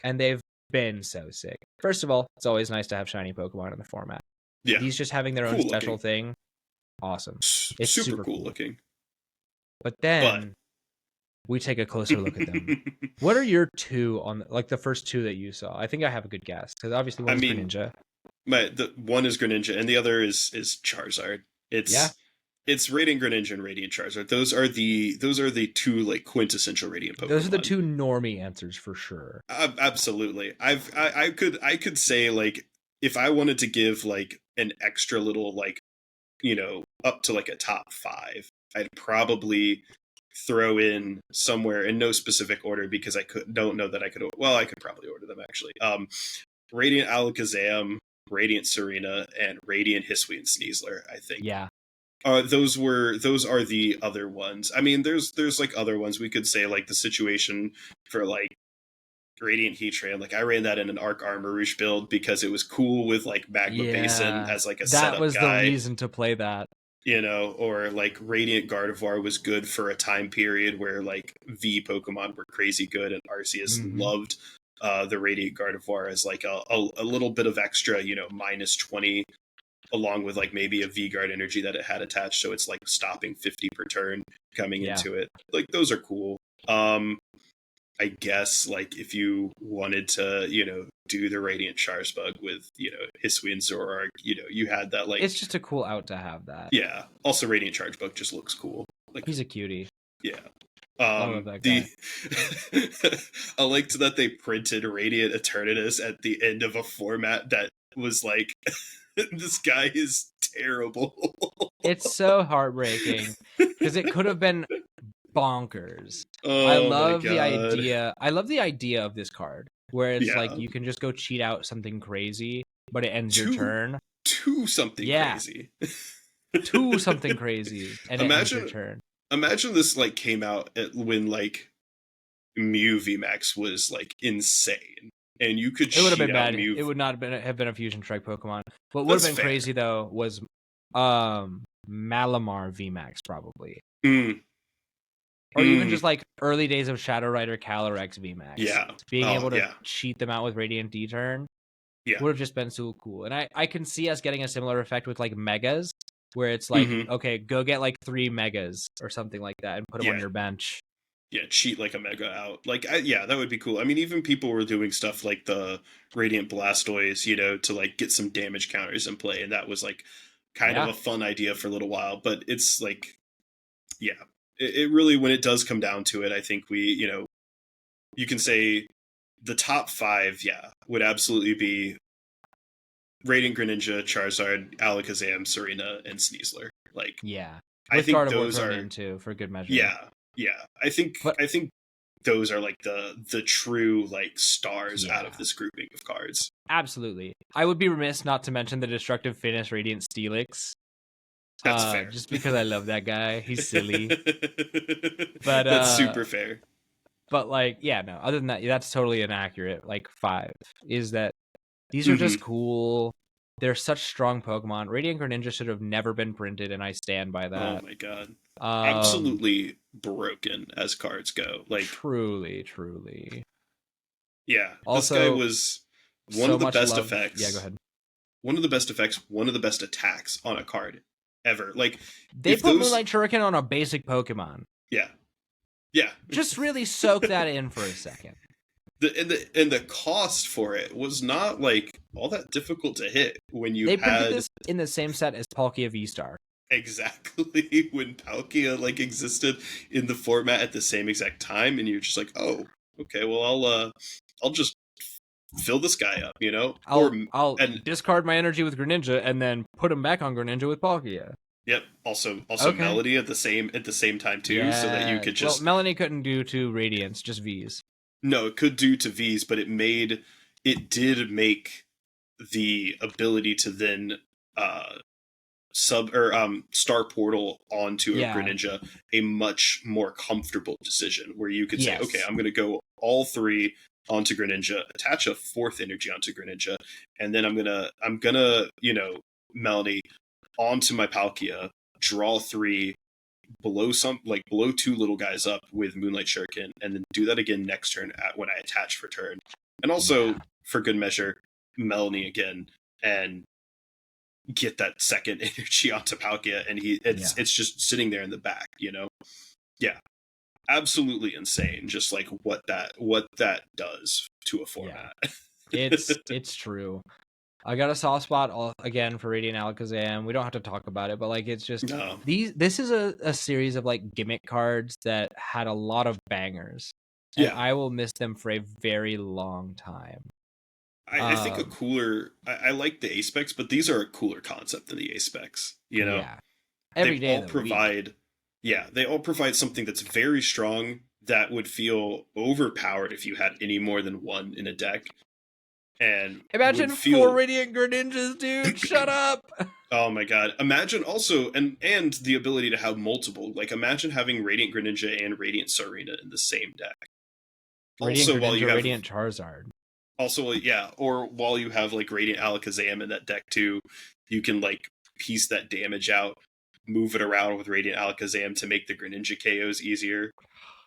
and they've been so sick. First of all, it's always nice to have shiny Pokemon in the format. Yeah, these just having their own special thing, awesome. It's super cool looking. But then we take a closer look at them. What are your two on the first two that you saw? I think I have a good guess because obviously one is Greninja. The one is Greninja and the other is Charizard. It's Radiant Greninja and Radiant Charizard. Those are the two like quintessential Radiant Pokemon. Those are the two normie answers for sure. Absolutely. I could say, like, if I wanted to give like an extra little, like, you know, up to like a top 5, I'd probably throw in somewhere in no specific order because I don't know that I could. Well, I could probably order them actually. Radiant Alakazam, Radiant Serena, and Radiant Hisuian Sneasler, I think. Yeah. Those are the other ones. I mean, there's like other ones. We could say like the situation for like Radiant Heatran. Like, I ran that in an Arc Armarouge build because it was cool with like Magma Basin as like a setup guy. That was the reason to play that. You know, or like Radiant Gardevoir was good for a time period where like V Pokemon were crazy good, and Arceus loved the Radiant Gardevoir as like a little bit of extra, you know, -20, along with like maybe a V-Guard energy that it had attached, so it's like stopping 50 per turn coming into it. Like, those are cool. I guess like if you wanted to, you know, do the Radiant Charizbug with, you know, Hisuian Zoroark, you know, you had that, like, it's just a cool out to have that. Yeah. Also, Radiant Charizbug just looks cool. Like, he's a cutie. Yeah. I love that guy. I liked that they printed Radiant Eternatus at the end of a format that was like, this guy is terrible. It's so heartbreaking because it could have been bonkers. Oh, I love the idea. I love the idea of this card where it's like you can just go cheat out something crazy, but it ends your turn. Something crazy. To something crazy, and it ends your turn. Imagine this like came out when like Mew VMAX was like insane, and you could. It would have been bad. Mew. It would not have been a Fusion Strike Pokemon. What would have been crazy though was Malamar VMAX probably. Or even just like early days of Shadow Rider Calyrex VMAX. Yeah. Being able to cheat them out with Radiant D-Turn would have just been so cool. And I can see us getting a similar effect with like Megas, where it's like, okay, go get like 3 Megas or something like that and put them on your bench. Yeah, cheat like a mega out. Like, yeah, that would be cool. I mean, even people were doing stuff like the Radiant Blastoise, you know, to like get some damage counters in play, and that was like kind of a fun idea for a little while. But it's like, yeah, it really, when it does come down to it, I think we, you know, you can say the top 5, yeah, would absolutely be Radiant Greninja, Charizard, Alakazam, Serena, and Sneasler. Like, Yeah. I With think Gardevoir those thrown are in too, for good measure. yeah, yeah. I think But those are like the true like stars out of yeah, this grouping of cards. absolutely. I would be remiss not to mention the Destructive Finish Radiant Steelix. That's fair. Just because I love that guy. He's silly. But That's super fair. But like, yeah, no, other than that, that's totally inaccurate. Like 5 is that these are just cool. They're such strong Pokemon. Radiant Greninja should have never been printed, and I stand by that. Oh my god. Absolutely broken as cards go. Like, truly, truly. Yeah. Also, this guy was one of the best effects. Yeah, go ahead. One of the best effects, one of the best attacks on a card ever. Like, they put Moonlight Shuriken on a basic Pokemon. Yeah. Yeah. Just really soak that in for a second. The cost for it was not like all that difficult to hit when you printed this in the same set as Palkia V-Star. Exactly, when Palkia like existed in the format at the same exact time, and you're just like, oh, okay, well I'll just fill this guy up, you know. I'll discard my energy with Greninja and then put him back on Greninja with Palkia. Yep. Also okay. Melody at the same time too, so that you could just. Well, Melanie couldn't do to Radiance, just V's. No, it could do to V's, but it did make the ability to then Star Portal onto a Greninja a much more comfortable decision, where you could say, okay, I'm going to go all 3 onto Greninja, attach a 4th energy onto Greninja, and then I'm gonna Melody onto my Palkia, draw 3, below 2 little guys up with Moonlight Shuriken, and then do that again next turn when I attach for turn. And also, for good measure, Melanie again, and get that 2nd energy onto Palkia, and it's just sitting there in the back, you know? Yeah. Absolutely insane, just like what that does to a format. Yeah. It's true. I got a soft spot again for Radiant Alakazam. We don't have to talk about it, but like it's just this is a series of like gimmick cards that had a lot of bangers. And I will miss them for a very long time. I think I like the A-Specs, but these are a cooler concept than the A-Specs, you know? Yeah. Every day they all provide something that's very strong that would feel overpowered if you had any more than one in a deck. And imagine 4 Radiant Greninjas, dude. Shut up. Oh my god. Imagine also and the ability to have multiple. Like, imagine having Radiant Greninja and Radiant Serena in the same deck. Radiant also, Greninja, Radiant Charizard. Also, yeah, or while you have like Radiant Alakazam in that deck too, you can like piece that damage out, move it around with Radiant Alakazam to make the Greninja KOs easier.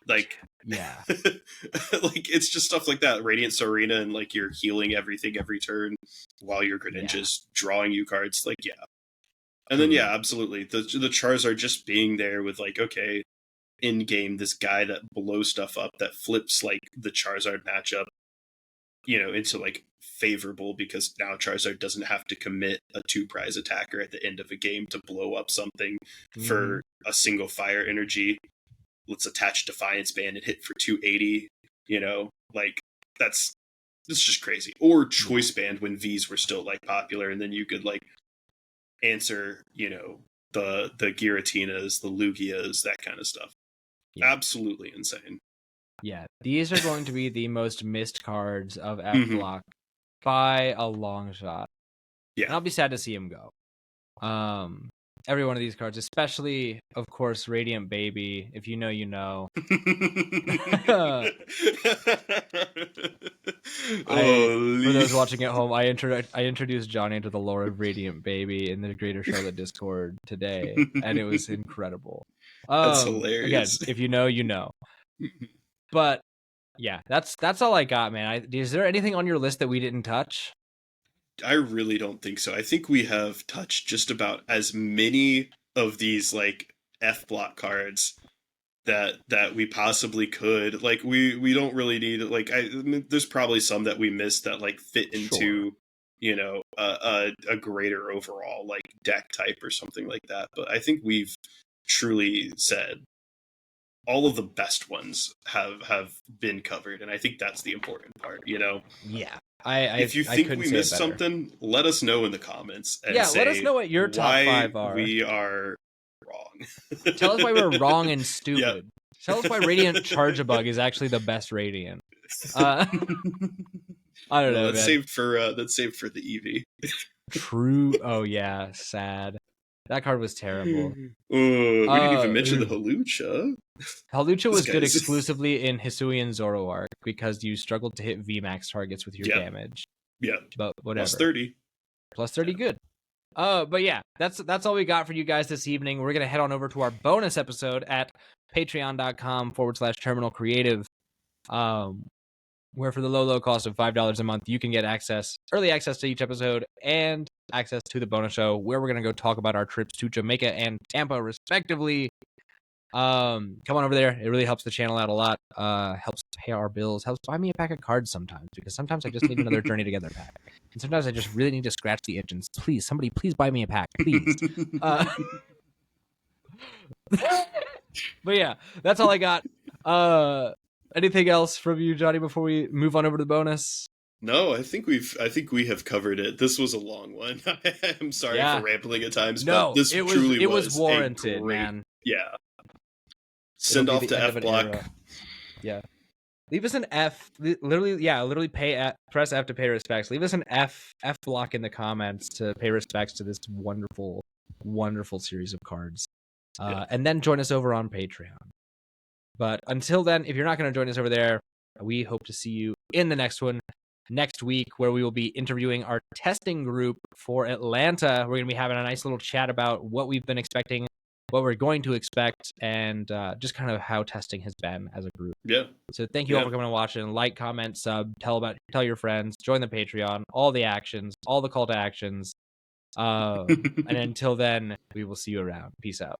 Like, yeah. Like, it's just stuff like that. Radiant Serena, and like you're healing everything every turn while your Greninja's drawing you cards. Like, yeah. And then, absolutely. The Charizard just being there with like, okay, in game, this guy that blows stuff up, that flips like the Charizard matchup, you know, into like favorable, because now Charizard doesn't have to commit a 2 prize attacker at the end of a game to blow up something for a single fire energy. Let's attach Defiance Band and hit for 280, you know, like it's just crazy. Or Choice Band when V's were still like popular, and then you could like answer, you know, the Giratinas, the Lugias, that kind of stuff. Yeah. Absolutely insane. Yeah, these are going to be the most missed cards of F Block by a long shot. Yeah, and I'll be sad to see him go. Every one of these cards, especially, of course, Radiant Baby. If you know, you know. For those watching at home, I introduced Johnny into the lore of Radiant Baby in the Greater Charlotte Discord today, and it was incredible. That's hilarious. Again, if you know, you know. But yeah, that's all I got, man. Is there anything on your list that we didn't touch? I really don't think so. I think we have touched just about as many of these like F block cards that we possibly could. Like we don't really need, like, I mean, there's probably some that we missed that like fit into a greater overall like deck type or something like that. But I think we've truly said all of the best ones have been covered, and I think that's the important part. Yeah. If you think we missed something, let us know in the comments. And say let us know what your top 5 are. We are wrong. Tell us why we're wrong and stupid. Yep. Tell us why Radiant Charge-a-Bug is actually the best Radiant. I don't know. That's saved for the EV. True. Oh yeah, sad. That card was terrible. We didn't even mention the Hawlucha. Hawlucha was good exclusively in Hisuian Zoroark because you struggled to hit VMAX targets with your damage. Yeah. But whatever. Plus 30, good. But yeah, that's all we got for you guys this evening. We're gonna head on over to our bonus episode at patreon.com/terminal creative. Where for the low cost of $5 a month, you can get early access to each episode and access to the bonus show where we're going to go talk about our trips to Jamaica and Tampa, respectively. Come on over there. It really helps the channel out a lot. Helps pay our bills, helps buy me a pack of cards sometimes, because sometimes I just need another Journey Together pack. And sometimes I just really need to scratch the engines. Please, somebody, please buy me a pack, please. But yeah, that's all I got. Anything else from you, Johnny, before we move on over to the bonus? No, I think we have covered it. This was a long one. I'm sorry for rambling at times, but this truly was warranted, man. Yeah. Send off to F block. Yeah. Leave us an F. Literally press F to pay respects. Leave us an F block in the comments to pay respects to this wonderful, wonderful series of cards. And then join us over on Patreon. But until then, if you're not going to join us over there, we hope to see you in the next one next week, where we will be interviewing our testing group for Atlanta. We're going to be having a nice little chat about what we've been expecting, what we're going to expect, and just kind of how testing has been as a group. Yeah. So thank you all for coming and watching. Like, comment, sub, tell your friends, join the Patreon, all the actions, all the call to actions. And until then, we will see you around. Peace out.